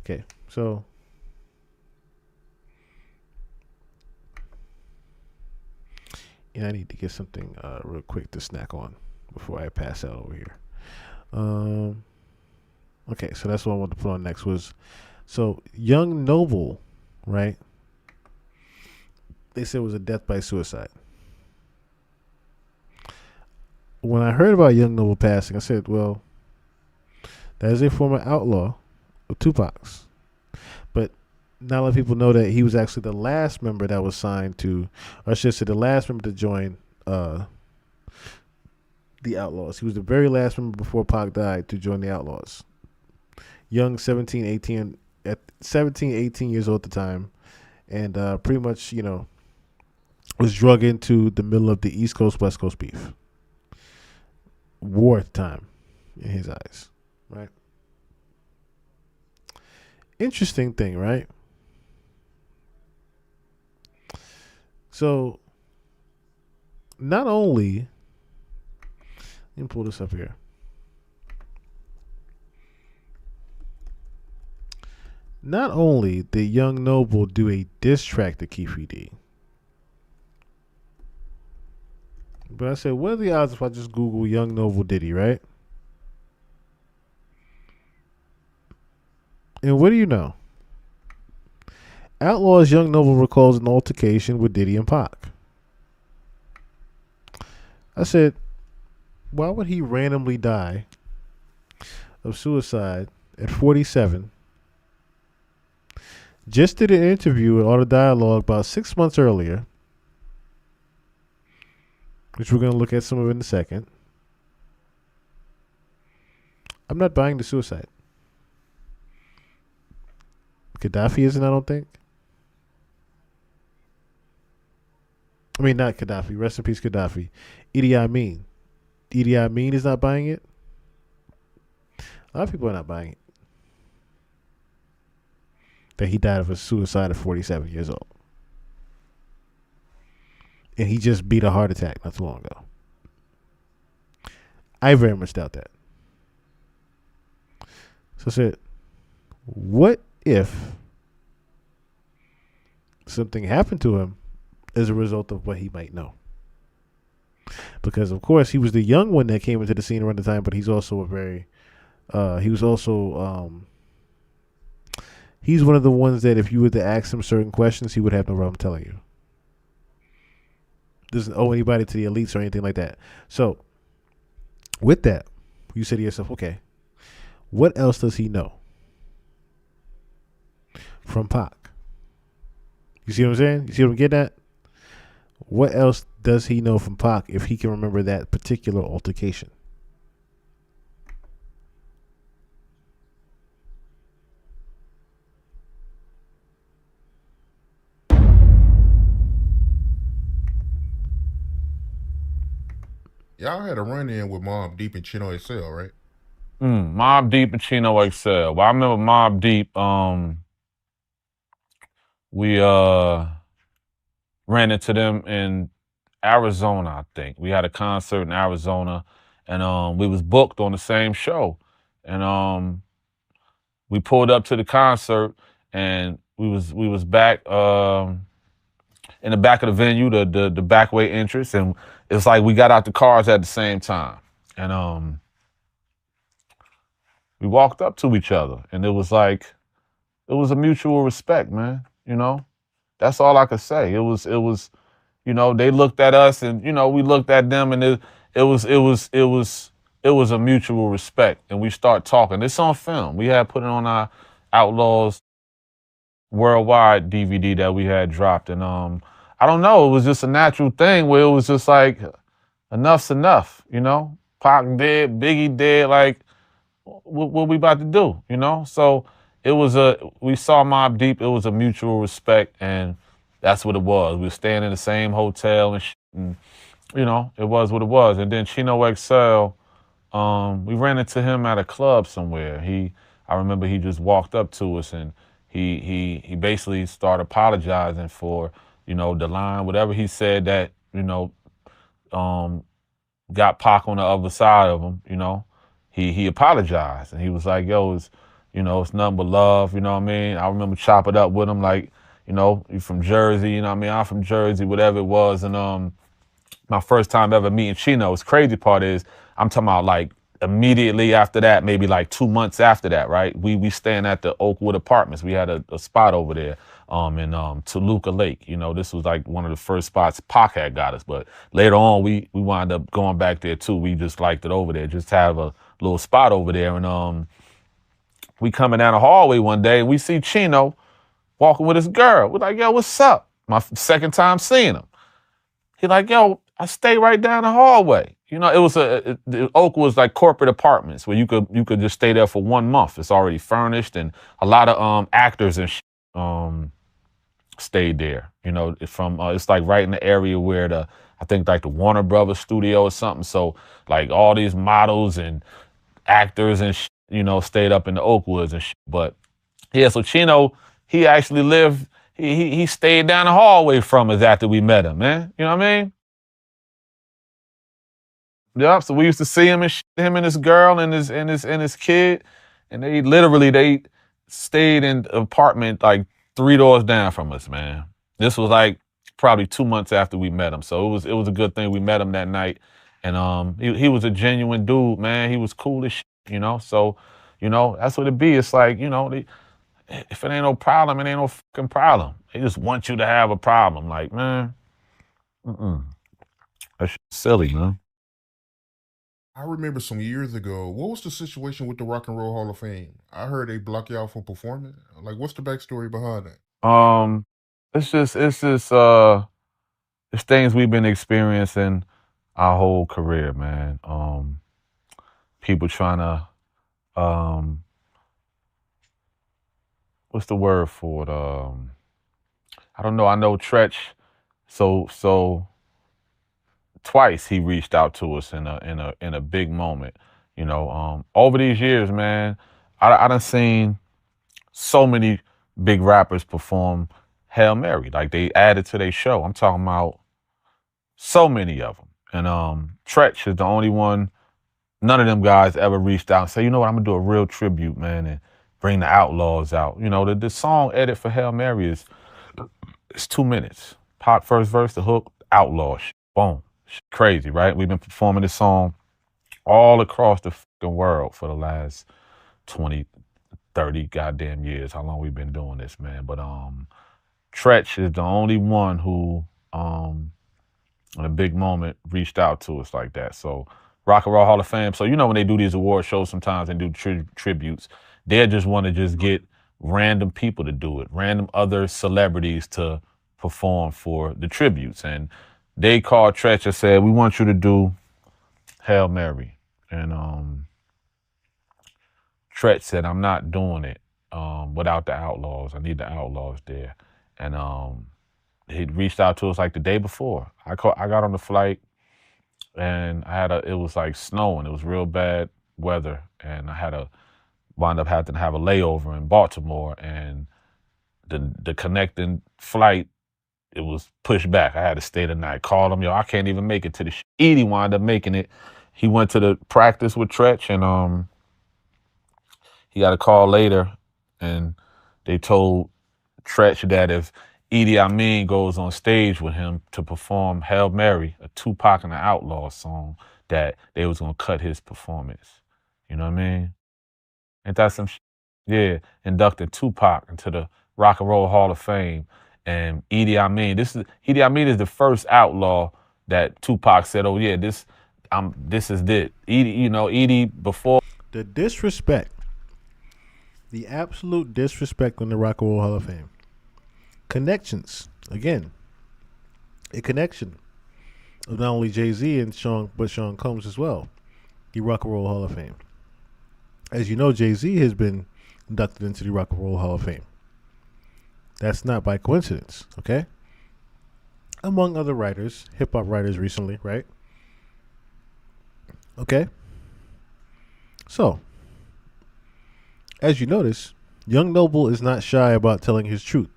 Okay, so I need to get something real quick to snack on before I pass out over here. Okay, so that's what I wanted to put on next was, so Young Noble, right? They said it was a death by suicide. when I heard about Young Noble passing, I said, well, that is a former outlaw of Tupac's. But not a lot of people know that he was actually the last member that was signed to, or I should say the last member to join the Outlaws. He was the very last member before Pac died to join the Outlaws. Young, 17, 18 years old at the time. And pretty much, you know, was drug into the middle of the East Coast, West Coast beef. War at the time, in his eyes, right? Interesting thing, right? So, not only, let me pull this up here. Not only did Young Noble do a diss track to Keefe D, but I said, what are the odds if I just Google Young Noble Diddy, right? And what do you know? Outlaw's Young Noble recalls an altercation with Diddy and Pac. I said, why would he randomly die of suicide at 47? Just did an interview with Art of Dialogue about 6 months earlier, which we're going to look at some of in a second. I'm not buying the suicide. Gaddafi isn't, I don't think. I mean, not Gaddafi. Rest in peace, Gaddafi. Idi Amin. Idi Amin is not buying it. A lot of people are not buying it. That he died of a suicide at 47 years old. And he just beat a heart attack not too long ago. I very much doubt that. So I said, what if something happened to him as a result of what he might know? Because of course he was the young one that came into the scene around the time, but he's also a very he's one of the ones that if you were to ask him certain questions, he would have no problem telling you. Doesn't owe anybody to the elites or anything like that. So with that, you say to yourself, okay, what else does he know from Pac? You see what I'm saying? You see what I'm getting at? What else does he know from Pac if he can remember that particular altercation? Y'all had a run-in with Mobb Deep and Chino XL, right? Mobb Deep and Chino XL. Well, I remember Mobb Deep, we ran into them in Arizona, I think. We had a concert in Arizona, and we was booked on the same show. And we pulled up to the concert, and we was back in the back of the venue, the back way entrance, and it's like we got out the cars at the same time. And we walked up to each other, and it was a mutual respect, man. You know, that's all I could say. It was, you know, they looked at us, and you know, we looked at them, and it was a mutual respect, and we start talking. It's on film. We had put it on our Outlaws Worldwide DVD that we had dropped, and I don't know, it was just a natural thing where it was just like, enough's enough, you know? Pac dead, Biggie dead, like, what we about to do, you know? So we saw Mobb Deep, it was a mutual respect, and that's what it was. We were staying in the same hotel and shit, and you know, it was what it was. And then Chino XL, we ran into him at a club somewhere. I remember he just walked up to us, and he basically started apologizing for, you know, the line, whatever he said that, you know, got Pac on the other side of him, you know. He apologized, and he was like, yo, it's nothing but love, you know what I mean? I remember chopping up with him like, you know, you from Jersey, you know what I mean? I'm from Jersey, whatever it was. And my first time ever meeting Chino, the crazy part is, I'm talking about like immediately after that, maybe like 2 months after that, right? We staying at the Oakwood Apartments. We had a spot over there. in Toluca Lake. You know, this was like one of the first spots Pac had got us, but later on we wound up going back there too. We just liked it over there, just have a little spot over there. And we coming down the hallway one day and we see Chino walking with his girl. We're like, yo, what's up? My second time seeing him. He like, yo, I stay right down the hallway. You know, it was the Oak was like corporate apartments where you could just stay there for 1 month. It's already furnished, and a lot of actors and stayed there. You know, it's like right in the area where I think like the Warner Brothers studio or something. So like all these models and actors and you know, stayed up in the Oakwoods and But yeah, so Chino, he actually lived. He stayed down the hallway from us after we met him, man. You know what I mean? Yep. So we used to see him and him and his girl and his kid, and they stayed in the apartment like 3 doors down from us, man. This was like probably 2 months after we met him, so it was a good thing we met him that night. And he was a genuine dude, man. He was cool as you know. So, you know, that's what it be. It's like, you know, if it ain't no problem, it ain't no fucking problem. They just want you to have a problem. Like, man, that's silly, man. I remember some years ago, what was the situation with the Rock and Roll Hall of Fame? I heard they block you out from performing. Like, what's the backstory behind that? It's things we've been experiencing our whole career, man. People trying to, what's the word for it? I don't know. I know Tretch. So twice he reached out to us in a big moment. You know, over these years, man, I done seen so many big rappers perform Hail Mary. Like they added to their show. I'm talking about so many of them. And Tretch is the only one. None of them guys ever reached out and say, you know what, I'm gonna do a real tribute, man, and bring the Outlaws out. You know, the song edit for Hail Mary it's 2 minutes. Pop first verse, the hook, Outlaws, boom. Crazy, right? We've been performing this song all across the fucking world for the last 20, 30 goddamn years. How long we've been doing this, man? But Tretch is the only one who, in a big moment, reached out to us like that. So Rock and Roll Hall of Fame. So you know when they do these award shows sometimes and do tributes, they just want to just get random people to do it, random other celebrities to perform for the tributes. And they called Tretch and said, we want you to do Hail Mary. And Tretch said, I'm not doing it without the Outlaws. I need the Outlaws there. And he reached out to us like the day before. I got on the flight and it was like snowing. It was real bad weather. And I had to wind up having to have a layover in Baltimore, and the connecting flight, it was pushed back. I had to stay the night. Called him, yo, I can't even make it to the Edie wound up making it. He went to the practice with Tretch, and he got a call later, and they told Tretch that if Idi Amin goes on stage with him to perform Hail Mary, a Tupac and the Outlaw song, that they was gonna cut his performance. You know what I mean? Ain't that some shit? Yeah, inducted Tupac into the Rock and Roll Hall of Fame. And Idi Amin, Idi Amin is the first outlaw that Tupac said, oh yeah, this is it. Idi before. The disrespect, the absolute disrespect on the Rock and Roll Hall of Fame. Connections, again, a connection of not only Jay-Z and Sean Combs as well, the Rock and Roll Hall of Fame. As you know, Jay-Z has been inducted into the Rock and Roll Hall of Fame. That's not by coincidence, okay? Among other writers, hip-hop writers recently, right? Okay? So, as you notice, Young Noble is not shy about telling his truth.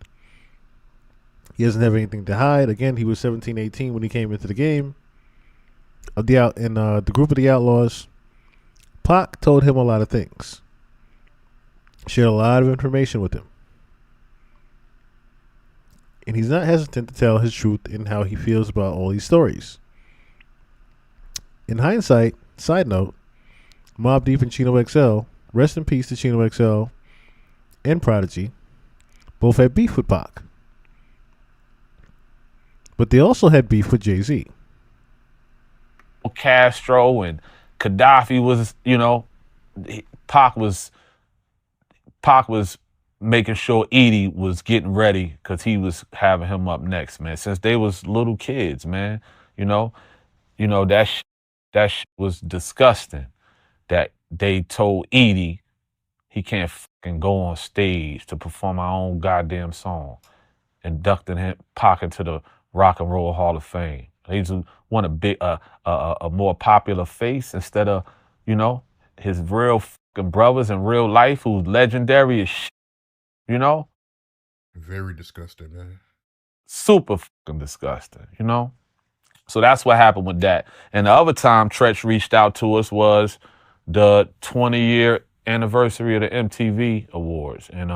He doesn't have anything to hide. Again, he was 17, 18 when he came into the game. In the group of the Outlaws, Pac told him a lot of things. Shared a lot of information with him. And he's not hesitant to tell his truth in how he feels about all these stories. In hindsight, side note, Mobb Deep and Chino XL, rest in peace to Chino XL and Prodigy, both had beef with Pac. But they also had beef with Jay-Z. Castro and Gaddafi was, Pac was making sure Edie was getting ready because he was having him up next, man. Since they was little kids, man, that shit was disgusting. That they told Edie he can't fucking go on stage to perform our own goddamn song, inducting him Pac into the Rock and Roll Hall of Fame. He's want a more popular face instead of, his real fucking brothers in real life who's legendary as shit, Very disgusting, man. Super fucking disgusting, So that's what happened with that. And the other time Tretch reached out to us was the 20-year anniversary of the MTV Awards. And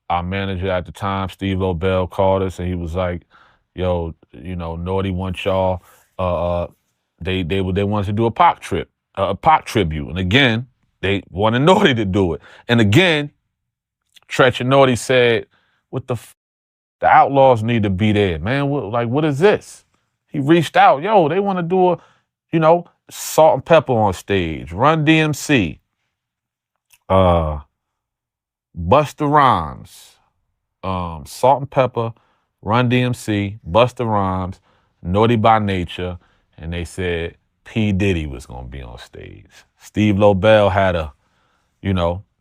our manager at the time, Steve Lobel, called us and he was like, yo, Naughty wants y'all. They wanted to do a Pac tribute. And again, they wanted Naughty to do it. And again, Tretch and Naughty said, the Outlaws need to be there, man. What is this? He reached out, they want to do Salt and Pepper on stage, Run DMC, Busta Rhymes, Salt and Pepper, Run DMC, Busta Rhymes, Naughty by Nature, and they said P. Diddy was going to be on stage. Steve Lobel had a,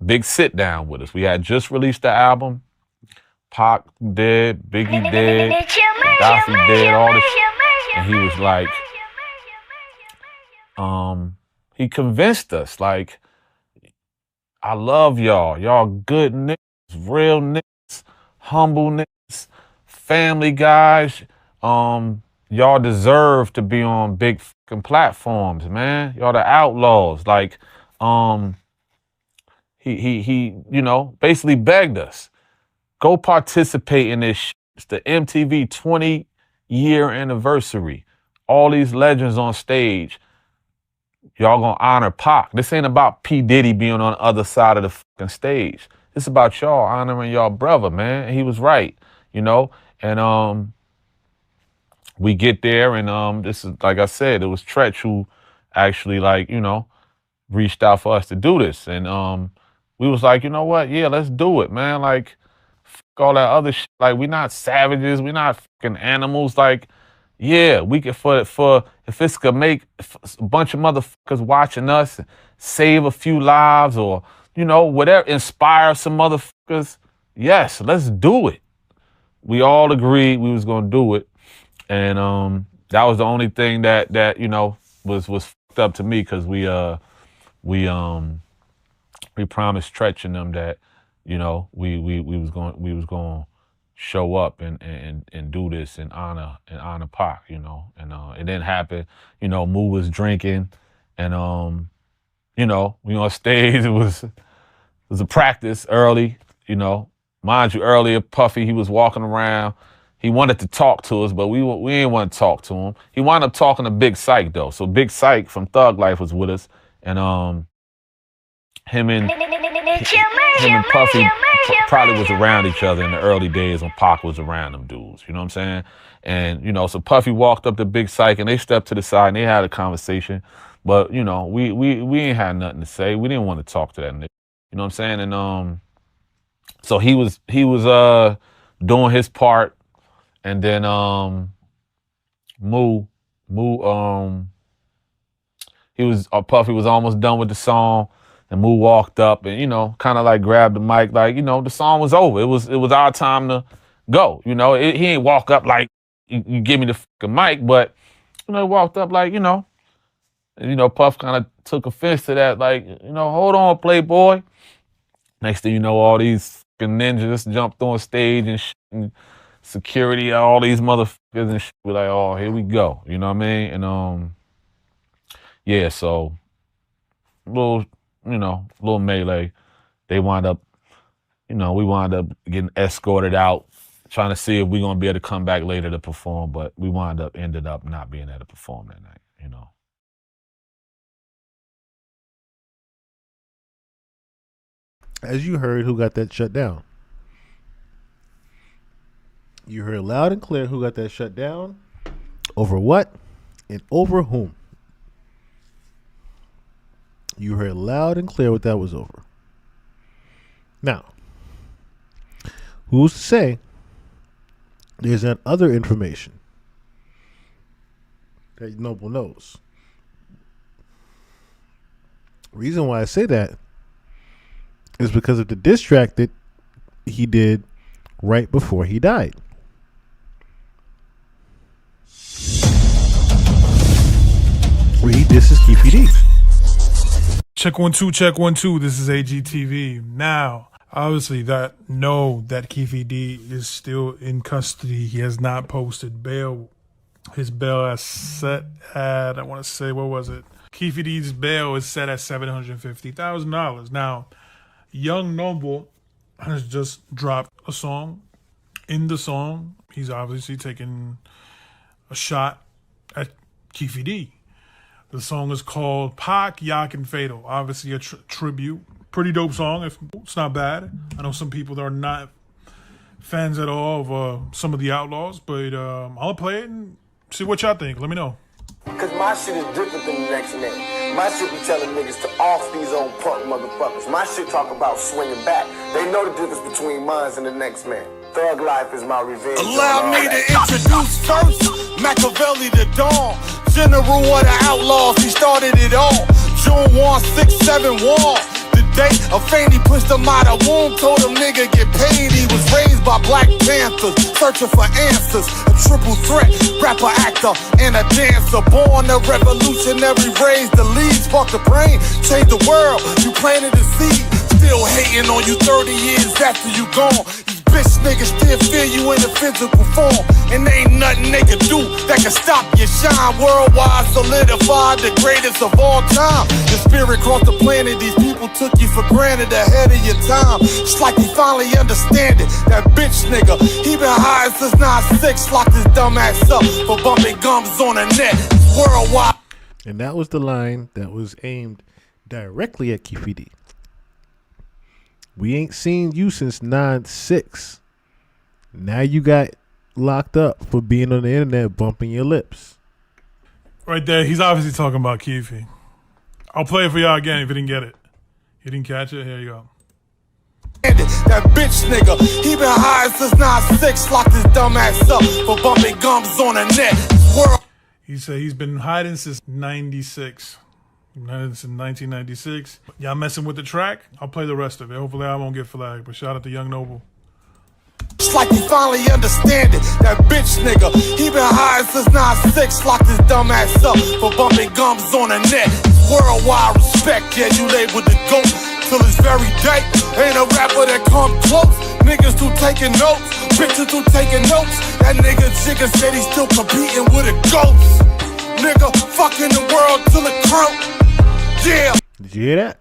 big sit down with us. We had just released the album. Pac dead, Biggie dead, Gaddafi dead, all this shit. And he was like, he convinced us, like, I love y'all. Y'all good niggas, real niggas, humble niggas, family guys. Y'all deserve to be on big fucking platforms, man. Y'all the Outlaws. Like, he basically begged us, go participate in this shit. It's the MTV 20-year anniversary. All these legends on stage. Y'all gonna honor Pac. This ain't about P. Diddy being on the other side of the fucking stage. It's about y'all honoring y'all brother, man. And he was right, And we get there, and this is, like I said, it was Tretch who actually, reached out for us to do this. And we was like, you know what? Yeah, let's do it, man. Like, fuck all that other shit. Like, we not savages. We not fucking animals. Like, yeah, we could, for if it's gonna make a bunch of motherfuckers watching us save a few lives or, whatever, inspire some motherfuckers, yes, let's do it. We all agreed we was gonna do it. And that was the only thing that was fucked up to me, because we promised Tretch and them that, we was going to show up and do this and honor Pac, and it didn't happen. Moo was drinking, and we on stage. It was a practice early, mind you, earlier Puffy, he was walking around. He wanted to talk to us, but we didn't want to talk to him. He wound up talking to Big Psych though. So Big Psych from Thug Life was with us, and him and Puffy probably was around each other in the early days when Pac was around them dudes. You know what I'm saying? And so Puffy walked up to Big Psych and they stepped to the side and they had a conversation. But we ain't had nothing to say. We didn't want to talk to that nigga. You know what I'm saying? And so he was doing his part, and then Puffy was almost done with the song. And Moo walked up and, kind of like grabbed the mic, like, the song was over. It was our time to go. He ain't walk up like, you give me the fucking mic, but, he walked up like, and, Puff kind of took offense to that, like, hold on, Playboy. Next thing you know, all these fucking ninjas jumped on stage and shit, and security, all these motherfuckers and shit. We're like, oh, here we go. You know what I mean? And, yeah, so, little melee. They wind up, we wind up getting escorted out, trying to see if we're going to be able to come back later to perform, but we ended up not being able to perform that night, as you heard, who got that shut down. You heard loud and clear who got that shut down, over what, and over whom. You heard loud and clear what that was over. Now, who's to say there's that other information that Noble knows? Reason why I say that is because of the diss track that he did right before he died. Where he disses Keefy D. Check 1 2, check 1 2. This is AGTV. Now, obviously, that Keefy D is still in custody. He has not posted bail. His bail is set at, I want to say, what was it? Keefy D's bail is set at $750,000. Now, Young Noble has just dropped a song. In the song, he's obviously taking a shot at Keefy D. The song is called Pac, Yak, and Fatal. Obviously a tribute. Pretty dope song. It's not bad. I know some people that are not fans at all of some of the Outlaws, but I'll play it and see what y'all think. Let me know. Cause my shit is different than the next man. My shit be telling niggas to off these old punk motherfuckers. My shit talk about swinging back. They know the difference between mines and the next man. Thug life is my revenge. Allow me to introduce first Machiavelli the Dawn, General of the Outlaws. He started it all. June 167 war. The day a Fanny pushed him out of womb, told him nigga get paid. He was raised by Black Panthers, searching for answers. A triple threat, rapper, actor, and a dancer. Born a revolutionary, raised the lead, sparked the brain, changed the world. You planted the seed, still hating on you 30 years after you gone. Bitch niggas still feel you in a physical form, and ain't nothing they can do that can stop your shine. Worldwide solidified, the greatest of all time. Your spirit crossed the planet, these people took you for granted ahead of your time. It's like they finally understand it. That bitch nigga, he been high since 9-6, locked his dumb ass up for bumping gums on the net. It's worldwide. And that was the line that was aimed directly at Keefy D. We ain't seen you since 9-6. Now you got locked up for being on the internet bumping your lips. Right there, he's obviously talking about Keefy. I'll play it for y'all again if you didn't get it. You didn't catch it? Here you go. That bitch nigga, he been high since 9-6, locked his dumb ass up for bumping gums on the net. He said he's been hiding since 96. Since 1996. Y'all messing with the track? I'll play the rest of it. Hopefully I won't get flagged, but shout out to Young Noble. It's like he finally understand it. That bitch nigga, he been high since 9-6, locked his dumb ass up for bumping gums on the net. Worldwide respect, yeah, you labeled the GOAT till this very day. Ain't a rapper that come close. Niggas who taking notes, bitches who taking notes. That nigga Jigga said he's still competing with a ghost. Nigga, fucking the world till it croak. Yeah. Did you hear that?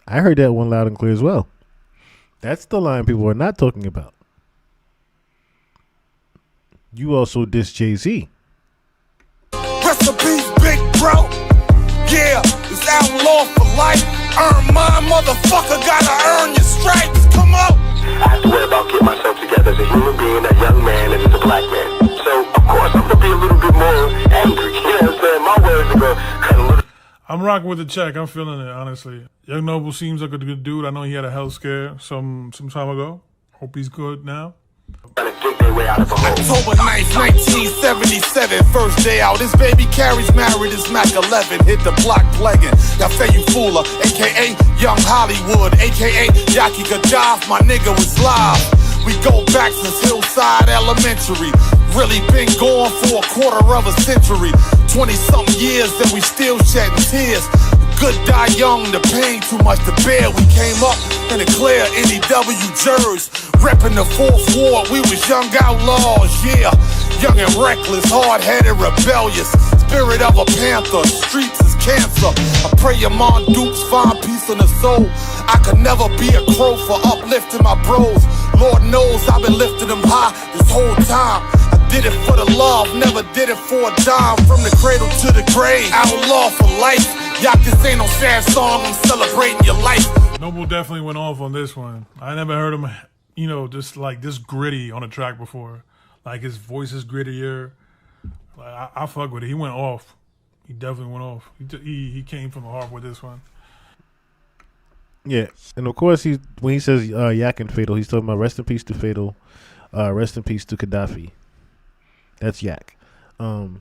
I heard that one loud and clear as well. That's the line people are not talking about. You also diss Jay-Z. Rest in peace, big bro. Yeah, it's outlaw for life. Earn mine, motherfucker, gotta earn your stripes. Come on. I have to worry about getting myself together as a human being, a young man, and as a black man. So, of course, I'm gonna be a little bit more angry. You know what I'm saying? My words are gonna cut a little. I'm rocking with the check. I'm feeling it, honestly. Young Noble seems like a good dude. I know he had a health scare some time ago. Hope he's good now. October 9th, 1977, first day out. This baby carries married, his Mac 11. Hit the block plaguing. Yafeyu Fula, a.k.a. Young Hollywood, a.k.a. Yaki Gajaf. My nigga was live. We go back since Hillside Elementary. Really been going for a quarter of a century. 20-something years and we still shedding tears. Good die young, the pain too much to bear. We came up in a clear NEW jerseys, reppin' the 4th Ward. We was young outlaws, yeah. Young and reckless, hard-headed, rebellious. Spirit of a panther, streets is cancer. I pray your mom Dukes find peace in the soul. I could never be a crow for uplifting my bros. Lord knows I've been lifting them high this whole time. I did it for the love, never did it for a dime. From the cradle to the grave, outlaw for life. Y'all, this ain't no sad song, I'm celebrating your life. Noble definitely went off on this one. I never heard him, just like this gritty on a track before. Like his voice is grittier. Like, I fuck with it. He went off. He definitely went off. He came from the heart with this one. Yeah, and of course when he says Yak and Fatal, he's talking about rest in peace to Fatal, rest in peace to Gaddafi. That's Yak. But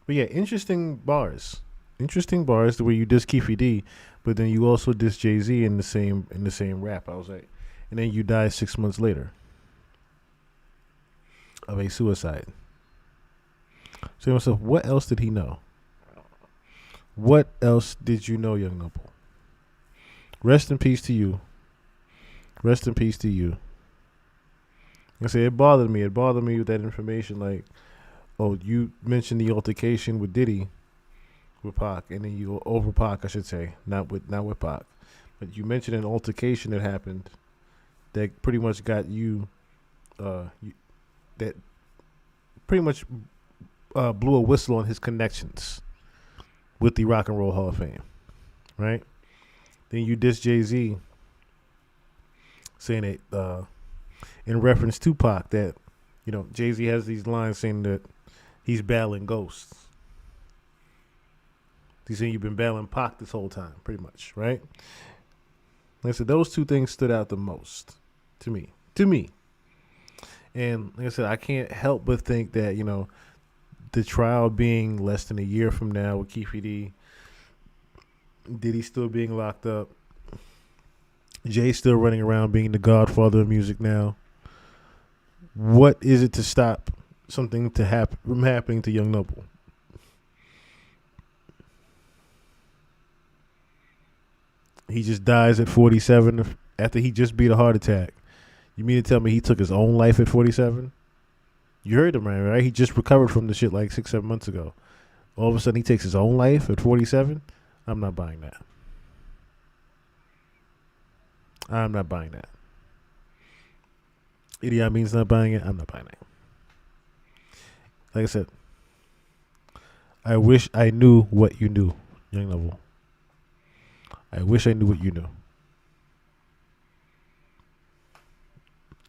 yeah, interesting bars the way you diss Keefe D, but then you also diss Jay-Z in the same rap. I was like, and then you die 6 months later of a suicide. So myself, what else did he know? What else did you know, Young Noble? Rest in peace to you. Rest in peace to you. I say it bothered me. It bothered me with that information. Like, oh, you mentioned the altercation with Diddy, with Pac, and then you over Pac, I should say, not with Pac, but you mentioned an altercation that happened that pretty much got you, that pretty much blew a whistle on his connections with the Rock and Roll Hall of Fame, right? Then you diss Jay-Z, saying that in reference to Pac, that Jay-Z has these lines saying that he's battling ghosts. He's saying you've been battling Pac this whole time, pretty much, right? Like I said, those two things stood out the most to me. And like I said, I can't help but think that the trial being less than a year from now with Keefe D, Diddy still being locked up, Jay still running around being the godfather of music now. What is it to stop something from happening to Young Noble? He just dies at 47 after he just beat a heart attack. You mean to tell me he took his own life at 47? You heard him right? He just recovered from the shit like 6-7 months ago. All of a sudden he takes his own life at 47? I'm not buying that. I'm not buying that. Idi Amin's not buying it. I'm not buying it. Like I said, I wish I knew what you knew, Young Noble. I wish I knew what you knew.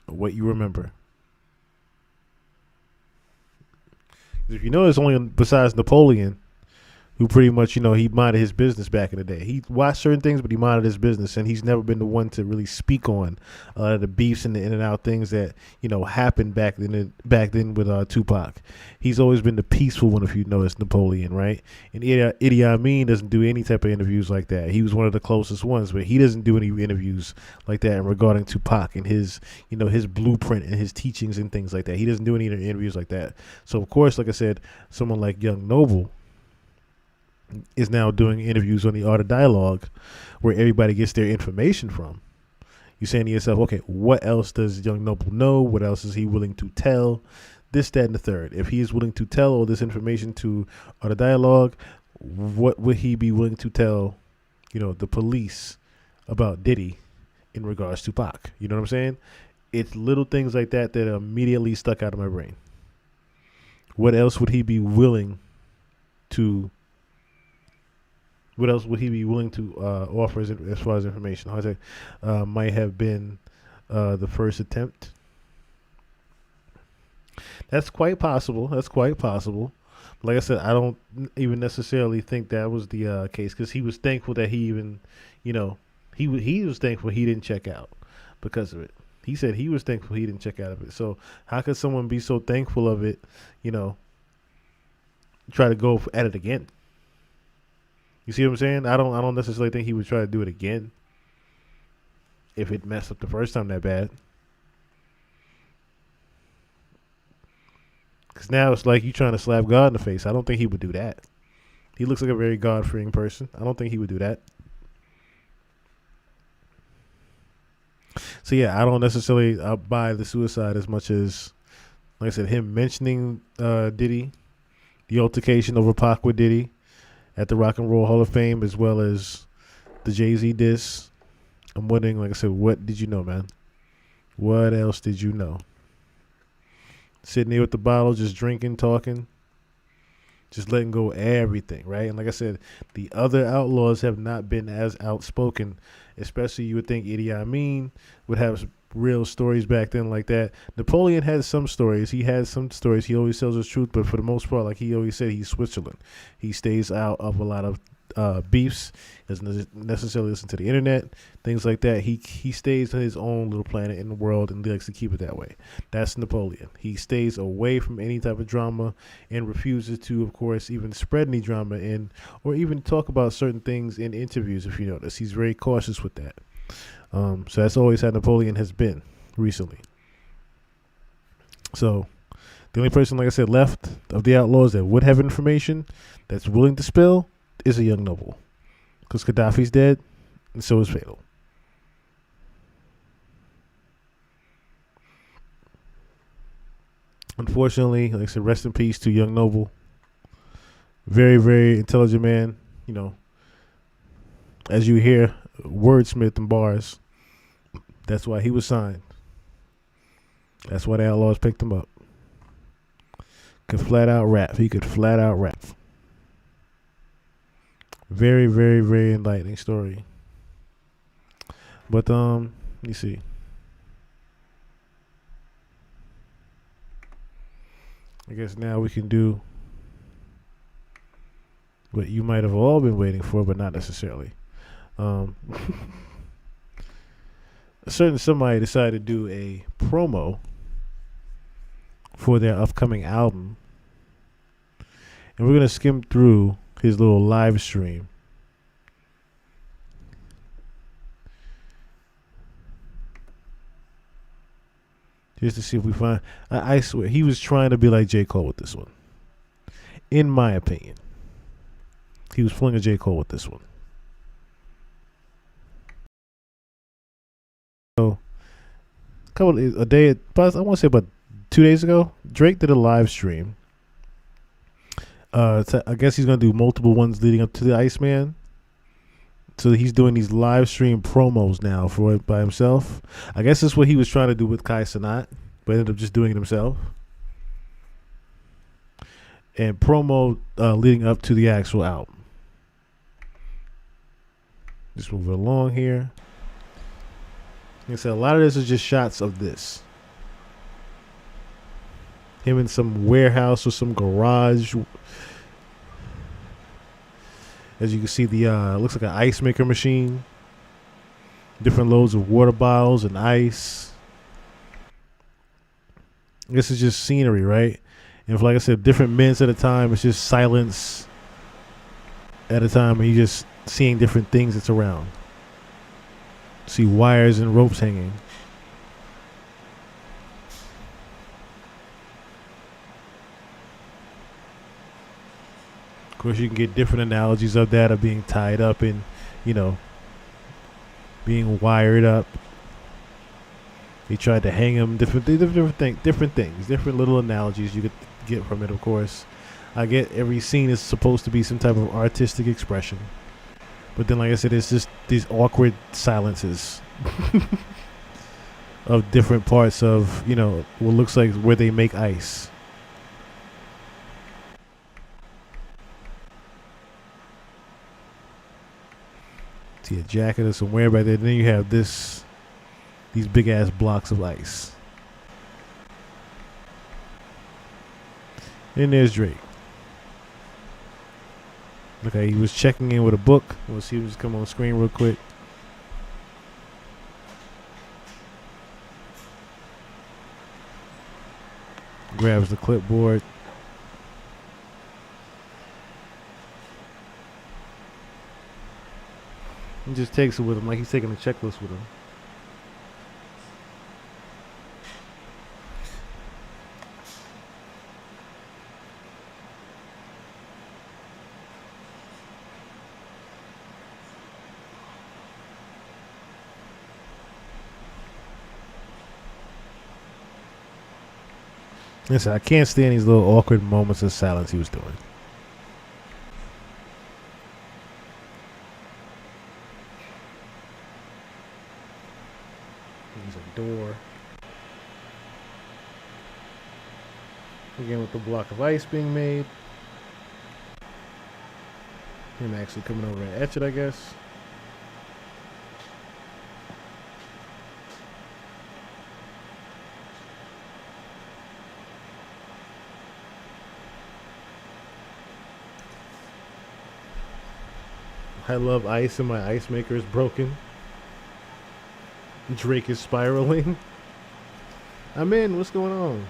What you remember. If you notice, only besides Napoleon, who pretty much, he minded his business back in the day. He watched certain things, but he minded his business, and he's never been the one to really speak on the beefs and the in and out things that happened back then with Tupac. He's always been the peaceful one, if you notice Napoleon, right? And Idi Amin doesn't do any type of interviews like that. He was one of the closest ones, but he doesn't do any interviews like that regarding Tupac and his his blueprint and his teachings and things like that. He doesn't do any interviews like that. So of course, like I said, someone like Young Noble is now doing interviews on the Art of Dialogue where everybody gets their information from. You're saying to yourself, okay, what else does Young Noble know? What else is he willing to tell? This, that, and the third. If he is willing to tell all this information to Art of Dialogue, what would he be willing to tell, the police about Diddy in regards to Pac? You know what I'm saying? It's little things like that that immediately stuck out of my brain. What else would he be willing to offer as far as information? How I say, might have been the first attempt. That's quite possible. Like I said, I don't even necessarily think that was the case, because he was thankful that he even, he was thankful he didn't check out because of it. He said he was thankful he didn't check out of it. So how could someone be so thankful of it, try to go at it again? You see what I'm saying? I don't necessarily think he would try to do it again if it messed up the first time that bad. Because now it's like you trying to slap God in the face. I don't think he would do that. He looks like a very God-fearing person. I don't think he would do that. So yeah, I don't necessarily buy the suicide as much as, like I said, him mentioning Diddy, the altercation over Pac with Diddy at the Rock and Roll Hall of Fame, as well as the Jay-Z diss. I'm wondering, like I said, what did you know, man? What else did you know? Sitting there with the bottle, just drinking, talking, just letting go of everything, right? And like I said, the other outlaws have not been as outspoken Especially you would think Idi Amin would have real stories back then like that. Napoleon had some stories. He had some stories. He always tells the truth, but for the most part, like he always said, he's Switzerland. He stays out of a lot of beefs. Doesn't necessarily listen to the internet, things like that. He stays on his own little planet in the world and likes to keep it that way. That's Napoleon. He stays away from any type of drama and refuses to, of course, even spread any drama in or even talk about certain things in interviews. If you notice, he's very cautious with that. So that's always how Napoleon has been recently. So the only person, like I said, left of the outlaws that would have information that's willing to spill is a young noble, because Gaddafi's dead, and so is Fatal. Unfortunately, like I said, rest in peace to young noble. Very, very intelligent man. You know, as you hear, wordsmith and bars. That's why he was signed. That's why the outlaws picked him up. Could flat out rap. He could flat out rap. Very, very, very enlightening story. But let me see. I guess now we can do what you might have all been waiting for, but not necessarily. A certain somebody decided to do a promo for their upcoming album, and we're gonna skim through his little live stream. Just to see if we find. I swear he was trying to be like J. Cole with this one. In my opinion, he was pulling a J. Cole with this one. So, I want to say about 2 days ago, Drake did a live stream. I guess he's gonna do multiple ones leading up to the Iceman. So he's doing these live stream promos now for it by himself. I guess that's what he was trying to do with Kai Cenat, but ended up just doing it himself. And promo leading up to the actual album. Just move it along here. Like I said, a lot of this is just shots of this. Him in some warehouse or some garage. As you can see, the looks like an ice maker machine. Different loads of water bottles and ice. This is just scenery, right? And like I said, different minutes at a time. It's just silence at a time, and you're just seeing different things that's around. See wires and ropes hanging. Of course, you can get different analogies of that, of being tied up and, you know, being wired up. He tried to hang him. Different things, different little analogies you could get from it. Of course, I get every scene is supposed to be some type of artistic expression, but then, like I said, it's just these awkward silences of different parts of, you know, what looks like where they make ice. See a jacket or somewhere back there. And then you have these big ass blocks of ice. And there's Drake. Okay, he was checking in with a book. We'll see him just come on screen real quick. Grabs the clipboard. He just takes it with him like he's taking a checklist with him. Listen, I can't stand these little awkward moments of silence he was doing. There's a door. Again with the block of ice being made. Him actually coming over and etch it, I guess. I love ice and my ice maker is broken. Drake is spiraling. I'm in. What's going on?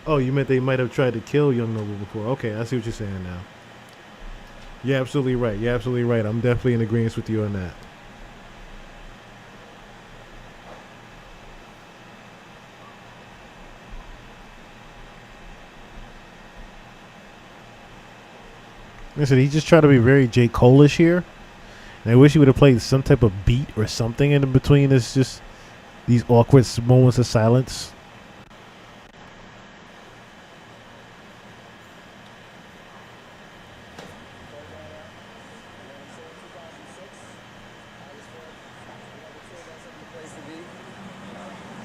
Oh, you meant they might have tried to kill Young Noble before. Okay, I see what you're saying now. You're absolutely right. You're absolutely right. I'm definitely in agreement with you on that. Listen, he just tried to be very J. Cole-ish here. And I wish he would have played some type of beat or something in between. It's just these awkward moments of silence.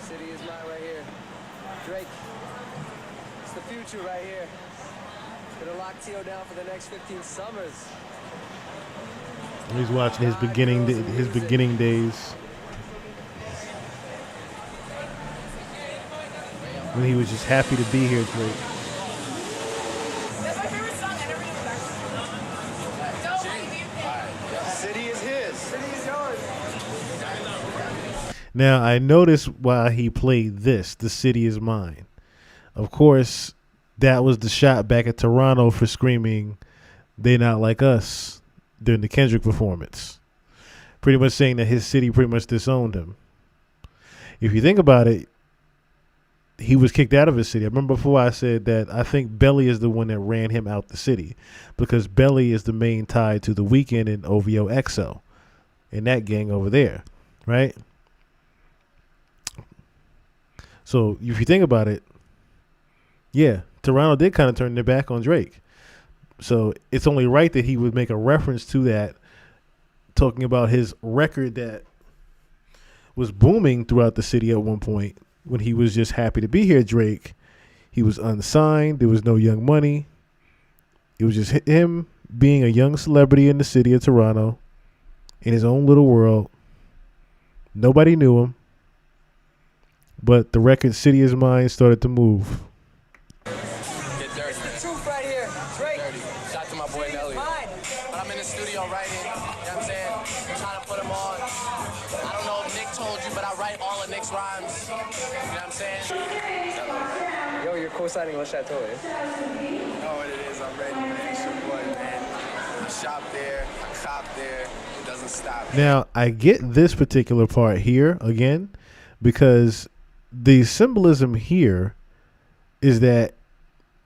City is mine right here. Drake, it's the future right here. Gonna lock Tio down for the next 15 summers. He's watching his beginning days when he was just happy to be here, Drake. City is his. City is yours. Now, I noticed while he played this, "The City Is Mine." Of course, that was the shot back at Toronto for screaming, "They not like us," during the Kendrick performance. Pretty much saying that his city pretty much disowned him. If you think about it, he was kicked out of his city. I remember before I said that I think Belly is the one that ran him out the city, because Belly is the main tie to The Weeknd and OVO XO and that gang over there, right? So if you think about it, yeah, Toronto did kind of turn their back on Drake. So it's only right that he would make a reference to that, talking about his record that was booming throughout the city at one point when he was just happy to be here, Drake. He was unsigned. There was no Young Money. It was just him being a young celebrity in the city of Toronto in his own little world. Nobody knew him. But the record "City Is Mine" started to move. Rhymes, you know what I'm saying? Yo, you're co-signing Le Chateau, eh? You know what it is already, man. It's your boy, man. I shop there, I cop there. It doesn't stop. Now, I get this particular part here again because the symbolism here is that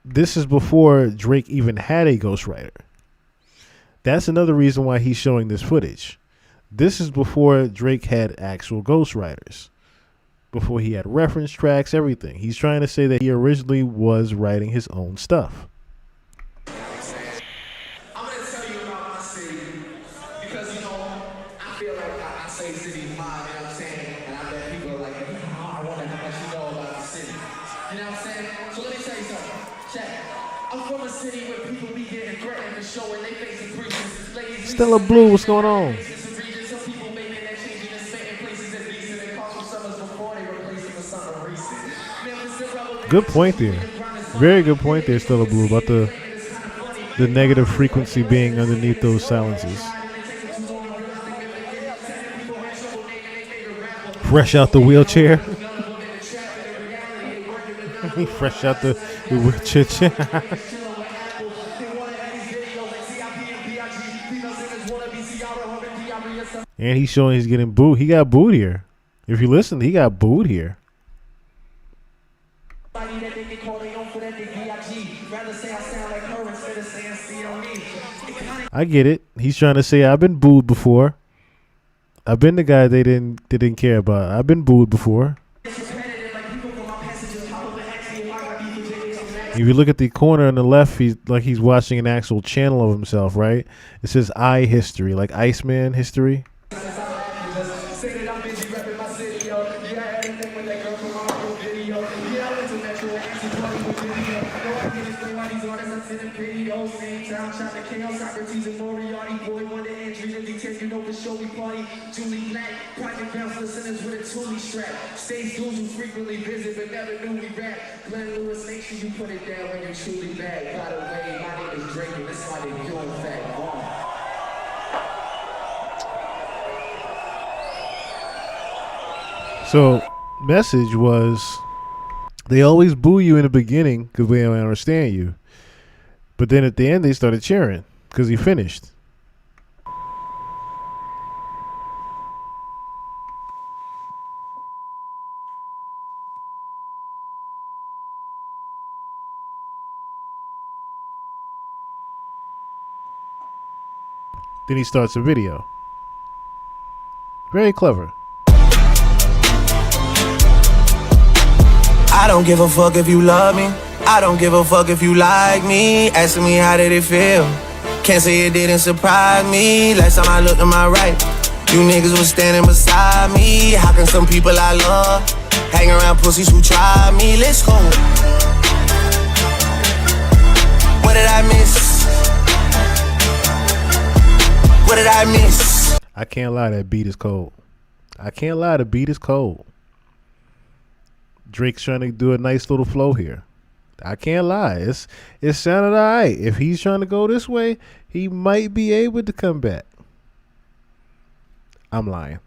this is before Drake even had a ghostwriter. That's another reason why he's showing this footage. This is before Drake had actual ghostwriters. Before he had reference tracks, everything. He's trying to say that he originally was writing his own stuff. I'm going to tell you about my city because, you know, I feel like I say city is mine, you know what I'm saying? And I bet people are like, oh, I want to know what you know about the city. You know what I'm saying? So let me tell you something. Check. I'm from a city where people be getting threatened and showing they faces breaches. Stella Blue, what's going on? Good point there. Very good point there, Stella Blue, about the negative frequency being underneath those silences. Fresh out the wheelchair. Fresh out the wheelchair. And he's showing he's getting booed. He got booed here. If you listen, he got booed here. I get it. He's trying to say I've been booed before. I've been the guy they didn't care about. I've been booed before. If you look at the corner on the left, he's watching an actual channel of himself, right? It says "I history," like Iceman history. Just say that I'm busy repping my city, yo. Yeah, I had a thing with that girl from my old video. Yeah, I went to Metro and actually party with video. No, I can't explain why these artists are sending videos. Same time, shot the chaos, Socrates and Moriarty. Boy, wonder entry to D10, you know for sure we party. Julie Black, private bounce listeners with a Thule strap. Stage dudes who frequently visit but never knew we rap. Glenn Lewis, make sure you put it down when you're truly back. By the way, my name is Drake and this is my debut in fact. So, message was, they always boo you in the beginning because they don't understand you. But then at the end, they started cheering because he finished. Then he starts a video. Very clever. I don't give a fuck if you love me. I don't give a fuck if you like me. Asking me how did it feel. Can't say it didn't surprise me. Last time I looked to my right, you niggas was standing beside me. How can some people I love hang around pussies who try me? Let's go. What did I miss? What did I miss? I can't lie, that beat is cold. I can't lie, the beat is cold. Drake's trying to do a nice little flow here. I can't lie. It sounded alright. If he's trying to go this way, he might be able to come back. I'm lying.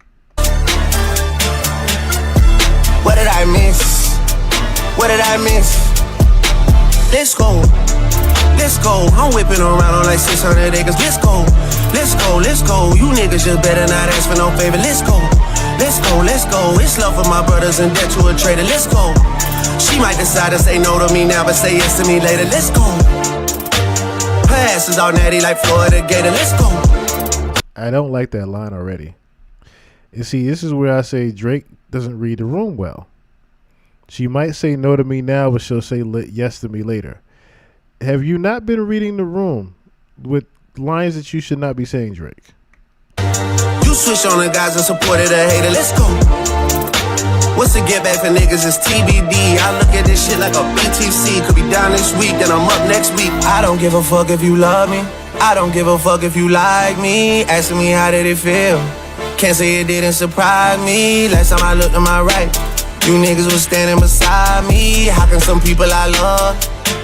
What did I miss? What did I miss? Let's go. Let's go. I'm whipping around on like 600 acres. Let's go. Let's go. Let's go. You niggas just better not ask for no favor. Let's go. Let's go. Let's go. It's love for my brothers and debt to a traitor. Let's go. She might decide to say no to me now, but say yes to me later. Let's go. Her ass is all natty like Florida Gator. Let's go. I don't like that line already. You see, this is where I say Drake doesn't read the room well. She might say no to me now, but she'll say yes to me later. Have you not been reading the room with lines that you should not be saying, Drake? You switch on the guys and supported a hater. Let's go. What's the get back for niggas? It's TBD. I look at this shit like a BTC. Could be down this week, then I'm up next week. I don't give a fuck if you love me. I don't give a fuck if you like me. Asking me how did it feel. Can't say it didn't surprise me. Last time I looked to my right, you niggas was standing beside me. How can some people I love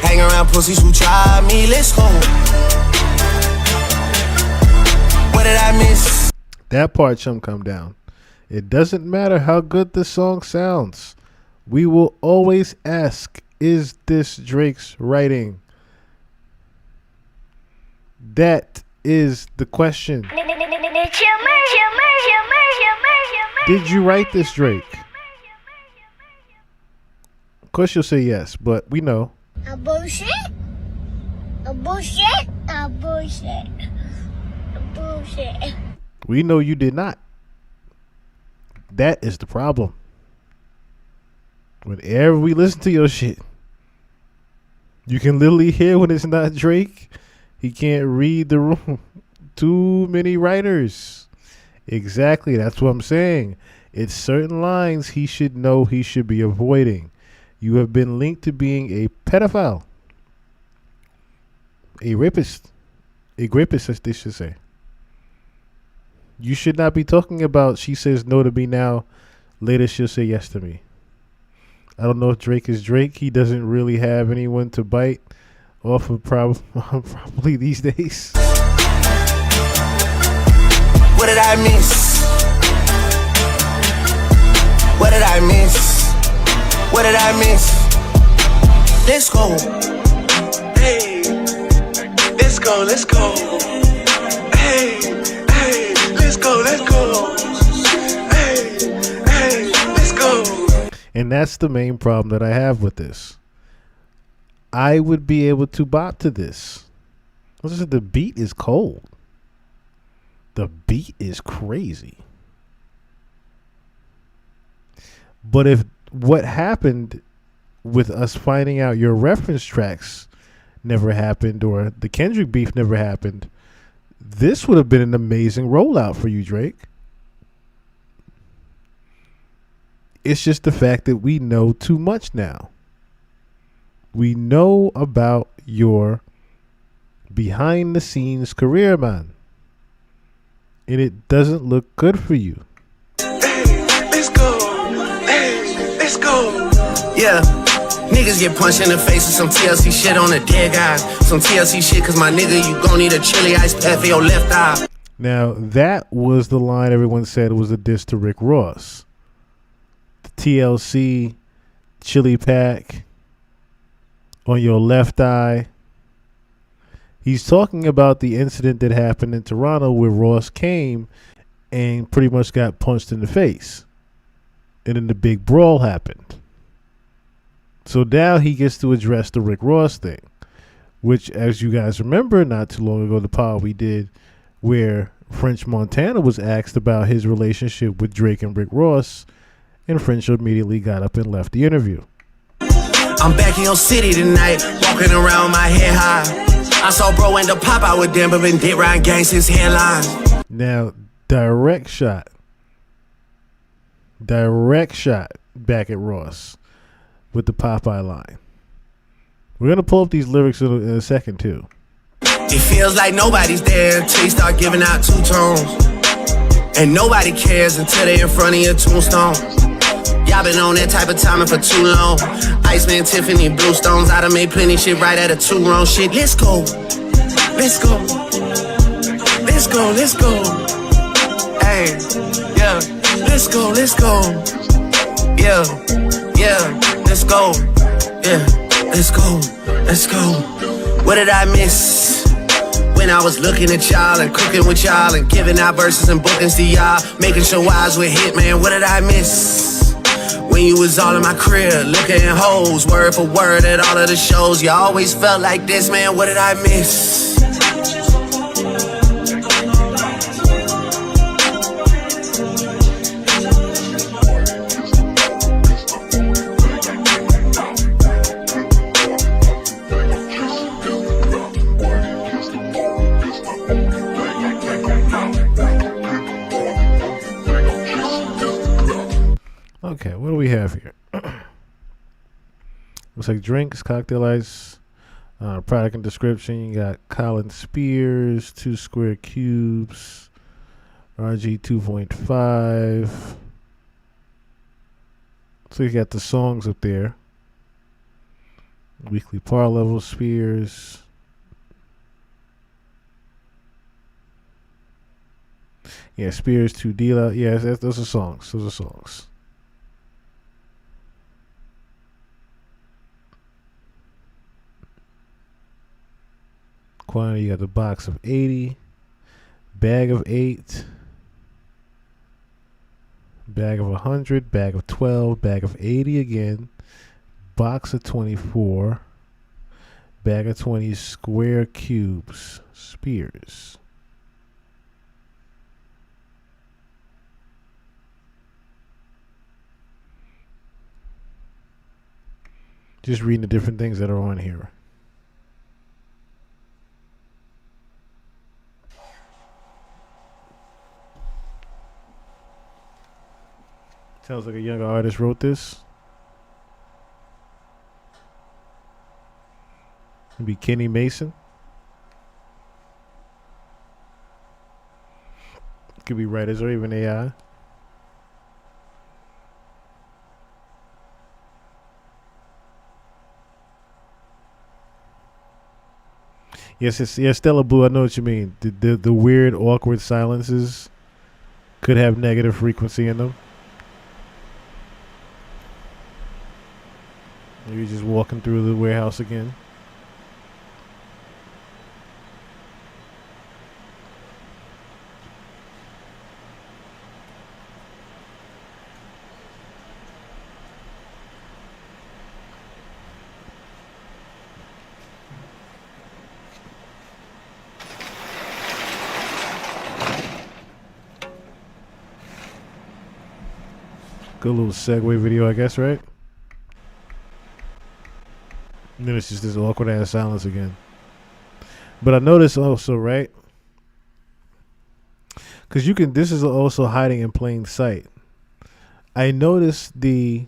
hang around pussies who try me? Let's go. What did I miss? That part shouldn't come down. It doesn't matter how good the song sounds. We will always ask, is this Drake's writing? That is the question. Did you write this, Drake? Of course you'll say yes, but we know. A bullshit. A bullshit. A bullshit. A bullshit. We know you did not. That is the problem. Whenever we listen to your shit, you can literally hear when it's not Drake. He can't read the room. Too many writers. Exactly. That's what I'm saying. It's certain lines he should know he should be avoiding. You have been linked to being a pedophile. A rapist. A rapist, as they should say. You should not be talking about she says no to me now, later she'll say yes to me. I don't know if Drake is Drake. He doesn't really have anyone to bite off of probably these days. What did I miss? What did I miss? What did I miss? Let's go. Hey, let's go, let's go. Hey, hey, let's go, let's go. Hey, hey, let's go. And that's the main problem that I have with this. I would be able to bop to this. Listen, the beat is cold. The beat is crazy. But if what happened with us finding out your reference tracks never happened, or the Kendrick beef never happened, this would have been an amazing rollout for you, Drake. It's just the fact that we know too much now. We know about your behind the scenes career, man. And it doesn't look good for you. Let's go. Hey, let's go. Yeah. Niggas get punched in the face with some TLC shit on a dead guy. Some TLC shit, cause my nigga, you gon' need a chili ice pack for your left eye. Now, that was the line everyone said was a diss to Rick Ross. The TLC chili pack on your left eye. He's talking about the incident that happened in Toronto where Ross came and pretty much got punched in the face. And then the big brawl happened. So now he gets to address the Rick Ross thing, which, as you guys remember, not too long ago, the pod we did where French Montana was asked about his relationship with Drake and Rick Ross, and French immediately got up and left the interview. I'm back in your city tonight, walking around my head high. I saw bro end up pop out with Denver and did Ryan Gangsta's headlines. Now, direct shot back at Ross with the Popeye line. We're going to pull up these lyrics in a second, too. It feels like nobody's there until you start giving out two tones. And nobody cares until they're in front of your tombstone. Y'all been on that type of timing for too long. Iceman, Tiffany, Bluestones. I done made plenty shit right out of two wrong shit. Let's go. Let's go. Let's go. Let's go. Hey, yeah. Let's go. Let's go. Yeah. Yeah. Let's go. Yeah. Let's go. Let's go. What did I miss? When I was looking at y'all and cooking with y'all and giving out verses and bookings to y'all, making sure eyes were hit, man. What did I miss? When you was all in my crib, looking at hoes, word for word at all of the shows. You always felt like this, man. What did I miss? Okay, what do we have here? Looks like drinks, cocktail ice, product and description. You got Colin Spears, 2 square cubes, RG 2.5. So you got the songs up there. Weekly par level, Spears. Yeah, Spears, 2D. Yeah, those are songs. Those are songs. Quantity, you got the box of 80, bag of 8, bag of 100, bag of 12, bag of 80 again, box of 24, bag of 20 square cubes, Spears. Just reading the different things that are on here. Sounds like a younger artist wrote this. Maybe Kenny Mason. Could be writers or even AI. Yes, Stella Blue. I know what you mean. The weird, awkward silences could have negative frequency in them. You're just walking through the warehouse again. Good little segue video, I guess, right? And then it's just this awkward ass silence again. But I noticed also, right? Because this is also hiding in plain sight. I noticed the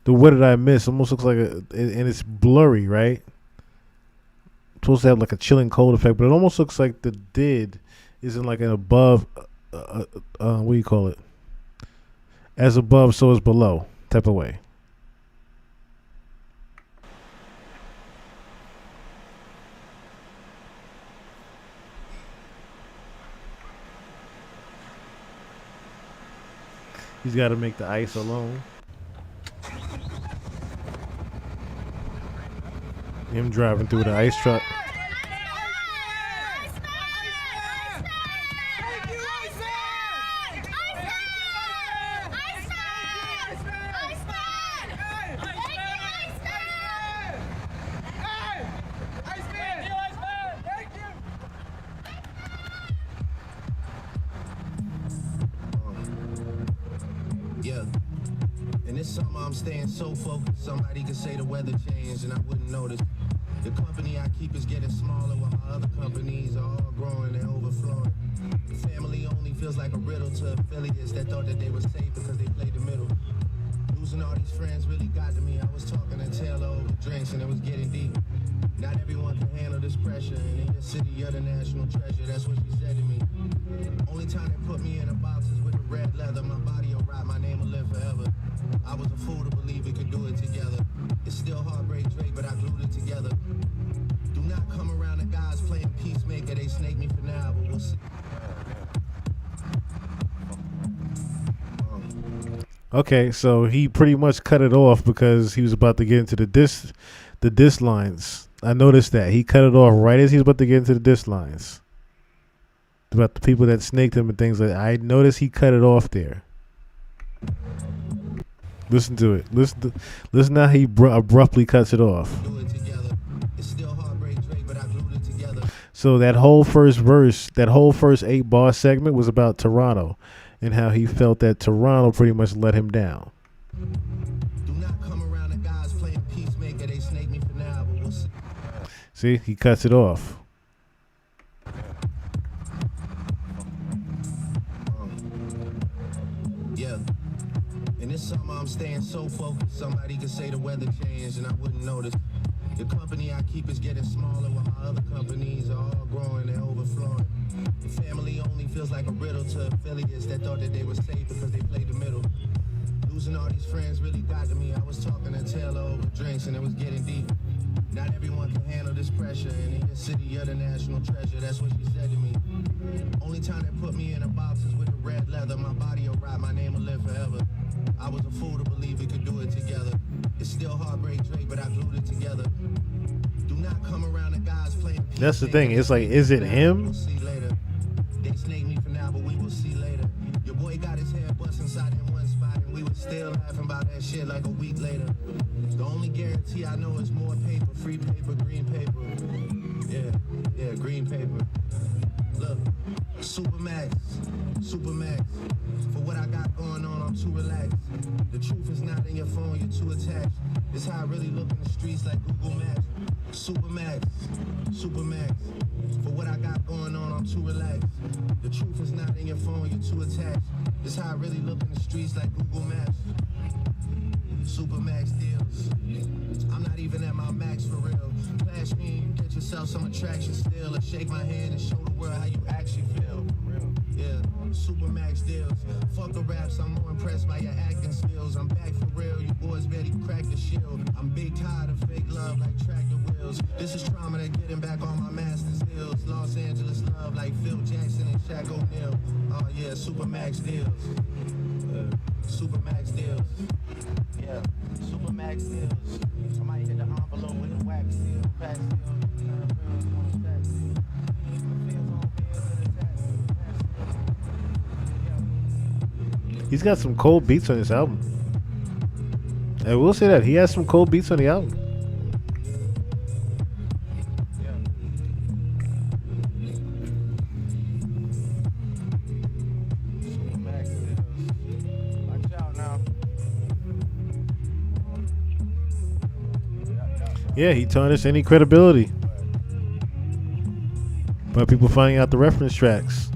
what did I miss? Almost looks like and it's blurry, right? Supposed to have like a chilling cold effect, but it almost looks like the did is in like an above, what do you call it? As above, so is below type of way. He's got to make the ice alone. Him driving through the ice truck. Yeah. And this summer I'm staying so focused. Somebody could say the weather changed and I wouldn't notice. The company I keep is getting smaller while my other companies are all growing and overflowing. The family only feels like a riddle to affiliates that thought that they were safe because they played the middle. Losing all these friends really got to me. I was talking to Taylor over drinks and it was getting deep. Not everyone can handle this pressure, and in your city you're the national treasure. That's what she said to me. Only time they put me in a box is with the red leather. My body will rot, my name will live forever. I was a fool to believe we could do it together. It's still heartbreak, Drake, but I glued it together. Do not come around the guys playing peacemaker. They snake me for now, but we'll see. Okay, so he pretty much cut it off because he was about to get into the diss lines. I noticed that he cut it off right as he was about to get into the diss lines about the people that snaked him and things like that. I noticed he cut it off there. Listen to it. Listen how he abruptly cuts it off. So that whole first verse, that whole first 8-bar segment was about Toronto and how he felt that Toronto pretty much let him down. Do not come around the guys playing peacemaker. They snake me for now, but we'll see. See, he cuts it off. Yeah. In this summer, I'm staying so focused. Somebody could say the weather changed and I wouldn't notice. The company I keep is getting smaller while my other companies are all growing and overflowing. The family only feels like a riddle to affiliates that thought that they were safe because they played the middle. Losing all these friends really got to me. I was talking to Taylor over drinks and it was getting deep. Not everyone can handle this pressure, and in your city you're the national treasure. That's what she said to me. Only time they put me in a box is with the red leather. My body will rot, my name will live forever. I was a fool to believe we could do it together. It's still heartbreak, Drake, but I glued it together. Do not come around the guys playing. That's the thing. It's like, is it him? We'll see later. They snake me for now, but we will see later. Your boy got his hair bust inside in one spot, and we were still laughing about that shit like a week later. The only guarantee I know is more paper, free paper, green paper. Yeah, green paper. Look, Supermax. For what I got going on, I'm too relaxed. The truth is not in your phone, you're too attached. It's how I really look in the streets like Google Maps. Supermax. For what I got going on, I'm too relaxed. The truth is not in your phone, you're too attached. It's how I really look in the streets like Google Maps. Supermax deals. I'm not even at my max for real. Flash me, get yourself some attraction still. Or shake my hand and show the world how you actually feel. Yeah, Supermax deals. Fuck the raps, I'm more impressed by your acting skills. I'm back for real, you boys better crack the shield. I'm big tired of fake love like tractor wheels. This is trauma that getting back on my master's deals. Los Angeles love like Phil Jackson and Shaq O'Neal. Oh yeah, Supermax deals. Supermax deals. Yeah, Supermax deals. I might hit the envelope with a wax seal, pack seal. He's got some cold beats on this album. I will say that he has some cold beats on the album. Yeah, he tarnished any credibility by people finding out the reference tracks.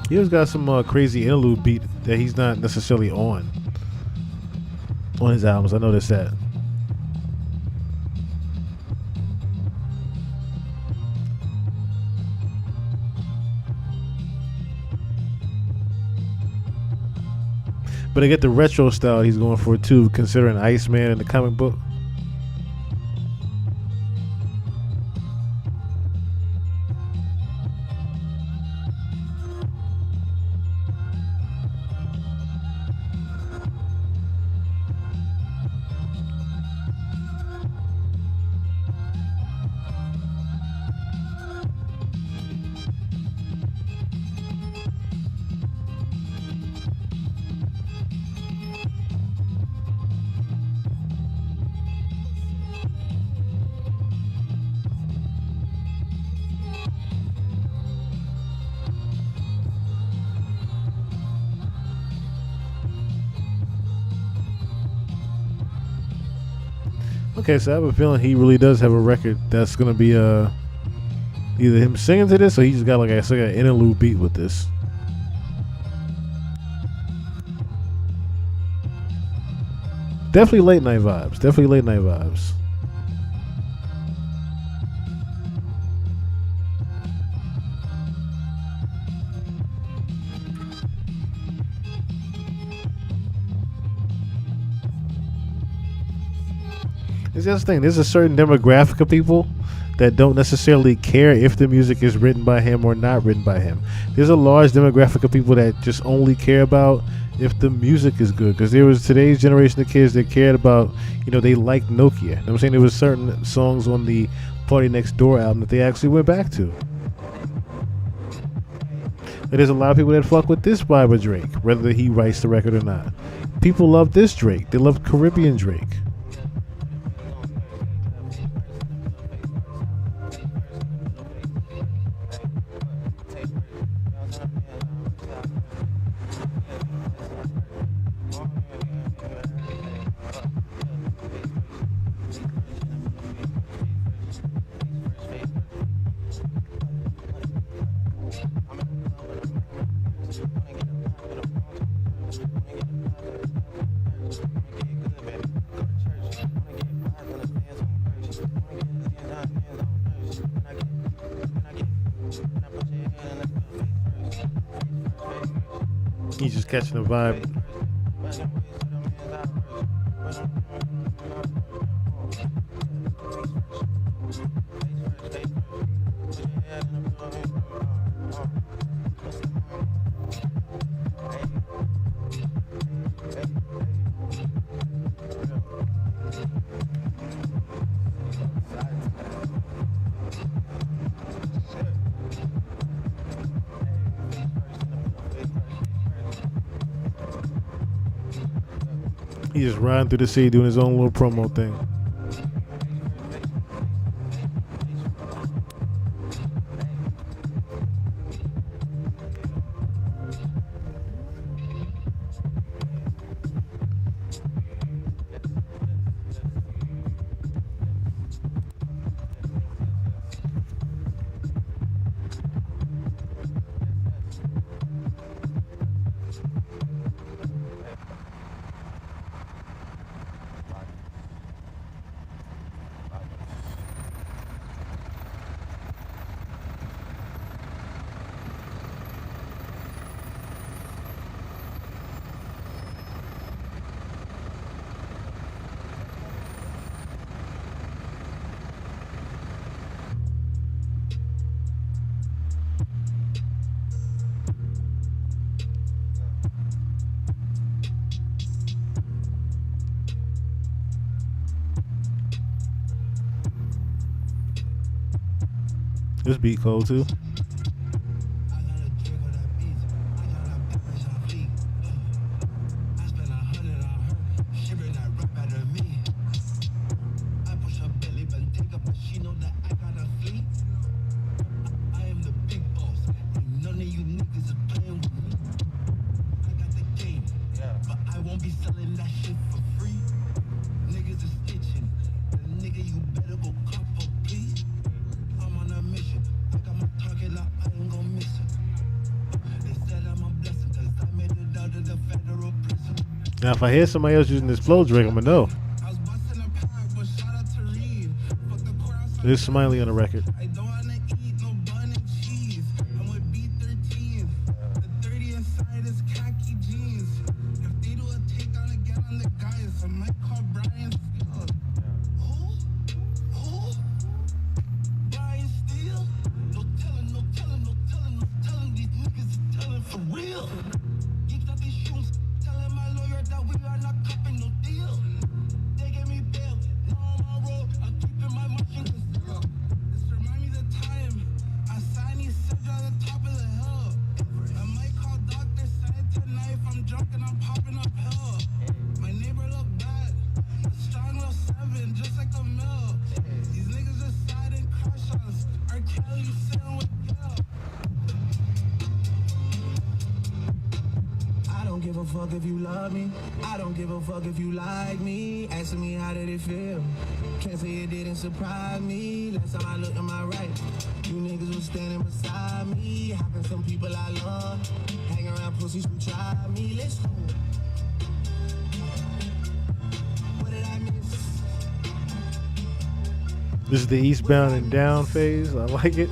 He always got some crazy interlude beat that he's not necessarily on his albums. I noticed that. But I get the retro style he's going for too, considering Iceman in the comic book. Okay, so I have a feeling he really does have a record that's gonna be either him singing to this or he just got like an interlude beat with this. Definitely late night vibes. Definitely late night vibes. It's just the thing. There's a certain demographic of people that don't necessarily care if the music is written by him or not written by him. There's a large demographic of people that just only care about if the music is good. Because there was today's generation of kids that cared about, they liked Nokia. You know what I'm saying? There was certain songs on the Party Next Door album that they actually went back to. But there's a lot of people that fuck with this vibe of Drake, whether he writes the record or not. People love this Drake. They love Caribbean Drake. He's just catching the vibe. He just riding through the city doing his own little promo thing. This beat cold too. Now, if I hear somebody else using this flow, Drake, I'm gonna know. There's Smiley on the record. Fuck if you love me, I don't give a fuck if you like me. Asking me how did it feel? Can't say it didn't surprise me. Last time I looked to my right, you niggas was standing beside me. How can some people I love hang around pussies who try me? Let's go. What did I miss? This is the eastbound and down phase. I like it.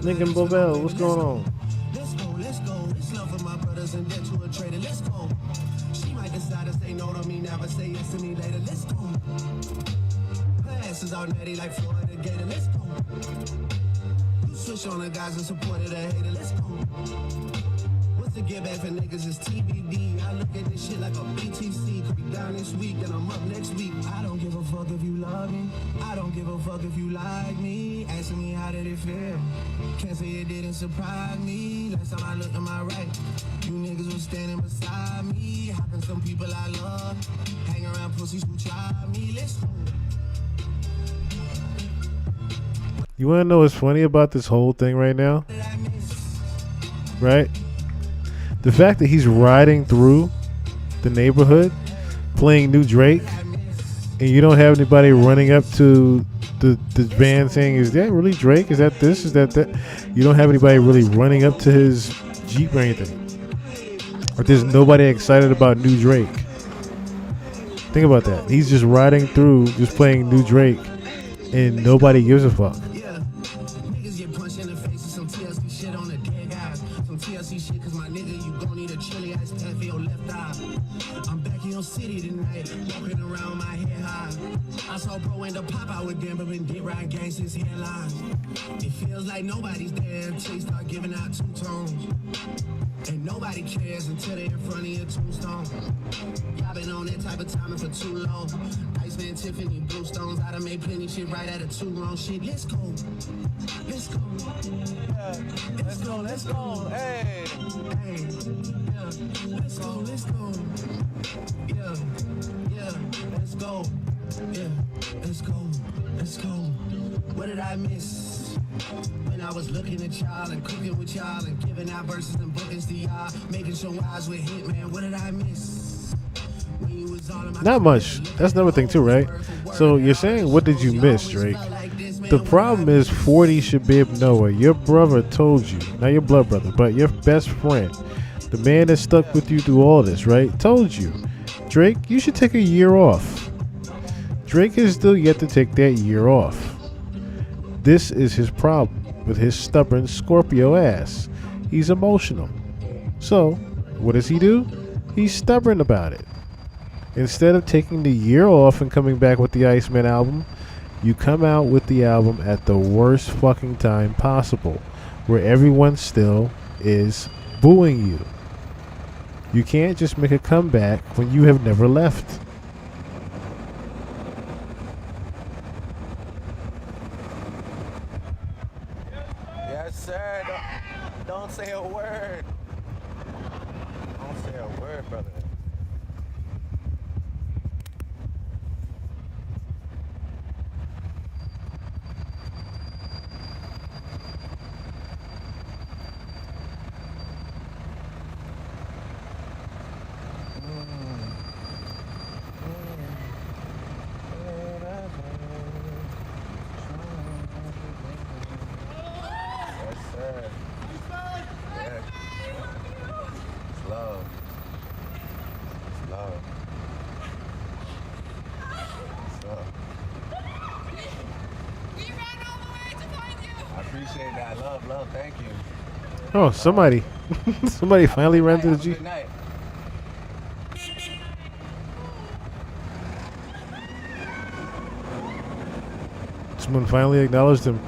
Lincoln Bobel, what's going on? Let's go. It's love for my brothers and debt to a trader. Let's go. She might decide to say no to me, never say yes to me later. Let's go. Her ass is all natty like Florida Gator. Let's go. You switch on the guys and supported a hater. Let's go. What's the get back for niggas is TBD. I look at this shit like a BTC. Could be down this week and I'm up next week. I don't give a fuck if you love me. I don't give a fuck if you like me. Asking me how did it feel? Can't say it didn't surprise me. Last time I looked to my right, you niggas was standing beside me. How can some people I love hang around pussies who try me? Let's go. You want to know what's funny about this whole thing right now? Right? The fact that he's riding through the neighborhood playing New Drake and you don't have anybody running up to the van saying, is that really Drake? Is that this? Is that that? You don't have anybody really running up to his Jeep or anything. Or there's nobody excited about New Drake. Think about that. He's just riding through, just playing New Drake, and nobody gives a fuck. Niggas get punched in the face with some TLC shit on the dead guys. Some TLC shit cause my nigga, you gon' need a chili ice pack for your left eye. I'm back in your city tonight, walking around my head high. I saw bro end up pop out with Denver and did ride gangsters headlines. It feels like nobody's there until you start giving out two tones. And nobody cares until they're in front of your tombstone. Y'all been on that type of timing for too long. Iceman, Tiffany, Blue Stones, I done made plenty shit right out of two wrong shit. Let's go. Let's go. Let's go. Hey. Yeah. Let's go. Yeah. Let's go. Yeah. Let's go. What did I miss? When I was looking at y'all and cooking with y'all and giving out verses and bookings to y'all, making sure eyes with Hitman. What did I miss? When you was all in my Not much. That's another thing too, right? So you're saying, what did you miss, Drake? The problem is 40 Shabib Noah, your brother told you, not your blood brother, but your best friend, the man that stuck with you through all this, right? Told you, Drake, you should take a year off. Drake is still yet to take that year off. This is his problem with his stubborn Scorpio ass. He's emotional. So, what does he do? He's stubborn about it. Instead of taking the year off and coming back with the Iceman album, you come out with the album at the worst fucking time possible, where everyone still is booing you. You can't just make a comeback when you have never left. Yes, sir. Don't say a word. Don't say a word, brother. Love, thank you. Oh, somebody finally ran to the G. Good night. Someone finally acknowledged him.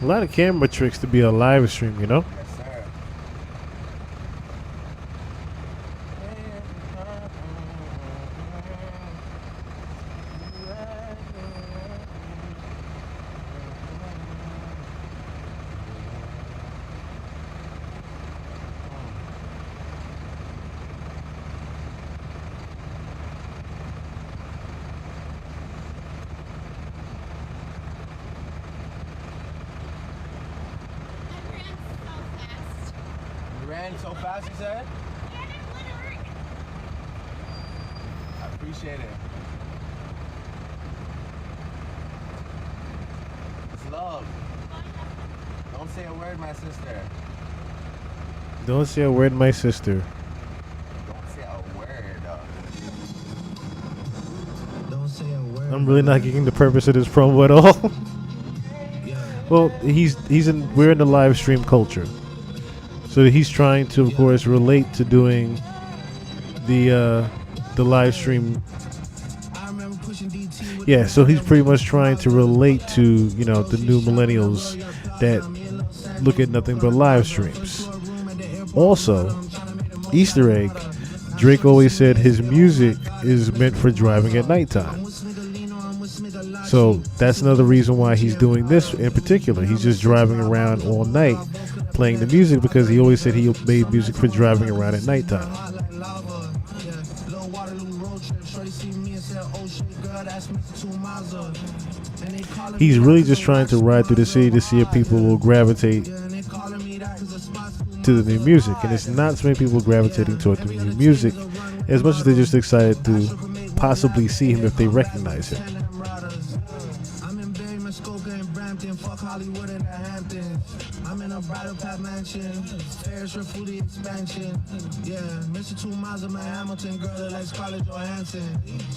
A lot of camera tricks to be a live stream, you know? Yes, sir. ran so fast, you said? I appreciate it. It's love. Don't say a word, my sister. Don't say a word, my sister. Don't say a word. I'm really not getting the purpose of this promo at all. Well, we're in the live stream culture, so he's trying to, of course, relate to doing the live stream. Yeah, so he's pretty much trying to relate to the new millennials that look at nothing but live streams. Also, Easter egg, Drake always said his music is meant for driving at nighttime. So that's another reason why he's doing this in particular. He's just driving around all night playing the music because he always said he made music for driving around at nighttime. He's really just trying to ride through the city to see if people will gravitate to the new music. And it's not so many people gravitating toward the new music as much as they're just excited to possibly see him if they recognize him. I'm in a bridal path mansion, Paris for foodie expansion. Yeah, Mr. Two Miles of my Hamilton, girl like Scarlett Johansson.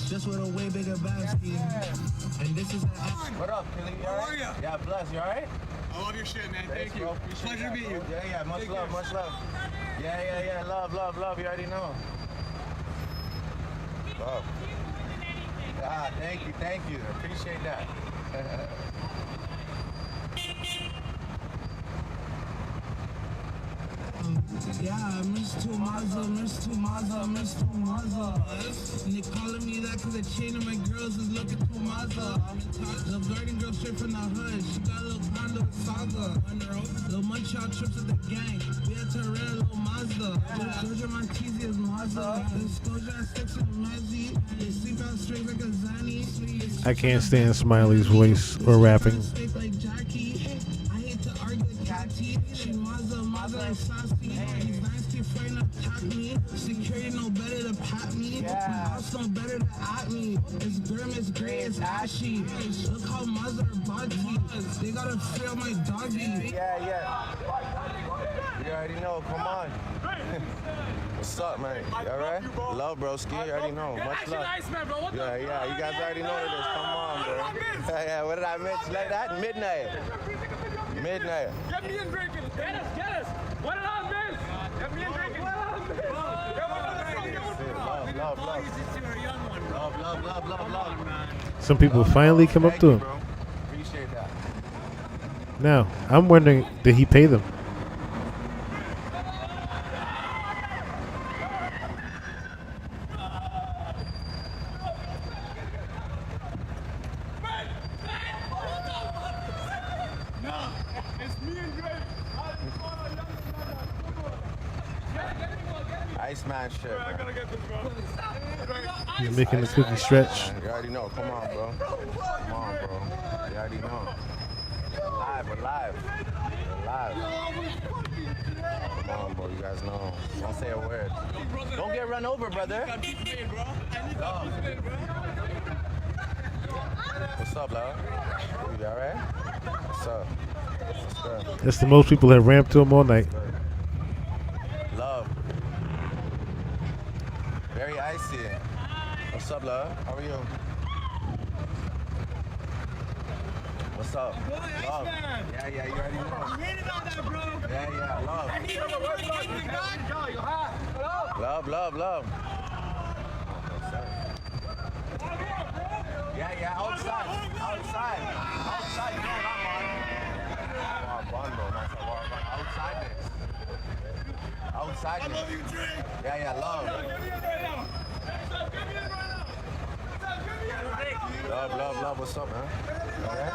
Just with a way bigger basket. And this is what up, Kelly? How are ya? Yeah, bless. You alright? I love your shit, man. Thanks, Thank you. Pleasure to meet you. Yeah, much love, much love. Yeah, love. You already know. Love. Ah, thank you. Appreciate that. Yeah, Miss Tumaza. And they calling me that cause the chain of my girls is looking Tumaza. Little garden girl straight from the hood. She got a little condo with Saga. Little Munchau trips with the gang. We had to rent a little Mazda. Georgia Montesi is Mazda. Disclosure at 6 in Mazzi. They sleep out straight like a Zani. I can't stand Smiley's voice or rapping. Security no better to pat me. My house no better to at me. It's grim, it's gray, it's ashy. Look how mother body. They gotta free up my doggy. Yeah. You already know. Come on. What's up, man? You alright? Love, broski. You already know. Much love. Yeah. You guys already know this. Come on, bro. Yeah. What did I miss? Like that? Midnight. Get me and drinking. Get us. What did I miss? Get me and drinking. What did I miss? Love, love, love, love. Some people finally come up to him. Appreciate that. Now, I'm wondering, did he pay them? Iceman shit. You're making the cookie stretch. You already know. Come on, bro. Come on, bro. You already know. We're live. We're live. Come on, bro. You guys know. Don't say a word. Don't get run over, brother. What's up, love? You alright? What's up? What's good? That's the most people have ramped to him all night. Love. Very icy. What's up, love? How are you? What's up? Love. Yeah, you already know. Yeah, love. Love. Yeah, outside. You know what I'm on. Outside this. Yeah, love. Love. What's up, man? Alright?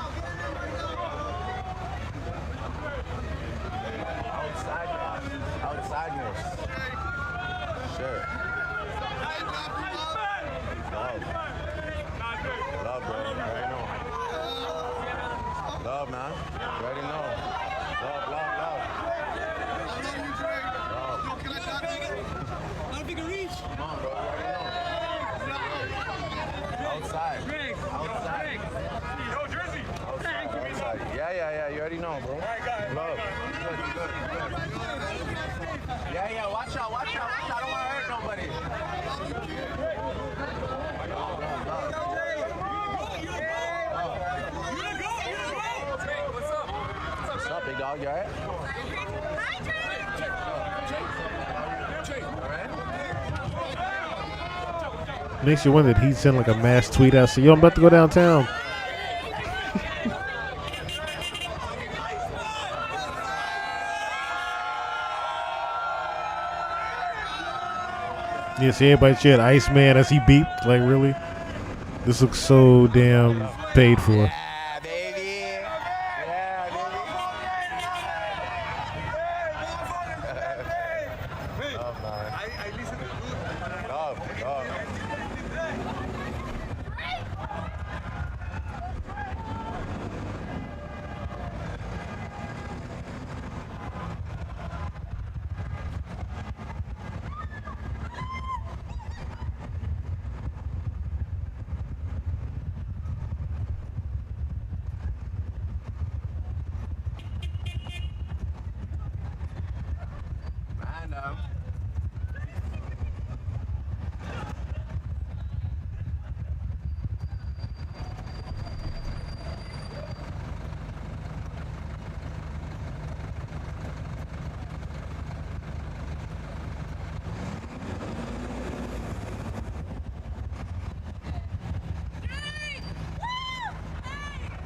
Outsideness. Sure. Love, bro. You already know. Love, man. You already know. Love. Come on, bro. You already know. Outside. Yo, Jersey. Outside. Yeah. You already know, bro. Love. Good. Yeah. Watch out. I don't want to hurt nobody. What's up, big dog? You alright? Makes you wonder, did he send like a mass tweet out saying, yo, I'm about to go downtown. You see everybody cheering Iceman as he beeped. Like, really? This looks so damn paid for.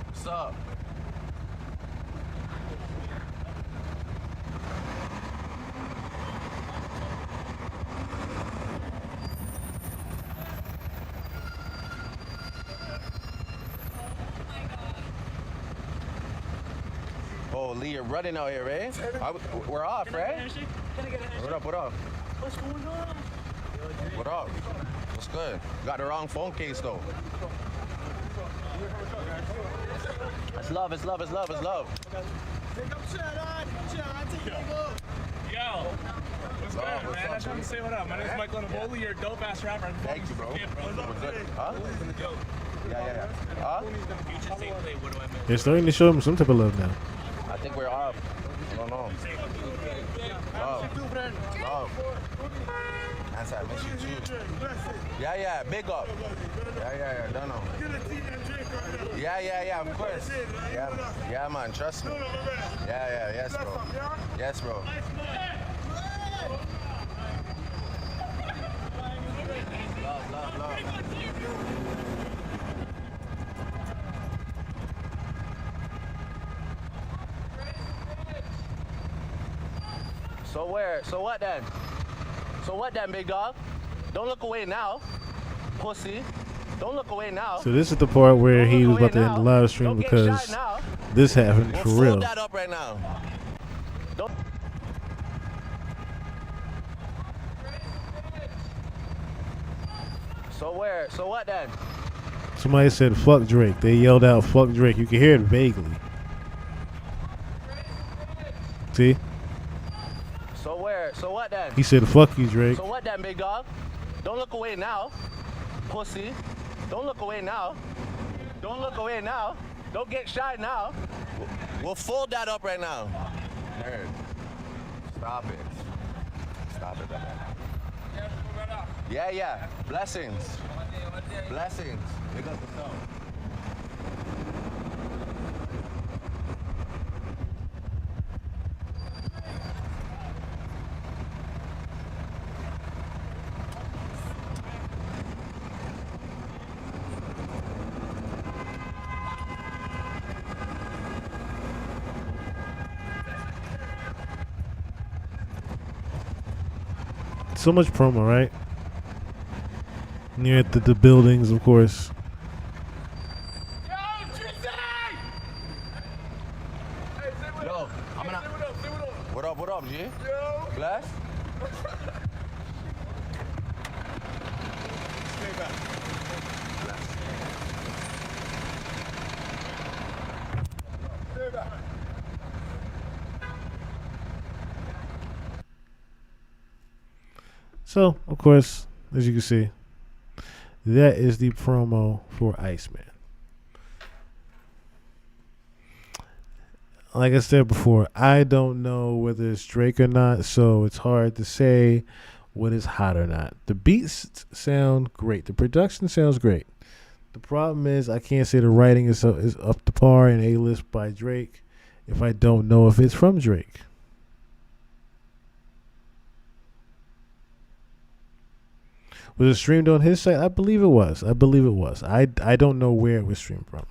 What's up? Oh, Lee, you're running out here, right? We're off, right? What up? What's going on? What up? What's good? Got the wrong phone case, though. It's love. Yo, what's good, man? I just want to say what up. My name is Michael Navoli. You're a dope ass rapper. Thank you, bro. We're good. Huh? Yeah. Huh? They're starting to show him some type of love now. I think we're off. I don't know. Love. That's I miss you too. Yeah, big up. Yeah, don't know. Yeah, of course. Yeah, man, trust me. Yeah, yes, bro. Love. So where? So what then? So what then, big dog? Don't look away now, pussy. Don't look away now. So this is the part where he was about to end the live stream because this happened for real. Fold that up right now. Don't. So where? So what then? Somebody said fuck Drake. They yelled out fuck Drake. You can hear it vaguely. See? So where? So what then? He said fuck you, Drake. So what then, big dog? Don't look away now, pussy. Don't look away now. Don't look away now. Don't get shy now. We'll fold that up right now. Nerd. Stop it. Stop it, man. Yeah, yeah. Blessings. Blessings. Big up yourself. So much promo, right? Near at the buildings, of course. Yo, I'm gonna. What up, G? Yo. Bless? Stay back. Stay back. So, of course, as you can see, that is the promo for Iceman. Like I said before, I don't know whether it's Drake or not, so it's hard to say what is hot or not. The beats sound great. The production sounds great. The problem is I can't say the writing is up to par and A-list by Drake if I don't know if it's from Drake. Was it streamed on his site? I believe it was. I don't know where it was streamed from.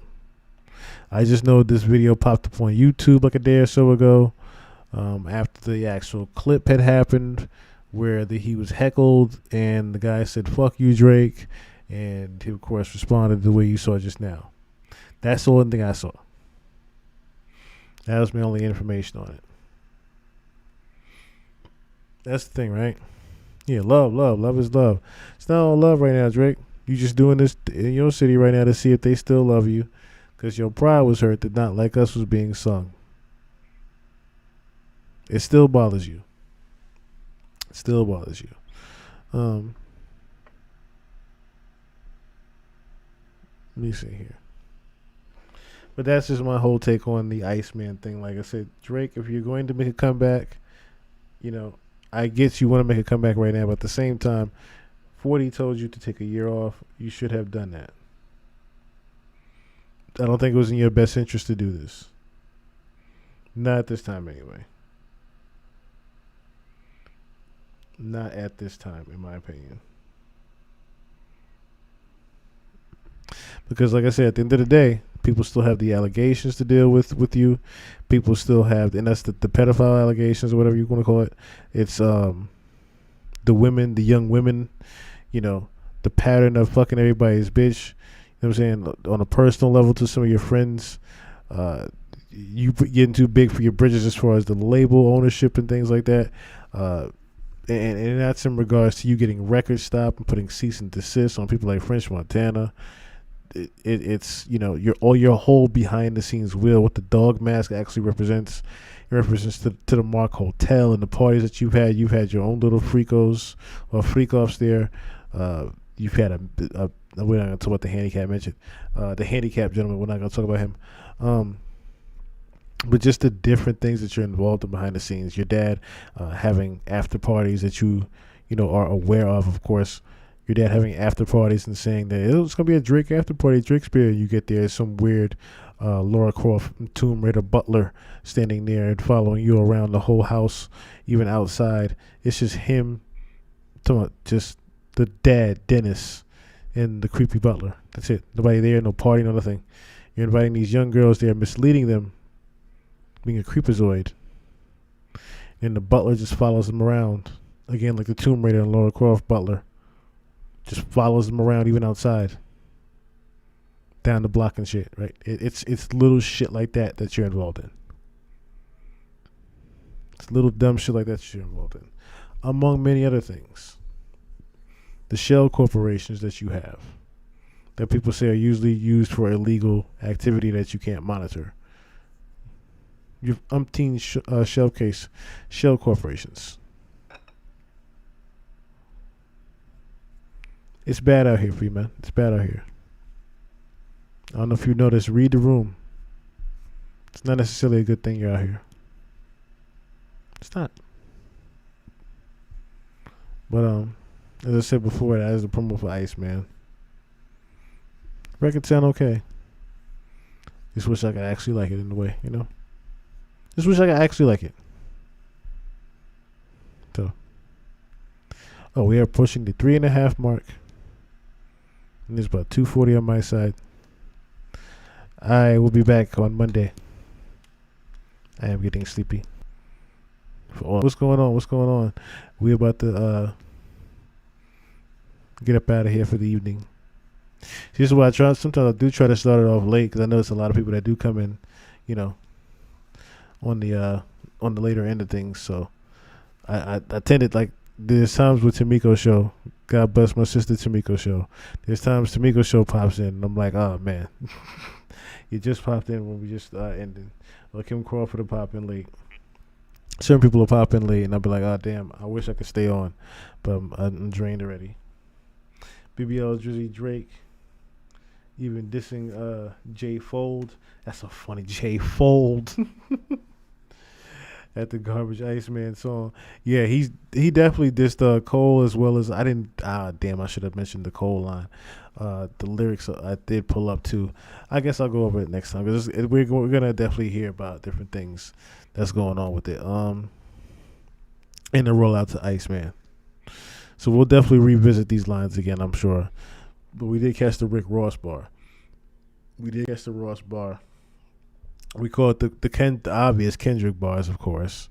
I just know this video popped up on YouTube like a day or so ago after the actual clip had happened where he was heckled and the guy said, fuck you, Drake. And he, of course, responded the way you saw just now. That's the only thing I saw. That was my only information on it. That's the thing, right? Yeah, love is love. It's not all love right now, Drake. You just doing this in your city right now to see if they still love you, because your pride was hurt that Not Like Us was being sung. It still bothers you. It still bothers you. Let me see here. But that's just my whole take on the Iceman thing. Like I said, Drake, if you're going to make a comeback, you know, I get you want to make a comeback right now, but at the same time, 40 told you to take a year off. You should have done that. I don't think it was in your best interest to do this. Not at this time, anyway. Not at this time, in my opinion. Because, like I said, at the end of the day, people still have the allegations to deal with you. People still have, and that's the pedophile allegations or whatever you want to call it. It's the women, the young women, you know, the pattern of fucking everybody's bitch. You know what I'm saying? On a personal level to some of your friends, you getting too big for your britches as far as the label ownership and things like that. And that's in regards to you getting record stopped and putting cease and desist on people like French Montana. It's, you know, your whole behind the scenes will, what the dog mask actually represents. It represents to the Mark Hotel and the parties that you've had. You've had your own little freakos or freak-offs there. You've had we're not going to talk about the handicap mentioned. The handicapped gentleman, we're not going to talk about him. But just the different things that you're involved in behind the scenes. Your dad having after parties that you know, are aware of course. Your dad having after parties and saying that it's going to be a Drake after party, Drake Spears. You get there, some weird Laura Croft Tomb Raider butler standing there and following you around the whole house, even outside. It's just him, just the dad, Dennis, and the creepy butler. That's it. Nobody there, no party, no nothing. You're inviting these young girls there, misleading them, being a creepazoid. And the butler just follows them around. Again, like the Tomb Raider and Lara Croft butler. Just follows them around even outside. Down the block and shit, right? It's little shit like that you're involved in. It's little dumb shit like that you're involved in. Among many other things. The shell corporations that you have. That people say are usually used for illegal activity that you can't monitor. You have umpteen shell corporations. It's bad out here for you, man. It's bad out here. I don't know if you noticed. Read the room. It's not necessarily a good thing you're out here. It's not. But as I said before, that is a promo for Ice, man. Record sound okay. Just wish I could actually like it in a way, you know. Just wish I could actually like it. So, we are pushing the 3.5 mark. And there's about 2:40 on my side. I will be back on Monday. I am getting sleepy. What's going on? What's going on? We're about to get up out of here for the evening. This is why sometimes I do try to start it off late, because I know there's a lot of people that do come in, you know, on the later end of things. So I tended, like, there's times with Tamiko's show. God bless my sister Tamiko's show. There's times Tamiko's show pops in, and I'm like, oh man, you just popped in when we just ended. Or Kim Crawford will pop in late. Certain people will pop in late, and I'll be like, oh damn, I wish I could stay on, but I'm drained already. BBL, Drizzy, Drake, even dissing J Fold. That's a funny J Fold. At the Garbage Iceman song. Yeah, he definitely dissed Cole, as well as I should have mentioned the Cole line. The lyrics I did pull up too. I guess I'll go over it next time, because we're gonna definitely hear about different things that's going on with it. And the rollout to Iceman. So we'll definitely revisit these lines again, I'm sure. But we did catch the Rick Ross bar. We call it the obvious Kendrick bars, of course.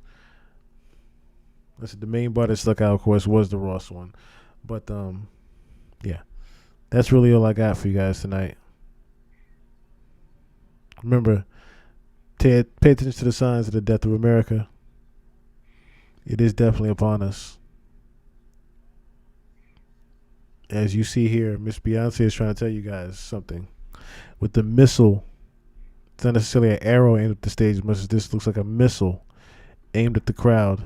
I said the main bar that stuck out, of course, was the Ross one. But yeah, that's really all I got for you guys tonight. Remember, pay attention to the signs of the death of America. It is definitely upon us. As you see here, Miss Beyonce is trying to tell you guys something. With the missile, it's not necessarily an arrow aimed at the stage, as much as this looks like a missile aimed at the crowd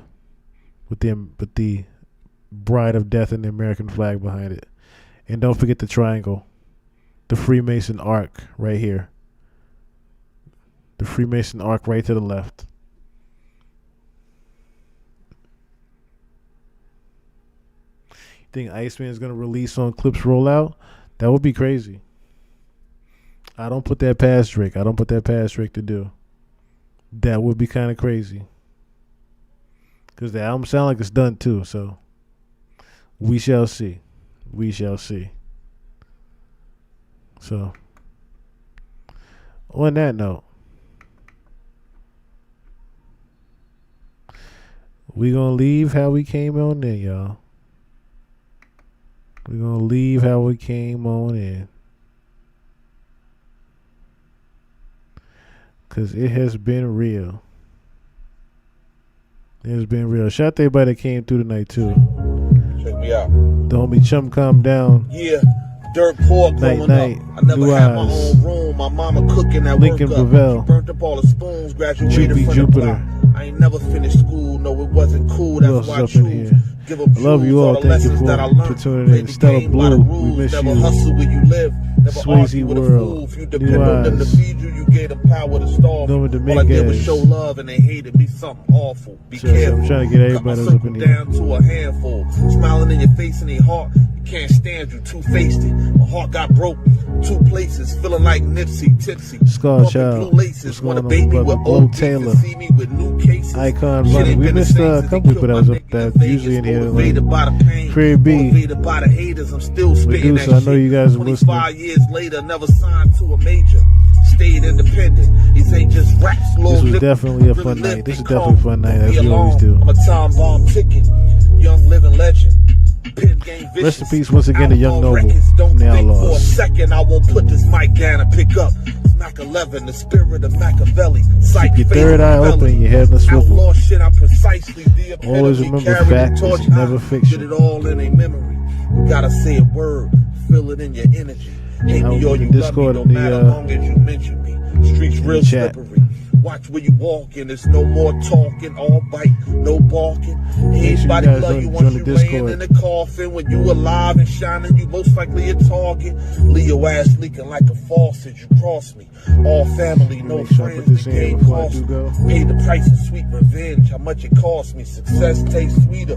with the bride of death and the American flag behind it. And don't forget the triangle, the Freemason arc right here. The Freemason arc right to the left. You think Iceman is going to release on Clips Rollout? That would be crazy. I don't put that past Drake. To do. That would be kind of crazy. Because the album sounds like it's done too. So we shall see. So on that note, we gonna leave how we came on in, y'all. We're gonna leave how we came on in. Because it has been real. Shout out to everybody that came through tonight, too. Check me out. The homie Chum Calm Down. Yeah, dirt poor growing up. I never had my own room. My mama cooking at Lincoln work up. Pavel. She burnt up all the spoons, graduated from Jupiter. the block. I ain't never finished school. No, it wasn't cool. That's why I choose. Give up I love you all. Thank you for tuning in. Stella Blue, we miss never you. hustle where you live. Never Swayze argue with a World. fool. If you depend on them to feed you, you gave them power to starve. All I did was show love, and they hated me something awful. Be careful. I'm trying to get everybody up in here. Down to a handful, smiling in your face and their heart. You can't stand you, two-faced it. My heart got broke, two places, feeling like Nipsey, tipsy. Scar Child. Blue laces, want a baby with old Taylor. See me with new cases. faces. Icon Shit Bunny. ain't We been the missed same a since couple he people that took was my up nigga that to Vegas. usually in here. Motivated by the pain, Crib B. motivated by the haters. I'm still spitting that Medusa, I know shit. you guys are 25 listening. years later, never signed to a major. Stayed independent. These ain't just raps. This was definitely a fun night. This is definitely a fun night, as we always do. I'm a time bomb ticking, young living legend. Pin game vicious. Rest in peace once again to Young Noble Records, don't from the think for a Outlaws. second I won't put this mic down and pick up. It's Mac 11, the spirit of Machiavelli. Keep your third eye open and your head in the swivel. Outlaw shit, I'm precisely the epitome. Always remember Carried the fact torch is never high. fiction. Did it all in a memory. You gotta say a word, feel it in your energy. Hate I me was or in you the love me, Discord no in the, matter long as you mention me. Streets in real the chat. slippery. Watch where you walking, there's no more talking, all bite, no barking. Make sure you Anybody guys love you join once the you laying Discord. in the coffin. When you alive and shining, you most likely a target. Leave your ass leaking like a faucet, you cross me. All family, no friends, the game cost me. Pay the price of sweet revenge, how much it cost me. Success tastes sweeter,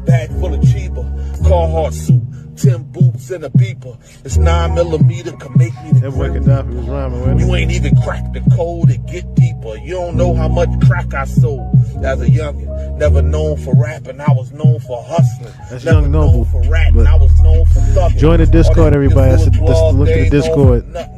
bag full of cheaper. Carhartt suit, 10 boots and a beeper. It's 9mm, can make me the That boy Gaddafi was rhyming, wasn't You ain't even cracked the code to get deeper. You don't know how much crack I sold as a youngin'. Never known for rapping, I was known for hustling. That's Never Young Noble. known for ratting, But I was known for thugging. join the Discord, All everybody. them That's niggas the look they at the ain't known Discord. for nothing.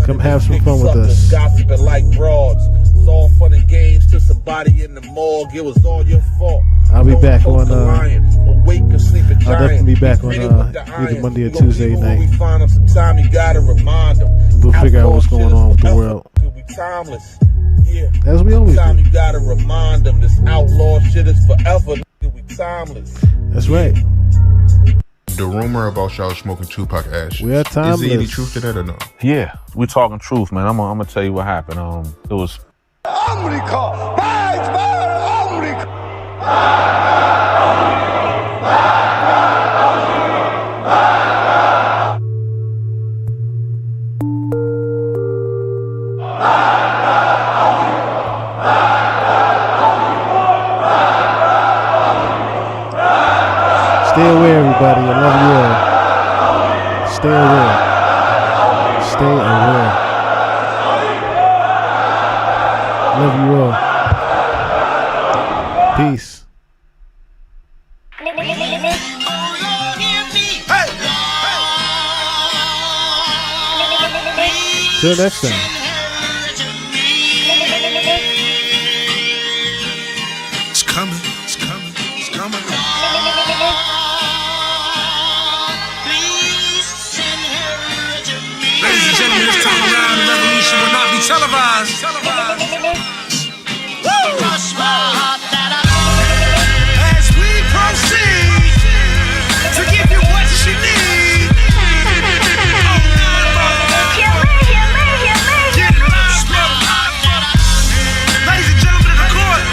Come have some fun with Suckers us. gossiping like broads. It's all fun and games to somebody in the morgue. It was all your fault. I'll be Don't back poke on. the lion. Awake or sleep a I'll giant. definitely be back Be on treated with the either iron. Monday or We gon' Tuesday leave 'em when night. we find 'em. Sometime you gotta remind them. We'll figure out what's Outlaw going shit on with the is world. forever. We timeless. Yeah. As we always Time do. you gotta remind them this outlaw shit is forever. Nigga, we timeless. That's right. The rumor about y'all smoking Tupac ashes. We are Is there any timeless. truth to that or no? Yeah, we talking truth, man. I'm gonna tell you what happened. It was Stay aware, everybody. I love you all. Stay aware. Stay aware. Love you all. Peace. Till next time. It's coming, it's coming, it's coming. Ladies and gentlemen, this time around, the revolution will not be televised. As we proceed to give you what you need. Get lost, ladies and gentlemen of the court.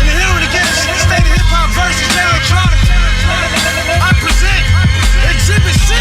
In the hearing against the state of hip-hop versus electronic, I present Exhibit C.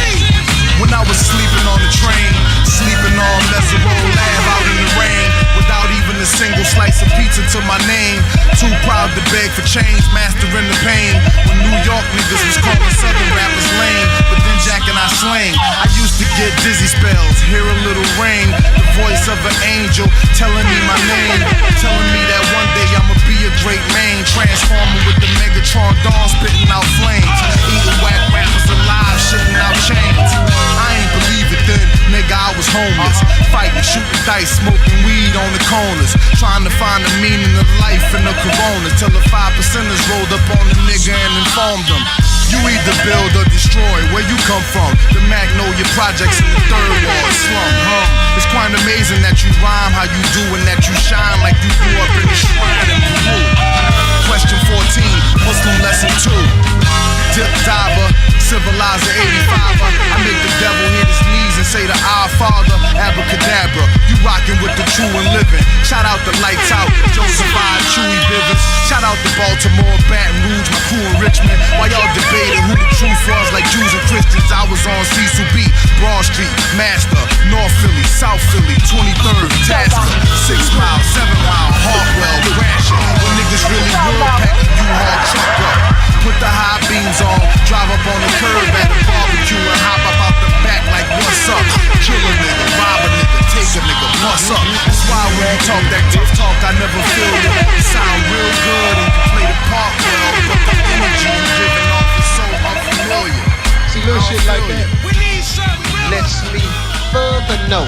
When I was sleeping on the train, sleeping on Mesero Lab out in the rain, without even a single slice of pizza to my name. Too proud to beg for change, mastering the pain. When New York niggas was calling Southern rappers lame, but then Jack and I slang. I used to get dizzy spells, hear a little rain, the voice of an angel telling me my name, telling me that one day I'ma be a great man, transforming with the Megatron dawn, spitting out flames, eating whack rappers alive, shitting out chains. I ain't believe it then, nigga, I was homeless, fighting, shooting dice, smoking weed on the corners, trying to find the meaning of life in the corona, till the 5%ers rolled up on the nigga and informed them. You either build or destroy, where you come from. The Magnolia Projects in the third ward slum, It's quite amazing that you rhyme how you do and that you shine like you grew up in the shrine in Peru. Question 14, Muslim lesson 2. Dip diver, civilizer 85er. I make the devil hit his knees and say to our Father, abracadabra. You rockin' with the true and living. Shout out the Lights Out, Joseph I, Chewy Bivens. Shout out to Baltimore, Baton Rouge, my crew in Richmond. While y'all debated who the truth was like Jews and Christians, I was on Cecil B, Broad Street, Master, North Philly, South Philly, 23rd, Tasker, 6 Mile, 7 Mile, Hartwell, Gratiot. When niggas really would pack the U-Haul truck up. Put the high beams on, drive up on the curb at the barbecue and hop up out the back like what's up? Kill a nigga, rob a nigga, take a nigga, bust up. That's why when you talk that tough talk, I never know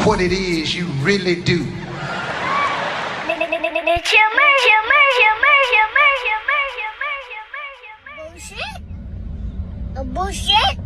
what it is you really do. Bullshit.